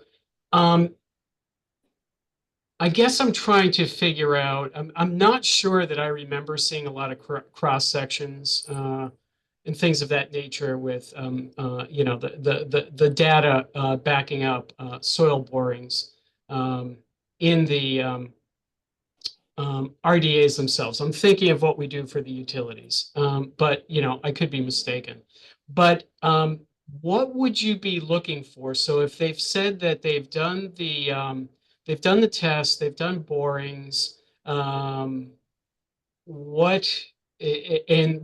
I guess I'm trying to figure out, I'm not sure that I remember seeing a lot of cross sections, and things of that nature with, the data backing up soil borings in the RDAs themselves. I'm thinking of what we do for the utilities, but I could be mistaken. But what would you be looking for? So if they've said that they've done the test, they've done borings, and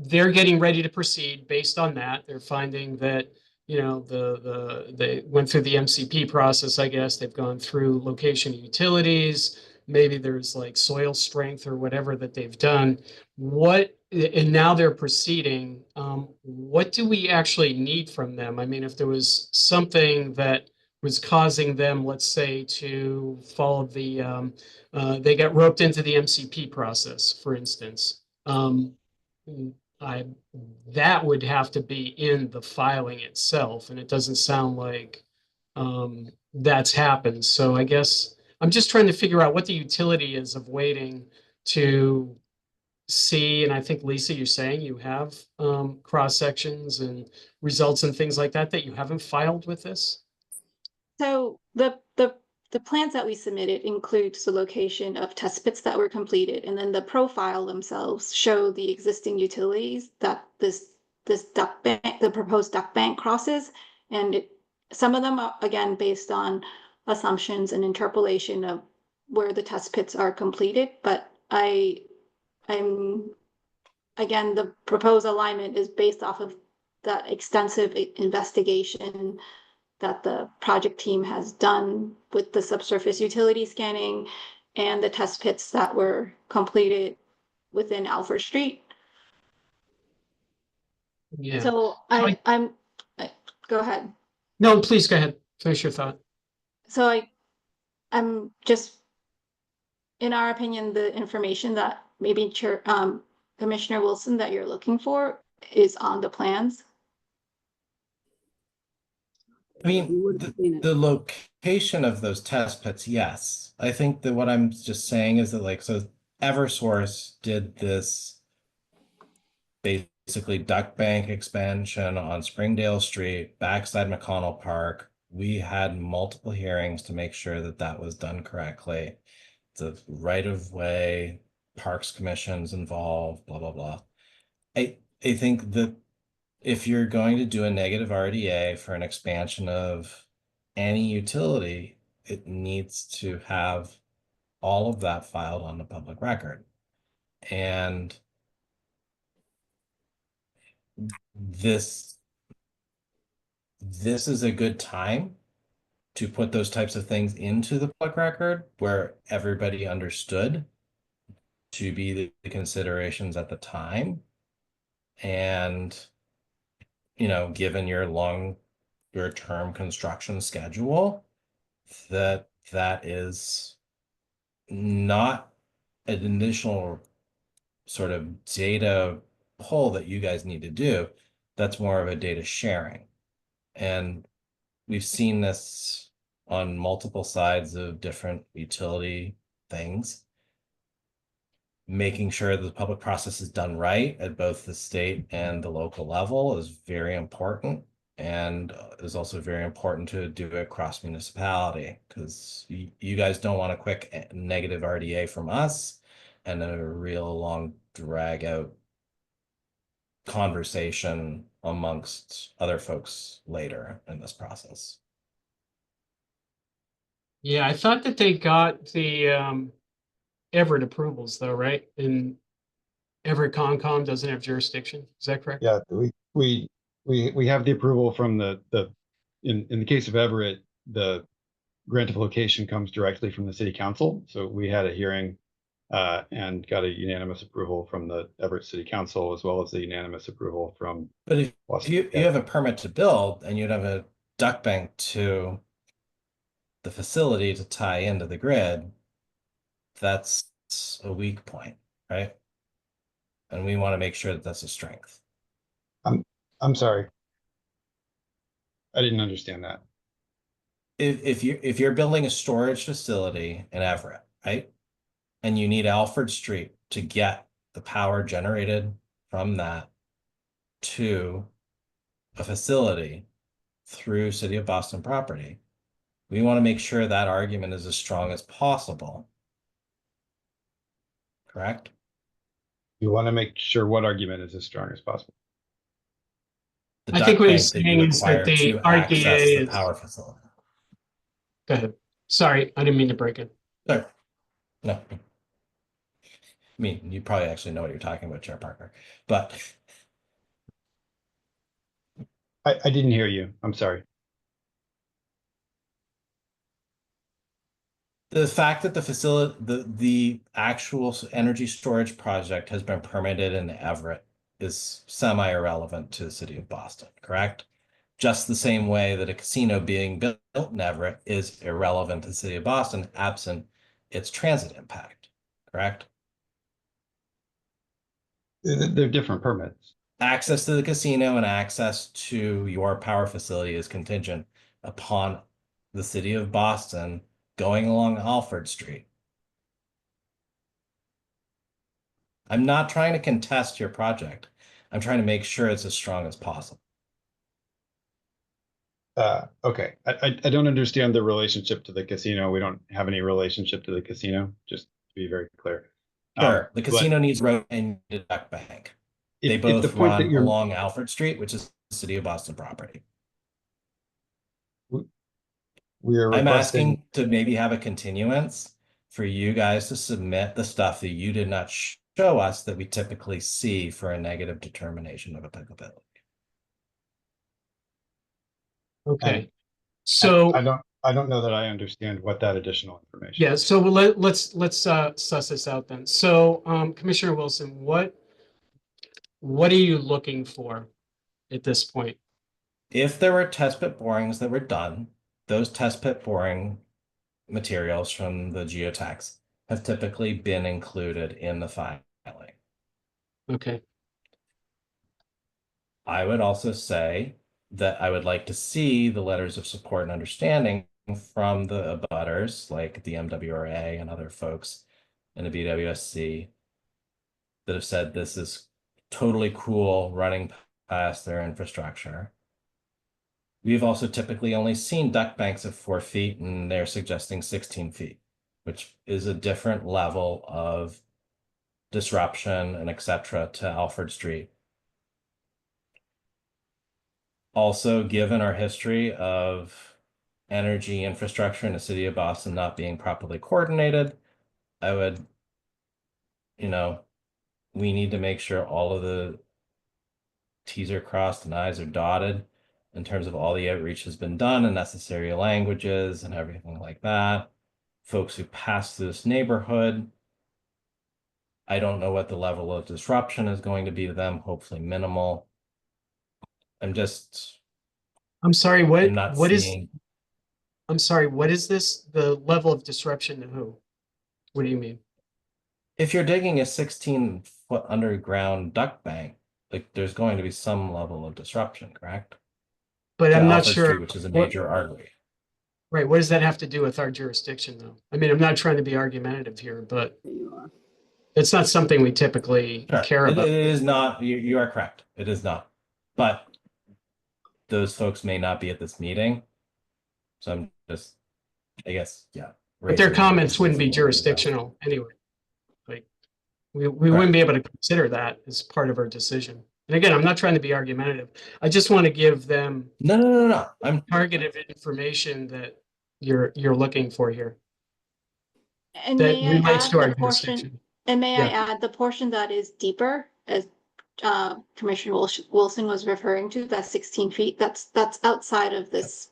they're getting ready to proceed based on that. They're finding that, they went through the MCP process, I guess. They've gone through location of utilities. Maybe there's like soil strength or whatever that they've done. And now they're proceeding. What do we actually need from them? I mean, if there was something that was causing them, let's say, to follow they got roped into the MCP process, for instance. That would have to be in the filing itself, and it doesn't sound like that's happened. So I guess I'm just trying to figure out what the utility is of waiting to see. And I think, Lisa, you're saying you have cross sections and results and things like that you haven't filed with this. So the plans that we submitted includes the location of test pits that were completed, and then the profile themselves show the existing utilities that this duct bank, the proposed duct bank crosses, and some of them are again based on assumptions and interpolation of where the test pits are completed. But I'm again, the proposed alignment is based off of that extensive investigation that the project team has done with the subsurface utility scanning and the test pits that were completed within Alfred Street. Yeah. So go ahead. No, please go ahead. Finish your thought. So I'm just, in our opinion, the information that maybe Commissioner Wilson that you're looking for is on the plans. I mean, the location of those test pits, yes. I think that what I'm just saying is that, like, so Eversource did this basically duck bank expansion on Springdale Street, backside McConnell Park. We had multiple hearings to make sure that that was done correctly. The right of way, Parks Commission's involved, blah, blah, blah. I think that if you're going to do a negative RDA for an expansion of any utility, it needs to have all of that filed on the public record. And this is a good time to put those types of things into the public record where everybody understood to be the considerations at the time. And, you know, given your term construction schedule, that is not an additional sort of data pull that you guys need to do. That's more of a data sharing. And we've seen this on multiple sides of different utility things. Making sure that the public process is done right at both the state and the local level is very important, and is also very important to do it across municipality, because you guys don't want a quick negative RDA from us and a real long drag out conversation amongst other folks later in this process. Yeah, I thought that they got the Everett approvals though, right? And Everett Concom doesn't have jurisdiction. Is that correct? Yeah, we have the approval from in the case of Everett, the grant of location comes directly from the city council. So we had a hearing and got a unanimous approval from the Everett City Council, as well as the unanimous approval from. But if you have a permit to build and you'd have a duct bank to the facility to tie into the grid, that's a weak point, right? And we want to make sure that that's a strength. I'm sorry. I didn't understand that. If you're building a storage facility in Everett, right? And you need Alfred Street to get the power generated from that to a facility through City of Boston property, we want to make sure that argument is as strong as possible. Correct? You want to make sure what argument is as strong as possible. I think what he's saying is that the RDA is power facility. Go ahead. Sorry, I didn't mean to break it. Sorry. No. I mean, you probably actually know what you're talking about, Chair Parker, but I didn't hear you. I'm sorry. The fact that the facility, the actual energy storage project has been permitted in Everett is semi-irrelevant to the city of Boston, correct? Just the same way that a casino being built in Everett is irrelevant to the city of Boston, absent its transit impact, correct? They're different permits. Access to the casino and access to your power facility is contingent upon the city of Boston going along Alfred Street. I'm not trying to contest your project. I'm trying to make sure it's as strong as possible. Okay, I don't understand the relationship to the casino. We don't have any relationship to the casino, just to be very clear. Sure, the casino needs road and a duck bank. They both run along Alfred Street, which is the city of Boston property. I'm asking to maybe have a continuance for you guys to submit the stuff that you did not show us that we typically see for a negative determination of applicability. Okay. So I don't know that I understand what that additional information. Yeah, so let's suss this out then. So Commissioner Wilson, what are you looking for at this point? If there were test pit borings that were done, those test pit boring materials from the geotechs have typically been included in the filing. Okay. I would also say that I would like to see the letters of support and understanding from the abutters, like the MWRA and other folks and a BWSC that have said this is totally cool running past their infrastructure. We've also typically only seen duck banks of 4 feet, and they're suggesting 16 feet, which is a different level of disruption and etc. to Alfred Street. Also, given our history of energy infrastructure in the city of Boston not being properly coordinated, I would, we need to make sure all of the T's are crossed and I's are dotted in terms of all the outreach has been done and necessary languages and everything like that. Folks who pass through this neighborhood, I don't know what the level of disruption is going to be to them, hopefully minimal. I'm sorry, not what is, seeing. I'm sorry, what is this? The level of disruption to who? What do you mean? If you're digging a 16-foot underground duck bank, like there's going to be some level of disruption, correct? But To I'm not Alfred sure. Street, which is a major artery. Right, what does that have to do with our jurisdiction, though? I mean, I'm not trying to be argumentative here, but it's not something we typically care It about. is not, you are correct. It is not. But those folks may not be at this meeting. So I'm just, I guess, yeah. But their raising comments the wouldn't be issue. jurisdictional anyway. Like, we wouldn't be able to consider that as part of our decision. And again, I'm not trying to be argumentative. I just want to give them No. I'm targeted information that you're looking for here. And That may I relates add to our the portion, jurisdiction. and may I Yeah. add the portion that is deeper, as Commissioner Wilson was referring to, that's 16 feet. That's outside of this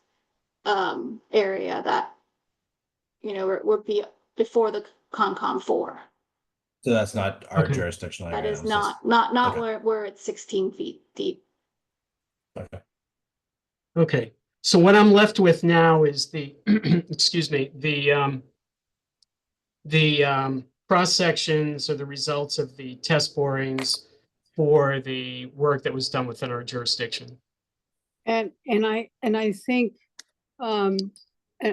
area that, would be before the Concom 4. So that's not our Okay. jurisdictional That area. is it's not okay. where it's 16 feet deep. Okay. Okay, so what I'm left with now is the, excuse me, the cross sections or the results of the test borings for the work that was done within our jurisdiction. And I think, and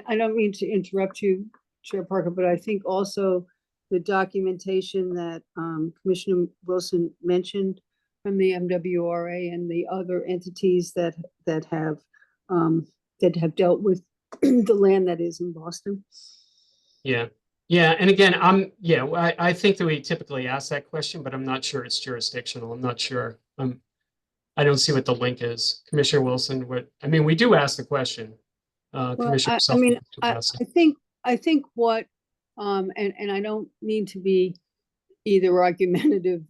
I don't mean to interrupt you, Chair Parker, but I think also the documentation that Commissioner Wilson mentioned from the MWRA and the other entities that have dealt with the land that is in Boston. Yeah, and again, I think that we typically ask that question, but I'm not sure it's jurisdictional. I'm not sure. I don't see what the link is. Commissioner Wilson, we do ask the question. Well, Commissioner I mean, Self- I think what, and I don't mean to be either argumentative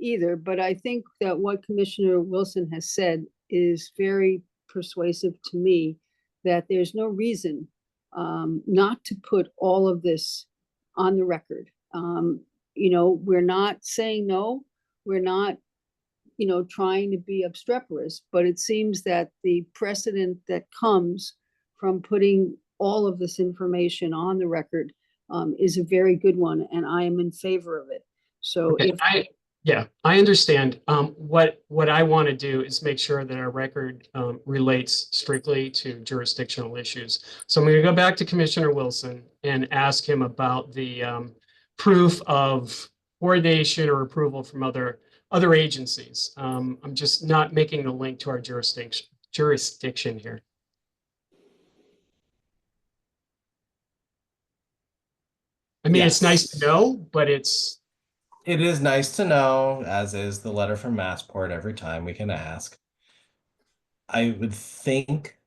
either, but I think that what Commissioner Wilson has said is very persuasive to me, that there's no reason not to put all of this on the record. We're not saying no, we're not, trying to be obstreperous, but it seems that the precedent that comes from putting all of this information on the record is a very good one, and I am in favor of it. So Okay, I understand. What I want to do is make sure that our record relates strictly to jurisdictional issues. So I'm going to go back to Commissioner Wilson and ask him about the proof of coordination or approval from other agencies. I'm just not making the link to our jurisdiction here. I mean, it's nice to know, but it is nice to know, as is the letter from Massport every time we can ask. I would think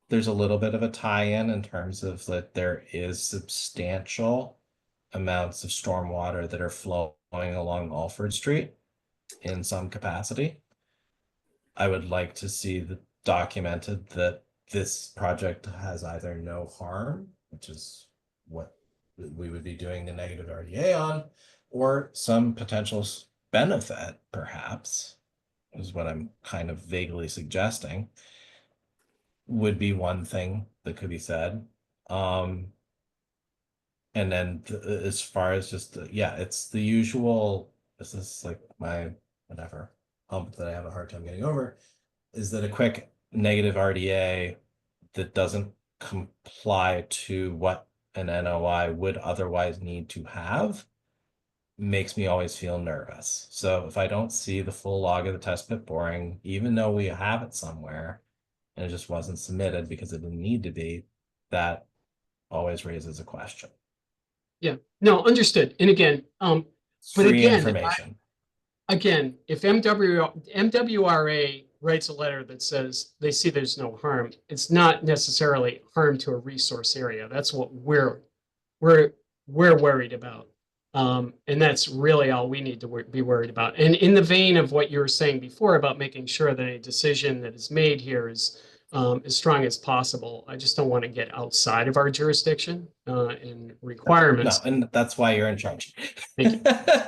there's a little bit of a tie-in in terms of that there is substantial amounts of stormwater that are flowing along Alfred Street in some capacity. I would like to see documented that this project has either no harm, which is what we would be doing the negative RDA on, or some potential benefit, perhaps, is what I'm kind of vaguely suggesting, would be one thing that could be said. And then as far as just, it's the usual, this is like my whatever hump that I have a hard time getting over, is that a quick negative RDA that doesn't comply to what an NOI would otherwise need to have makes me always feel nervous. So if I don't see the full log of the test pit boring, even though we have it somewhere, and it just wasn't submitted because it didn't need to be, that always raises a question. Yeah, no, understood. And again, but Free again, information. again, if MWRA writes a letter that says they see there's no harm, it's not necessarily harm to a resource area. That's what we're worried about. And that's really all we need to be worried about. And in the vein of what you were saying before about making sure that a decision that is made here is as strong as possible. I just don't want to get outside of our jurisdiction and requirements. No, and that's why you're in charge.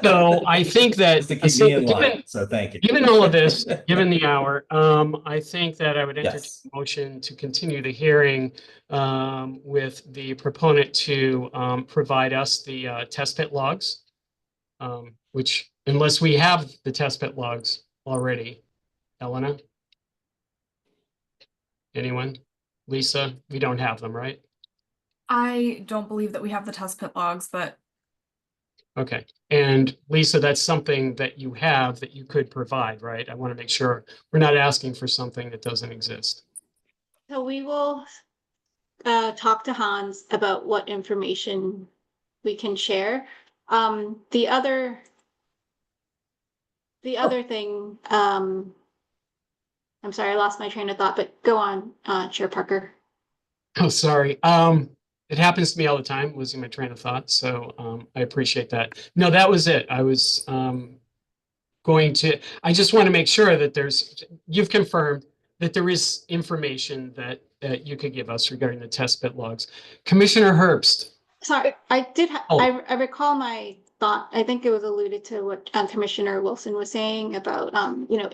So I think that Just to keep me in line, given, so thank you. given all of this, given the hour, I think that I would entertain Yes. a motion to continue the hearing with the proponent to provide us the test pit logs, which unless we have the test pit logs already, Elena? Anyone? Lisa? We don't have them, right? I don't believe that we have the test pit logs, but Okay. And Lisa, that's something that you have that you could provide, right? I want to make sure we're not asking for something that doesn't exist. So we will talk to Hans about what information we can share. The other thing, I'm sorry, I lost my train of thought, but go on, Chair Parker. Oh, sorry. It happens to me all the time, losing my train of thought. So I appreciate that. No, that was it. I was I just want to make sure that you've confirmed that there is information that you could give us regarding the test pit logs. Commissioner Herbst. Sorry, I did, Oh. I recall my thought, I think it was alluded to what Commissioner Wilson was saying about,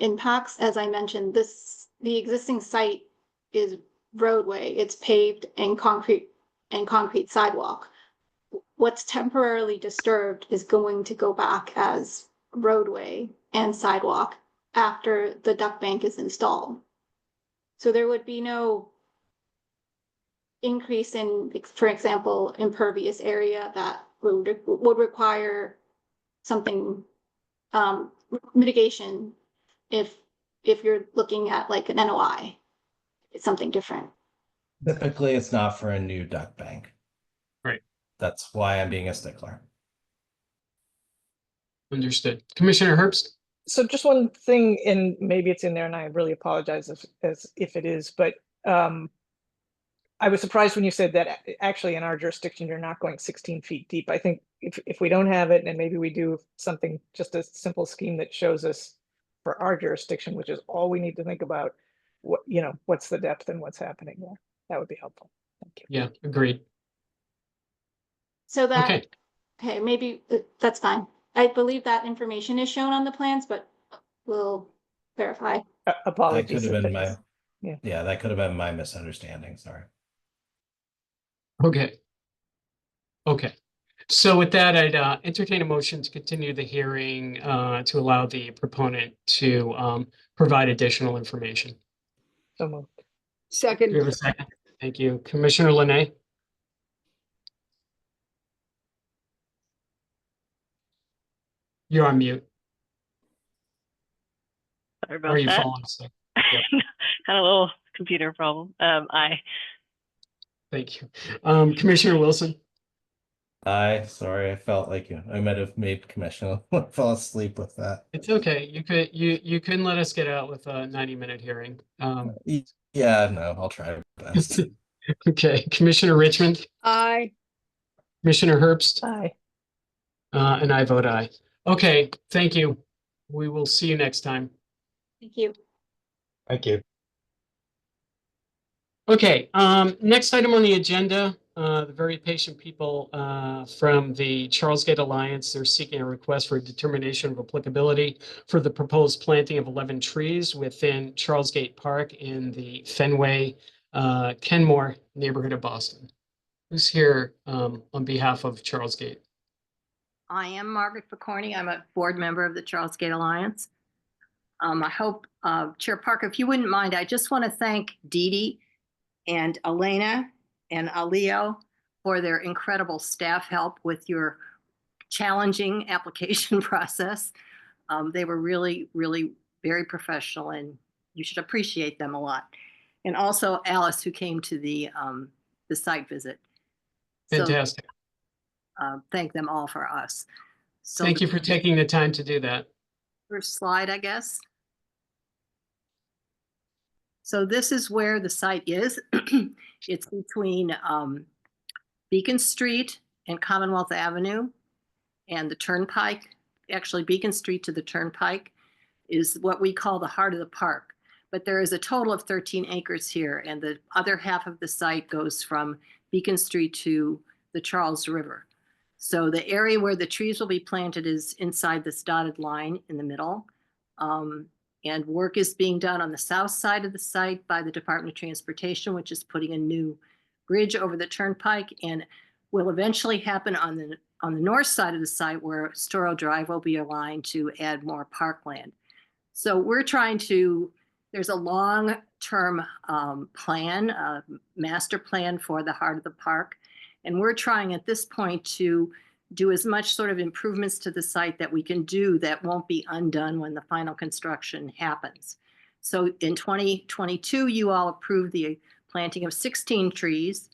impacts. As I mentioned, the existing site is roadway, it's paved and concrete sidewalk. What's temporarily disturbed is going to go back as roadway and sidewalk after the duck bank is installed. So there would be no increase in, for example, impervious area that would require something, mitigation if you're looking at like an NOI. It's something different. Typically, it's not for a new duck bank. Right. That's why I'm being a stickler. Understood. Commissioner Herbst. So just one thing, and maybe it's in there, and I really apologize if it is, but I was surprised when you said that actually in our jurisdiction, you're not going 16 feet deep. I think if we don't have it, and maybe we do something, just a simple scheme that shows us for our jurisdiction, which is all we need to think about, what's the depth and what's happening there. That would be helpful. Thank you. Yeah, agreed. So that, Okay. okay, maybe that's fine. I believe that information is shown on the plans, but we'll verify. That Apologies. could have been if my, it's- yeah, that could have been my misunderstanding, sorry. Okay. Okay. So with that, I'd entertain a motion to continue the hearing to allow the proponent to provide additional information. So moved. Do Second. we have a second? Thank you. Commissioner Linay? You're on mute. Sorry Or about are you that. falling asleep? Had a little computer problem. Aye. Thank you. Commissioner Wilson? Sorry, I felt like I might have made Commissioner fall asleep with that. It's okay. You couldn't let us get out with a 90-minute hearing. Yeah, no, I'll try my best. Okay, Commissioner Richmond, Aye. Commissioner Herbst, Aye. and I vote aye. Okay, thank you. We will see you next time. Thank you. Thank you. Okay, next item on the agenda, the very patient people from the Charles Gate Alliance, they're seeking a request for a determination of applicability for the proposed planting of 11 trees within Charles Gate Park in the Fenway, Kenmore neighborhood of Boston. Who's here on behalf of Charles Gate? I am Margaret Picorni. I'm a board member of the Charles Gate Alliance. I hope, Chair Parker, if you wouldn't mind, I just want to thank Dee Dee and Elena and Alio for their incredible staff help with your challenging application process. They were really, really very professional, and you should appreciate them a lot. And also Alice, who came to the site visit. So, Fantastic. thank them all for us. So Thank you for taking the time to do that. first slide, I guess. So this is where the site is. It's between Beacon Street and Commonwealth Avenue and the Turnpike. Actually, Beacon Street to the Turnpike is what we call the heart of the park. But there is a total of 13 acres here, and the other half of the site goes from Beacon Street to the Charles River. So the area where the trees will be planted is inside this dotted line in the middle. And work is being done on the south side of the site by the Department of Transportation, which is putting a new bridge over the Turnpike, and will eventually happen on the north side of the site where Storrow Drive will be aligned to add more parkland. So we're trying to, there's a long-term plan, master plan for the heart of the park. And we're trying at this point to do as much sort of improvements to the site that we can do that won't be undone when the final construction happens. So in 2022, you all approved the planting of 16 trees,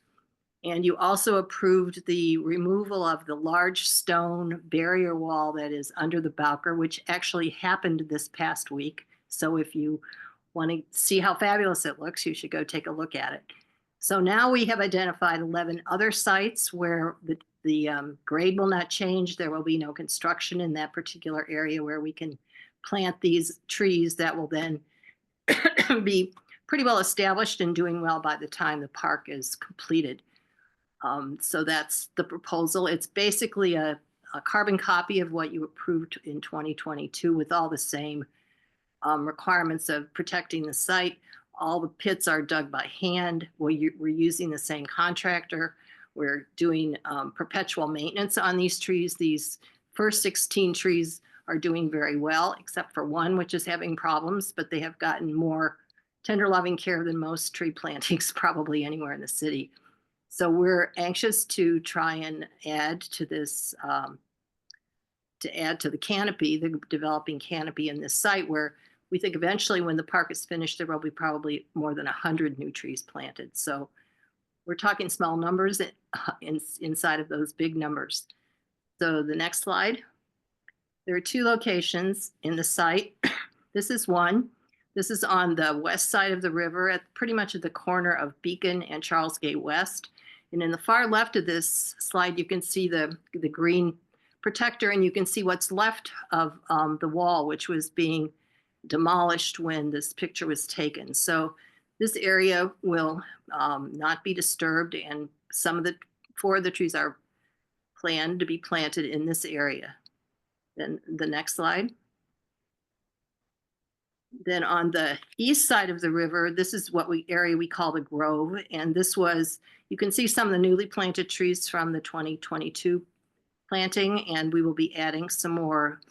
and you also approved the removal of the large stone barrier wall that is under the Bowker, which actually happened this past week. So if you want to see how fabulous it looks, you should go take a look at it. So now we have identified 11 other sites where the grade will not change. There will be no construction in that particular area where we can plant these trees that will then be pretty well established and doing well by the time the park is completed. So that's the proposal. It's basically a carbon copy of what you approved in 2022 with all the same requirements of protecting the site. All the pits are dug by hand. We're using the same contractor. We're doing perpetual maintenance on these trees. These first 16 trees are doing very well, except for one, which is having problems, but they have gotten more tender loving care than most tree plantings probably anywhere in the city. So we're anxious to try and add to this, to add to the canopy, the developing canopy in this site, where we think eventually when the park is finished, there will be probably more than 100 new trees planted. So we're talking small numbers inside of those big numbers. So the next slide. There are two locations in the site. This is one. This is on the west side of the river, at pretty much at the corner of Beacon and Charles Gate West. And in the far left of this slide, you can see the green protector, and you can see what's left of the wall, which was being demolished when this picture was taken. So this area will not be disturbed, and four of the trees are planned to be planted in this area. Then the next slide. Then on the east side of the river, this is what area we call the Grove. And this was, you can see some of the newly planted trees from the 2022 planting, and we will be adding some more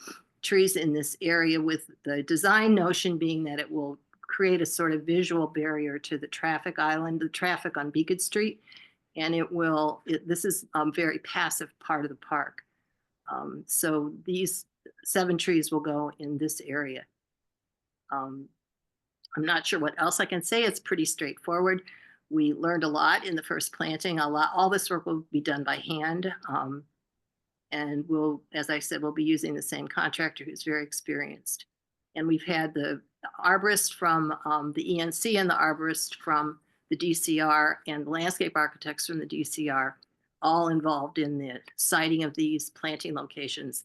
trees in this area, with the design notion being that it will create a sort of visual barrier to the traffic island, the traffic on Beacon Street. And this is a very passive part of the park. So these 7 trees will go in this area. I'm not sure what else I can say. It's pretty straightforward. We learned a lot in the first planting. All this work will be done by hand. And we'll, as I said, we'll be using the same contractor who's very experienced. And we've had the arborist from the ENC and the arborist from the DCR and the landscape architects from the DCR all involved in the siting of these planting locations.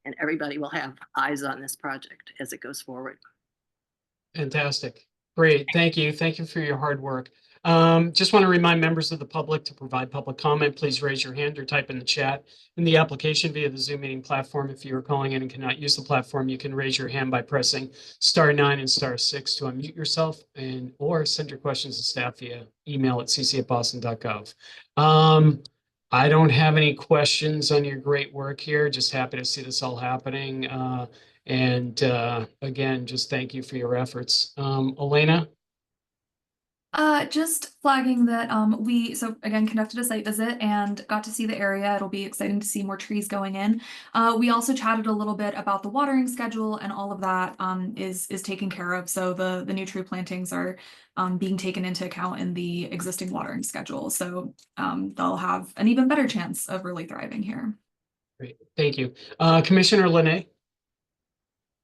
And everybody will have eyes on this project as it goes forward. Fantastic. Great. Thank you. Thank you for your hard work. Just want to remind members of the public to provide public comment. Please raise your hand or type in the chat in the application via the Zoom meeting platform. If you are calling in and cannot use the platform, you can raise your hand by pressing *9 and *6 to unmute yourself, or send your questions to staff via email at cc@boston.gov. I don't have any questions on your great work here. Just happy to see this all happening. And again, just thank you for your efforts. Elena? Just flagging that we again conducted a site visit and got to see the area. It'll be exciting to see more trees going in. We also chatted a little bit about the watering schedule, and all of that is taken care of. So the new tree plantings are being taken into account in the existing watering schedule. So they'll have an even better chance of really thriving here. Great, thank you. Commissioner Linay?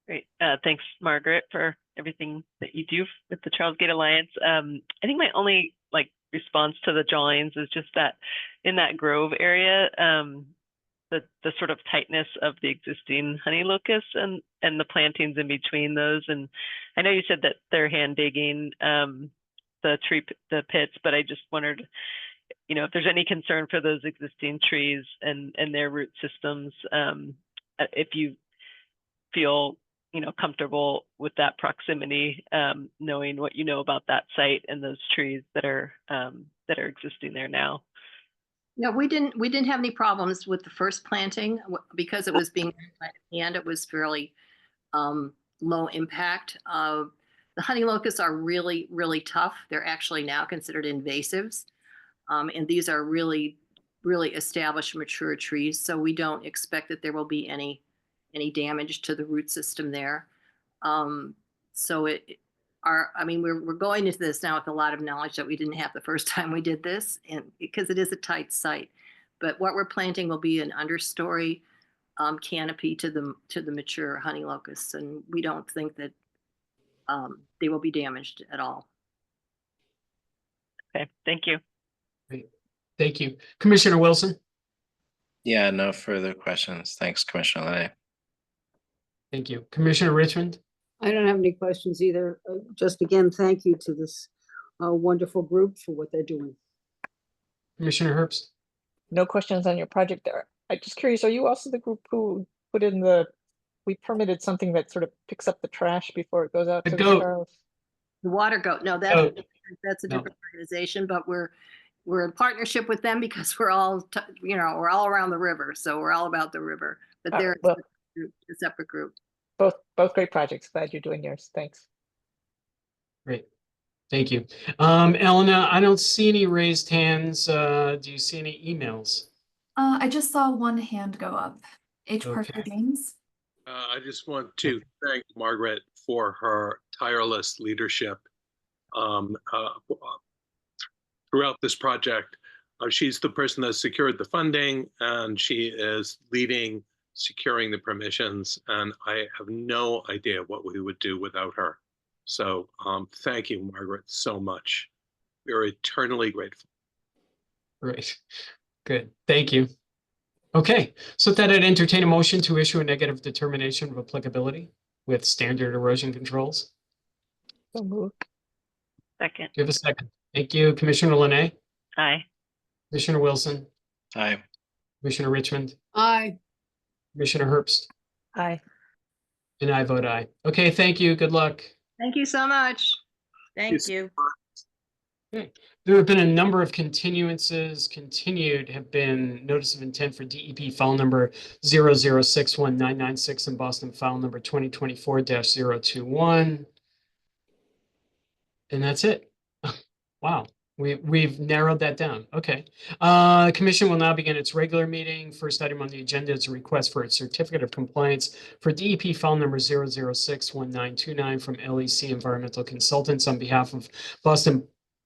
Great. Thanks, Margaret, for everything that you do with the Charles Gate Alliance. I think my only response to the drawings is just that in that grove area, the sort of tightness of the existing honey locust and the plantings in between those. And I know you said that they're hand digging the pits, but I just wondered, if there's any concern for those existing trees and their root systems, if you feel comfortable with that proximity, knowing what you know about that site and those trees that are existing there now. No, we didn't have any problems with the first planting because it was being and it was fairly low impact. The honey locusts are really, really tough. They're actually now considered invasives. And these are really, really established mature trees. So we don't expect that there will be any damage to the root system there. So we're going into this now with a lot of knowledge that we didn't have the first time we did this, and because it is a tight site. But what we're planting will be an understory canopy to the mature honey locusts, and we don't think that they will be damaged at all. Okay, thank you. Great, thank you. Commissioner Wilson? Yeah, no further questions. Thanks, Commissioner Linay. Thank you. Commissioner Richmond? I don't have any questions either. Just again, thank you to this wonderful group for what they're doing. Commissioner Herbst? No questions on your project there. I'm just curious, are you also the group who put in we permitted something that sort of picks up the trash before it goes out to the Charles? The Water Goat. No, that's a different organization, but we're in partnership with them because we're all we're all around the river, so we're all about the river. But they're a separate group. Both great projects. Glad you're doing yours. Thanks. Great, thank you. Elena, I don't see any raised hands. Do you see any emails? I just saw one hand go up. Parker James. I just want to thank Margaret for her tireless leadership throughout this project. She's the person that secured the funding, and she is leading securing the permissions, and I have no idea what we would do without her. So thank you, Margaret, so much. We're eternally grateful. Great, good, thank you. Okay, so that I'd entertain a motion to issue a negative determination of applicability with standard erosion controls. So moved. Second. Give a second. Thank you. Commissioner Linay? Aye. Commissioner Wilson? Aye. Commissioner Richmond? Aye. Commissioner Herbst? Aye. And I vote aye. Okay, thank you. Good luck. Thank you so much. Thank you. Okay. There have been a number of continuances. Continued have been notice of intent for DEP file number 0061996 and Boston file number 2024-021. And that's it. Wow. We've narrowed that down. Okay. Commission will now begin its regular meeting. First item on the agenda is a request for a certificate of compliance for DEP file number 0061929 from LEC Environmental Consultants on behalf of Boston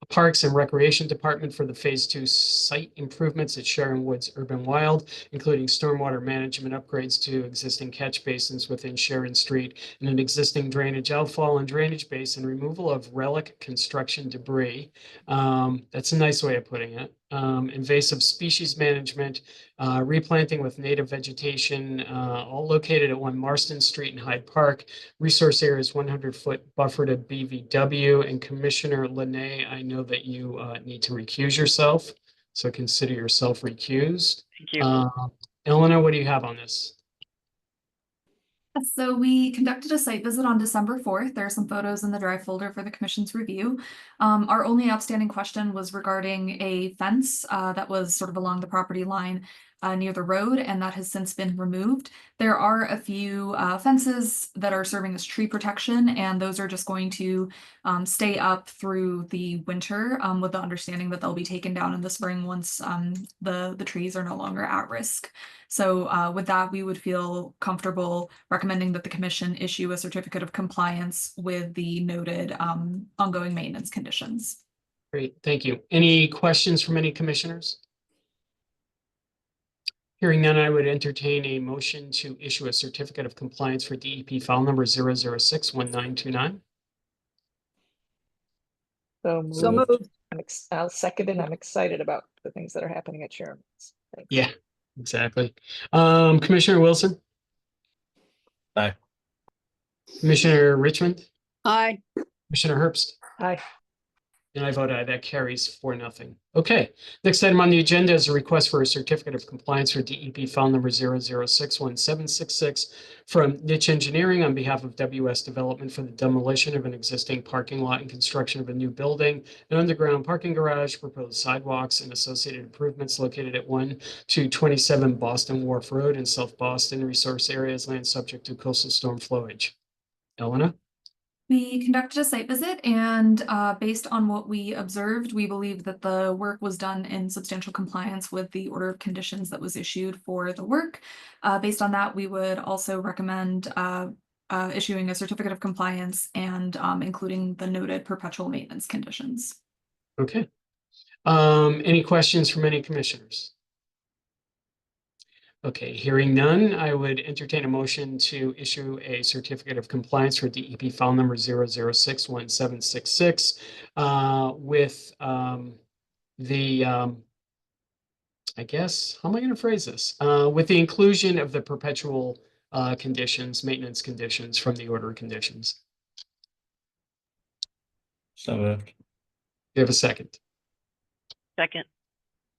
Parks and Recreation Department for the Phase 2 site improvements at Sharon Woods Urban Wild, including stormwater management upgrades to existing catch basins within Sharon Street and an existing drainage outfall and drainage basin, removal of relic construction debris. That's a nice way of putting it. Invasive species management, replanting with native vegetation, all located at 1 Marston Street in Hyde Park. Resource area is 100-foot buffer to BVW. And Commissioner Linay, I know that you need to recuse yourself, so consider yourself recused. Thank you. Eleanor, what do you have on this? So we conducted a site visit on December 4th. There are some photos in the drive folder for the commission's review. Our only outstanding question was regarding a fence that was sort of along the property line. near the road, and that has since been removed. There are a few fences that are serving as tree protection, and those are just going to stay up through the winter, with the understanding that they'll be taken down in the spring once the trees are no longer at risk. So with that, we would feel comfortable recommending that the commission issue a certificate of compliance with the noted ongoing maintenance conditions. Great, thank you. Any questions from any commissioners? Hearing none, I would entertain a motion to issue a certificate of compliance for DEP file number 0061929. So moved. I'll second it. I'm excited about the things that are happening at Sherman's. Thanks. Yeah, exactly. Commissioner Wilson, Aye. Commissioner Richmond, Aye. Commissioner Herbst, Aye. and I vote aye. That carries 4-0. Okay, next item on the agenda is a request for a certificate of compliance for DEP file number 0061766 from Niche Engineering on behalf of WS Development for the demolition of an existing parking lot and construction of a new building, an underground parking garage, proposed sidewalks, and associated improvements located at 1-27 Boston Wharf Road in South Boston. Resource areas land subject to coastal storm flowage. Elena? We conducted a site visit, and based on what we observed, we believe that the work was done in substantial compliance with the order of conditions that was issued for the work. Based on that, we would also recommend issuing a certificate of compliance and including the noted perpetual maintenance conditions. Okay. Any questions from any commissioners? Okay, hearing none, I would entertain a motion to issue a certificate of compliance for DEP file number 0061766 with I guess, how am I going to phrase this? With the inclusion of the perpetual conditions, maintenance conditions from the order of conditions. So moved. Do you have a second? Second.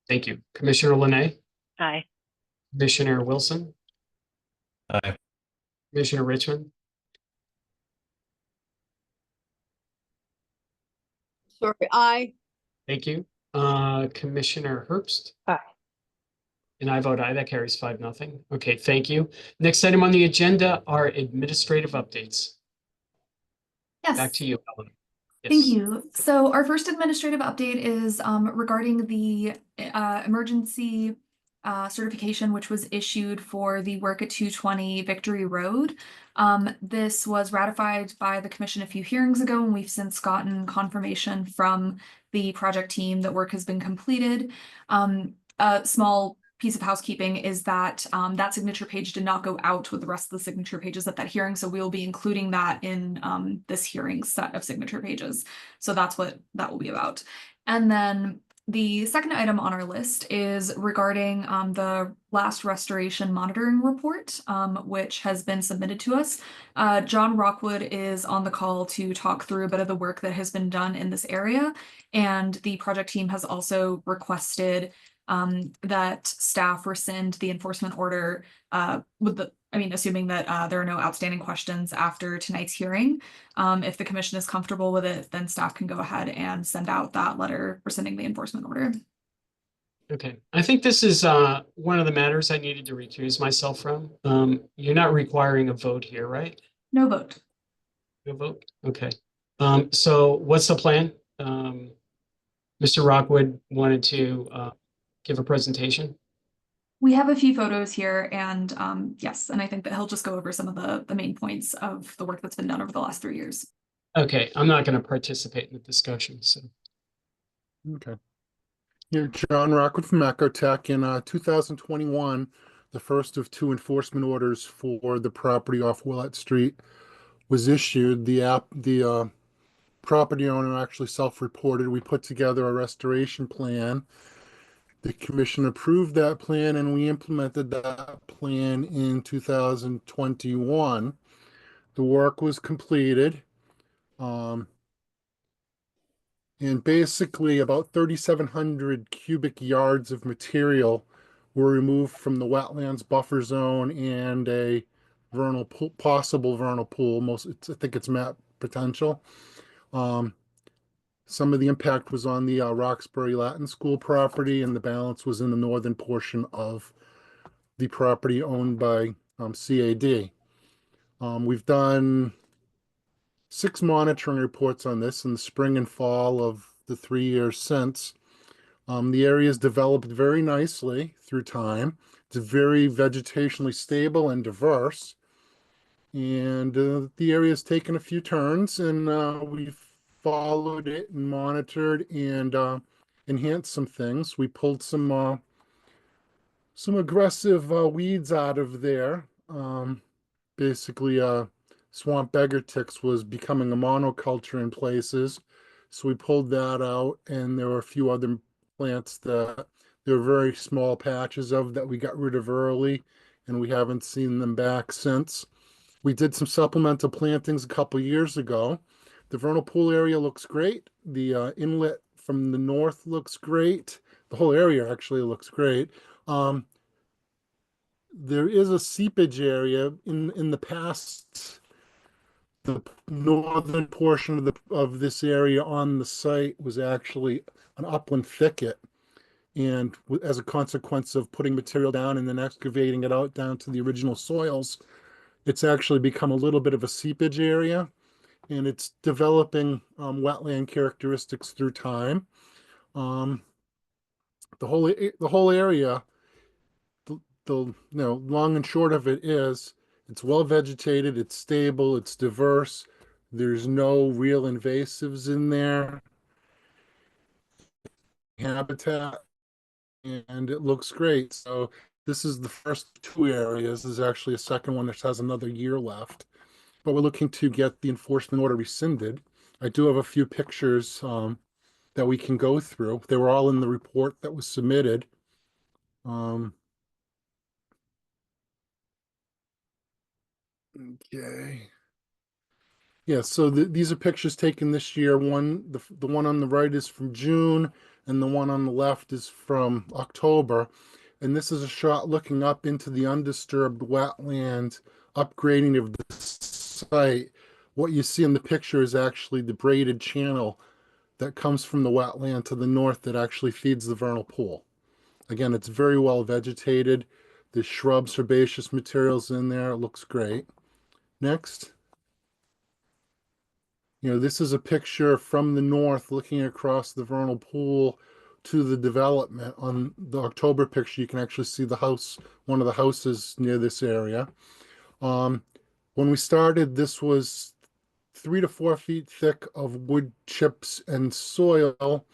Thank you. Commissioner Linay, Aye. Commissioner Wilson, Aye. Commissioner Richmond, Sorry, aye. thank you. Commissioner Herbst, Aye. and I vote aye. That carries 5-0. Okay, thank you. Next item on the agenda are administrative updates. Yes. Back to you, Ellen. Thank Yes. you. So our first administrative update is regarding the emergency certification, which was issued for the work at 220 Victory Road. This was ratified by the commission a few hearings ago, and we've since gotten confirmation from the project team that work has been completed. A small piece of housekeeping is that that signature page did not go out with the rest of the signature pages at that hearing, so we will be including that in this hearing set of signature pages. So that's what that will be about. And then the second item on our list is regarding the last restoration monitoring report, which has been submitted to us. John Rockwood is on the call to talk through a bit of the work that has been done in this area. And the project team has also requested that staff rescind the enforcement order assuming that there are no outstanding questions after tonight's hearing. If the commission is comfortable with it, then staff can go ahead and send out that letter rescinding the enforcement order. Okay, I think this is one of the matters I needed to recuse myself from. You're not requiring a vote here, right? No vote. No vote, okay. So what's the plan? Mr. Rockwood wanted to give a presentation. We have a few photos here, and yes, and I think that he'll just go over some of the main points of the work that's been done over the last 3 years. Okay, I'm not going to participate in the discussion, so. Okay. Here, John Rockwood from Ecotech. In 2021, the first of 2 enforcement orders for the property off Willett Street was issued. The property owner actually self-reported. We put together a restoration plan. The commission approved that plan, and we implemented that plan in 2021. The work was completed. And basically about 3,700 cubic yards of material were removed from the wetlands buffer zone and a vernal pool, possible vernal pool. I think it's map potential. Some of the impact was on the Roxbury Latin School property, and the balance was in the northern portion of the property owned by CAD. We've done 6 monitoring reports on this in the spring and fall of the 3 years since. The area has developed very nicely through time. It's very vegetationally stable and diverse. And the area has taken a few turns, and we've followed it and monitored and enhanced some things. We pulled some aggressive weeds out of there. Basically, swamp beggar ticks was becoming a monoculture in places. So we pulled that out, and there were a few other plants that there were very small patches of that we got rid of early, and we haven't seen them back since. We did some supplemental plantings a couple years ago. The vernal pool area looks great. The inlet from the north looks great. The whole area actually looks great. There is a seepage area in the past. The northern portion of this area on the site was actually an upland thicket. And as a consequence of putting material down and then excavating it out down to the original soils, it's actually become a little bit of a seepage area, and it's developing wetland characteristics through time. The whole area, long and short of it is, it's well vegetated, it's stable, it's diverse. There's no real invasives in there. Habitat, and it looks great. So this is the first 2 areas. There's actually a second one that has another year left, but we're looking to get the enforcement order rescinded. I do have a few pictures that we can go through. They were all in the report that was submitted. Okay. Yeah, so these are pictures taken this year. The one on the right is from June, and the one on the left is from October. And this is a shot looking up into the undisturbed wetland, upgrading of the site. What you see in the picture is actually the braided channel that comes from the wetland to the north that actually feeds the vernal pool. Again, it's very well vegetated. There's shrubs, herbaceous materials in there. It looks great. Next. This is a picture from the north looking across the vernal pool to the development. On the October picture, you can actually see the house, one of the houses near this area. When we started, this was 3 to 4 feet thick of wood chips and soil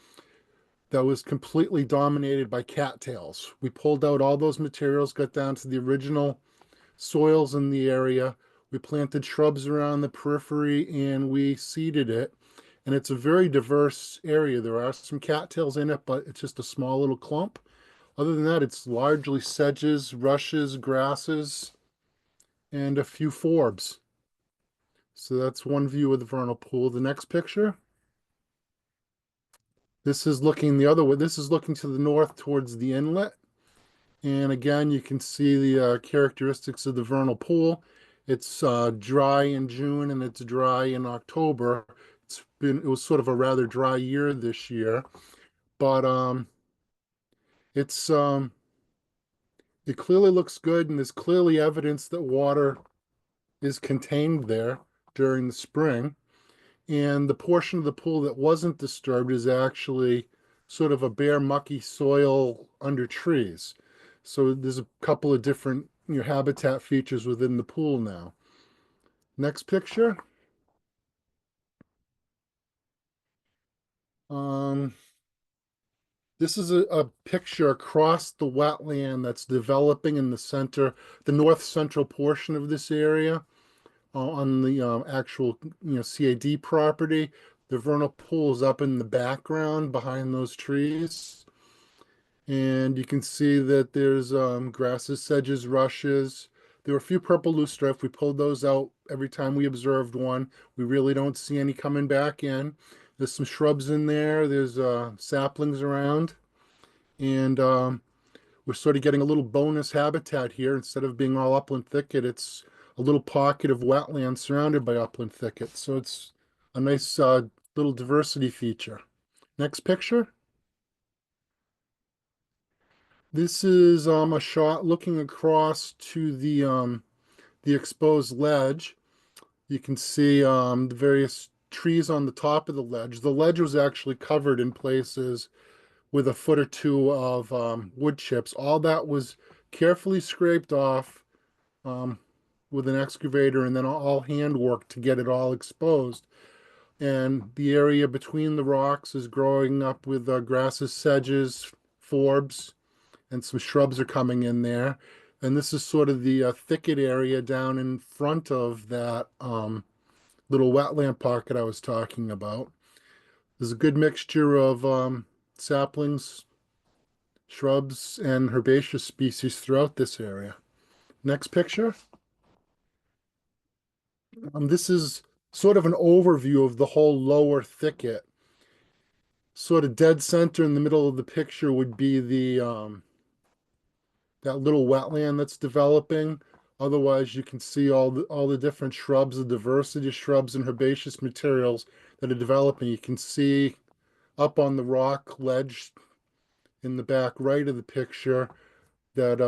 that was completely dominated by cattails. We pulled out all those materials, got down to the original soils in the area. We planted shrubs around the periphery and we seeded it. And it's a very diverse area. There are some cattails in it, but it's just a small little clump. Other than that, it's largely sedges, rushes, grasses, and a few forbs. So that's one view of the vernal pool. The next picture. This is looking the other way. This is looking to the north towards the inlet. And again, you can see the characteristics of the vernal pool. It's dry in June and it's dry in October. It was sort of a rather dry year this year, but it clearly looks good, and there's clearly evidence that water is contained there during the spring. And the portion of the pool that wasn't disturbed is actually sort of a bare, mucky soil under trees. So there's a couple of different habitat features within the pool now. Next picture. This is a picture across the wetland that's developing in the center, the north central portion of this area, on the actual CAD property. The vernal pool is up in the background behind those trees. And you can see that there's grasses, sedges, rushes. There were a few purple loosestrife. We pulled those out every time we observed one. We really don't see any coming back in. There's some shrubs in there. There's saplings around. And we're sort of getting a little bonus habitat here. Instead of being all upland thicket, it's a little pocket of wetland surrounded by upland thicket. So it's a nice little diversity feature. Next picture. This is a shot looking across to the exposed ledge. You can see the various trees on the top of the ledge. The ledge was actually covered in places with a foot or two of wood chips. All that was carefully scraped off with an excavator and then all handwork to get it all exposed. And the area between the rocks is growing up with grasses, sedges, forbs, and some shrubs are coming in there. And this is sort of the thicket area down in front of that little wetland pocket I was talking about. There's a good mixture of saplings, shrubs, and herbaceous species throughout this area. Next picture. This is sort of an overview of the whole lower thicket. Sort of dead center in the middle of the picture would be the that little wetland that's developing. Otherwise, you can see all the different shrubs, the diversity of shrubs and herbaceous materials that are developing. You can see up on the rock ledge in the back right of the picture that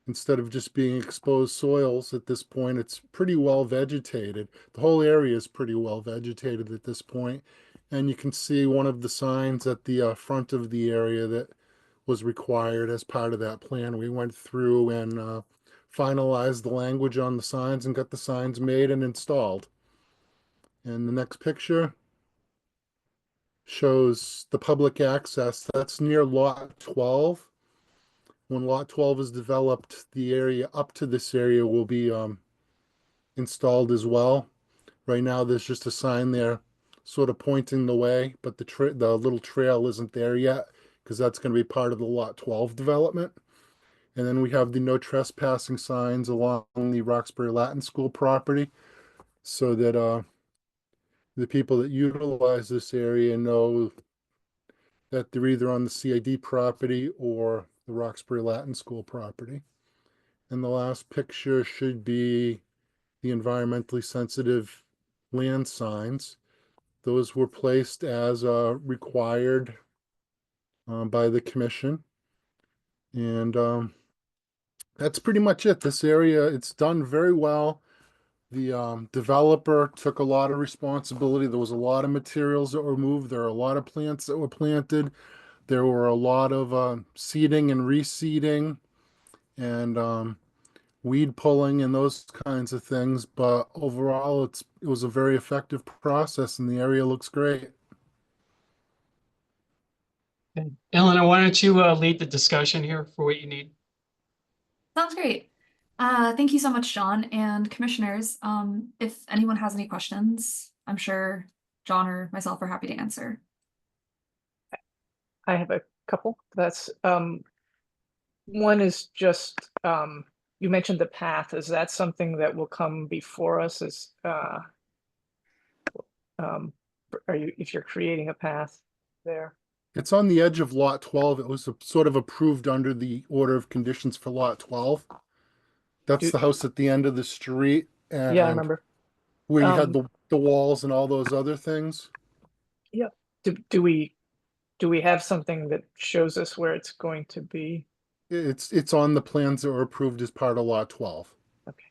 instead of just being exposed soils at this point, it's pretty well vegetated. The whole area is pretty well vegetated at this point. And you can see one of the signs at the front of the area that was required as part of that plan. We went through and finalized the language on the signs and got the signs made and installed. And the next picture shows the public access. That's near lot 12. When lot 12 is developed, the area up to this area will be installed as well. Right now, there's just a sign there sort of pointing the way, but the little trail isn't there yet because that's going to be part of the lot 12 development. And then we have the no trespassing signs along the Roxbury Latin School property so that the people that utilize this area know that they're either on the CID property or the Roxbury Latin School property. And the last picture should be the environmentally sensitive land signs. Those were placed as required by the commission. And that's pretty much it. This area, it's done very well. The developer took a lot of responsibility. There was a lot of materials that were moved. There are a lot of plants that were planted. There were a lot of seeding and reseeding and weed pulling and those kinds of things. But overall, it was a very effective process and the area looks great. Okay. Eleanor, why don't you lead the discussion here for what you need? Sounds great. Thank you so much, John and commissioners. If anyone has any questions, I'm sure John or myself are happy to answer. I have a couple. That's one is just you mentioned the path. Is that something that will come before us? If you're creating a path there? It's on the edge of lot 12. It was sort of approved under the order of conditions for lot 12. That's the house at the end of the street. And yeah, I remember. Where you had the walls and all those other things. Yeah. Do we have something that shows us where it's going to be? It's on the plans that were approved as part of lot 12. Okay.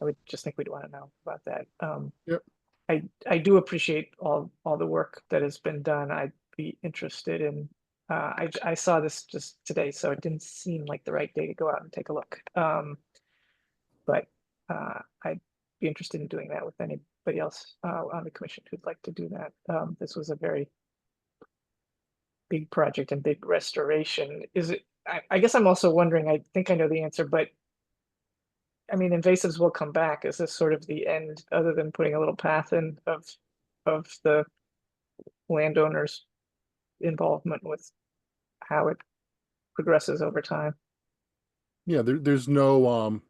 I would just think we'd want to know about that. Yep. I do appreciate all the work that has been done. I'd be interested in I saw this just today, so it didn't seem like the right day to go out and take a look. But I'd be interested in doing that with anybody else on the commission who'd like to do that. This was a very big project and big restoration. Is it? I guess I'm also wondering, I think I know the answer, but I mean, invasives will come back. Is this sort of the end, other than putting a little path in of the landowner's involvement with how it progresses over time? Yeah, there's no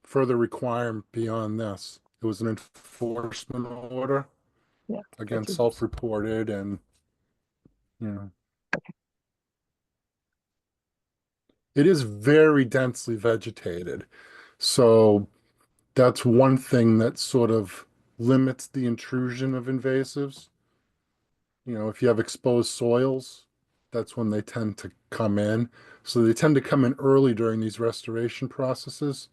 further requirement beyond this. It was an enforcement order. Yeah. Again, self-reported and Okay. It is very densely vegetated. So that's one thing that sort of limits the intrusion of invasives. If you have exposed soils, that's when they tend to come in. So they tend to come in early during these restoration processes.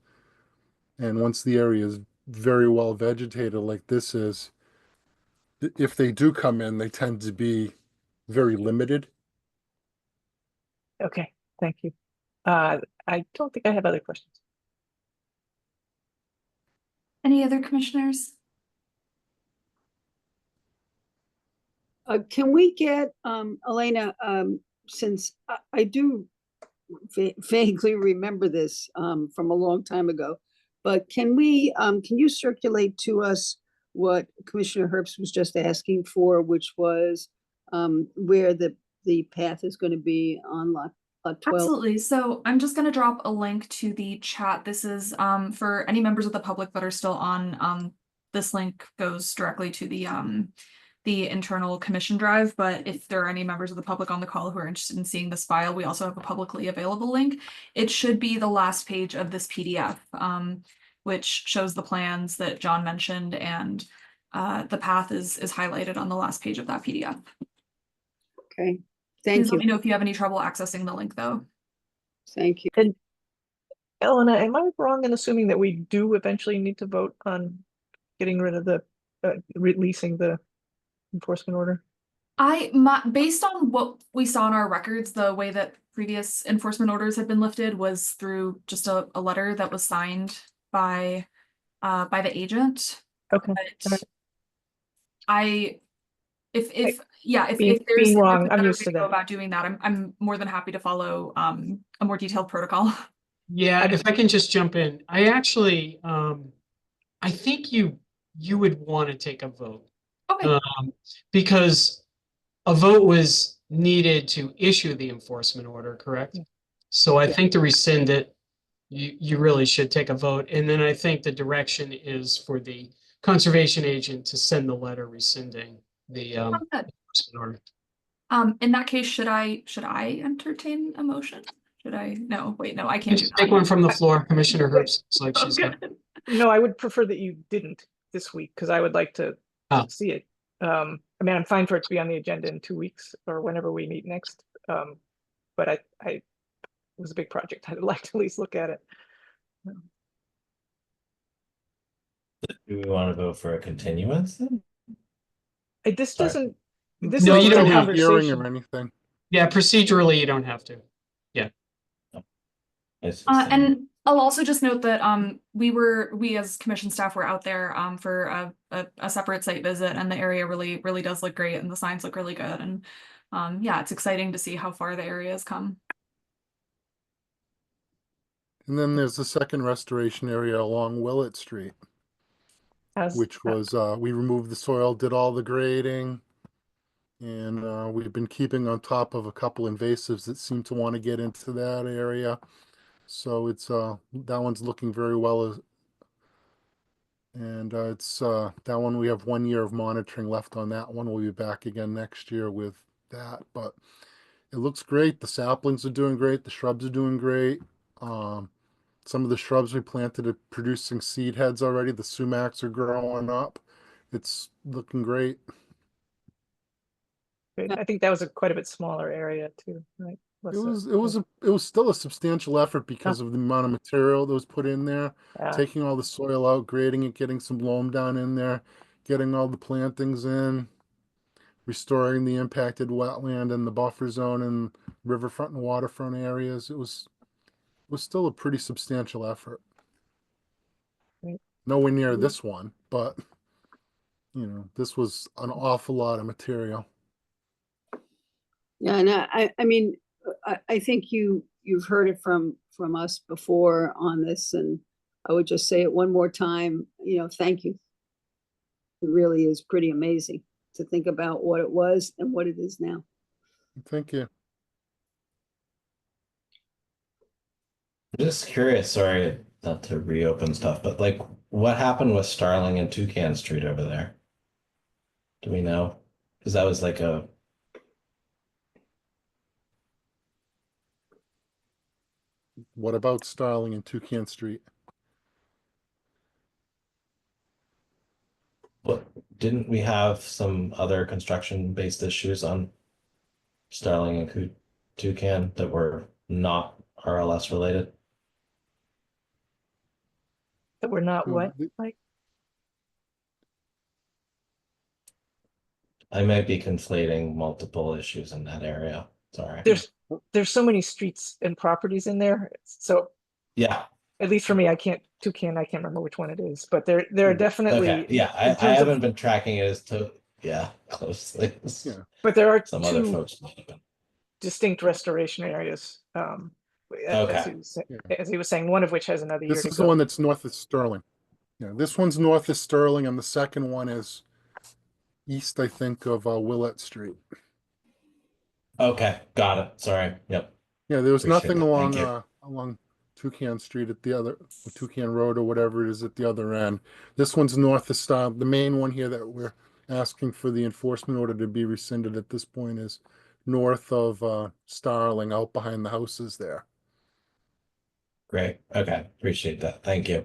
And once the area is very well vegetated like this is, if they do come in, they tend to be very limited. Okay, thank you. I don't think I have other questions. Any other commissioners? Can we get, Elena, since I do vaguely remember this, from a long time ago, but can you circulate to us what Commissioner Herbst was just asking for, which was, where the path is going to be on lot 12? Absolutely. So I'm just going to drop a link to the chat. This is for any members of the public that are still on. This link goes directly to the internal commission drive, but if there are any members of the public on the call who are interested in seeing this file, we also have a publicly available link. It should be the last page of this PDF, which shows the plans that John mentioned, and the path is highlighted on the last page of that PDF. Okay, Please thank let you. me know if you have any trouble accessing the link, though. Thank you. And Elena, am I wrong in assuming that we do eventually need to vote on getting rid of the, releasing the enforcement order? Based on what we saw in our records, the way that previous enforcement orders had been lifted was through just a letter that was signed by the agent. Okay. But if Being there's wrong, a I'm better used way to to go that. about doing that, I'm more than happy to follow a more detailed protocol. Yeah, if I can just jump in, I actually, I think you would want to take a vote. Okay. Because a vote was needed to issue the enforcement order, correct? So I think to rescind it, you really should take a vote. And then I think the direction is for the conservation agent to send the letter rescinding the enforcement order. In that case, should I entertain a motion? Should I? No, wait, no, I can't do Just that. take one from the floor. Commissioner Herbst looks like she's got. No, I would prefer that you didn't this week, because I would like to see it. I mean, I'm fine for it to be on the agenda in 2 weeks or whenever we meet next. But it was a big project. I'd like to at least look at it. Do we want to go for a continuance then? This Sorry. doesn't. This No, is you just a don't have Hearing conversation. or anything. Yeah, procedurally, you don't have to. Yeah. And I'll also just note that we as commission staff were out there for a separate site visit, and the area really does look great, and the signs look really good, and yeah, it's exciting to see how far the area has come. And then there's the second restoration area along Willett Street, which was, we removed the soil, did all the grading, and we've been keeping on top of a couple invasives that seem to want to get into that area. So it's that one's looking very well, and it's that one we have 1 year of monitoring left on that one. We'll be back again next year with that, but it looks great. The saplings are doing great. The shrubs are doing great. Some of the shrubs we planted are producing seed heads already. The sumacs are growing up. It's looking great. Good. I think that was quite a bit smaller area too, right? It was still a substantial effort because of the amount of material that was put in there. Yeah. Taking all the soil out, grading it, getting some loam down in there, getting all the plantings in, restoring the impacted wetland and the buffer zone and riverfront and waterfront areas. It was still a pretty substantial effort. Right. Nowhere near this one, but this was an awful lot of material. Yeah, and I mean, I think you've heard it from us before on this, and I would just say it one more time, thank you. It really is pretty amazing to think about what it was and what it is now. Thank you. I'm just curious, sorry not to reopen stuff, but like what happened with Starling and Toucan Street over there? Do we know? Because that was like a What about Starling and Toucan Street? What didn't we have some other construction based issues on Sterling and Toucan that were not RLS related? That we're not No, what, the- like, I might be conflating multiple issues in that area. Sorry. there's so many streets and properties in there. So Yeah. at least for me, I can't remember which one it is, but there are definitely. Okay. Yeah. in I terms of- haven't been tracking it as to closely. Yeah. But there are Some other two folks might have been. distinct restoration areas. Okay. As he was saying, one of which has another year This to is the go. one that's north of Sterling. Yeah, this one's north of Sterling, and the second one is east, I think, of Willett Street. Okay. Got it. Sorry. Yep. Yeah, there was Appreciate nothing that. along Thank you. along Toucan Street at the other, Toucan Road or whatever it is at the other end. This one's north of Sterling. The main one here that we're asking for the enforcement order to be rescinded at this point is north of Starling, out behind the houses there. Great. Okay. Appreciate that. Thank you.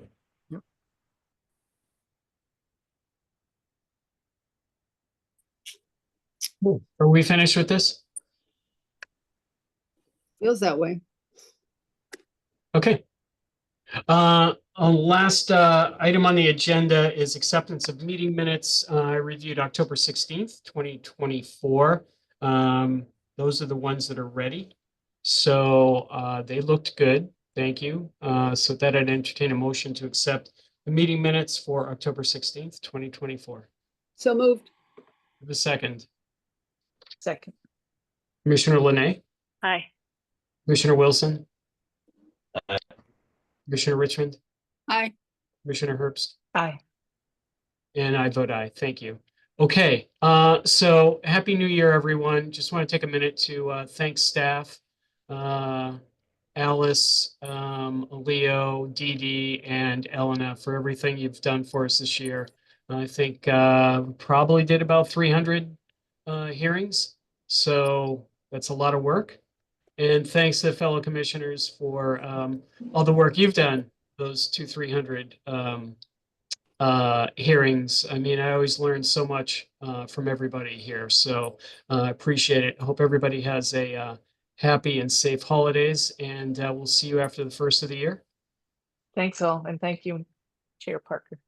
Are we finished with this? Feels that way. Okay. A last item on the agenda is acceptance of meeting minutes. I reviewed October 16th, 2024. Those are the ones that are ready. So they looked good. Thank you. So that I'd entertain a motion to accept the meeting minutes for October 16th, 2024. So moved. The second. Second. Commissioner Linay, Aye. Commissioner Wilson, Aye. Commissioner Richmond, Aye. Commissioner Herbst. Aye. And I vote aye. Thank you. Okay, so Happy New Year, everyone. Just want to take a minute to thank staff, Alice, Leo, Dee Dee, and Elena for everything you've done for us this year. I think we probably did about 300 hearings, so that's a lot of work. And thanks to fellow commissioners for all the work you've done, those 300 hearings. I mean, I always learn so much from everybody here, so I appreciate it. I hope everybody has a happy and safe holidays, and we'll see you after the first of the year. Thanks all, and thank you, Chair Parker.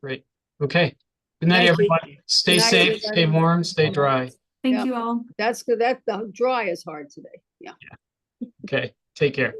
Great. Okay. Good night, Thank you. everyone. Stay Good night, safe, everybody. stay warm, stay dry. Thank Yeah. you all. That's good. That the dry is hard today. Yeah. Okay, take care.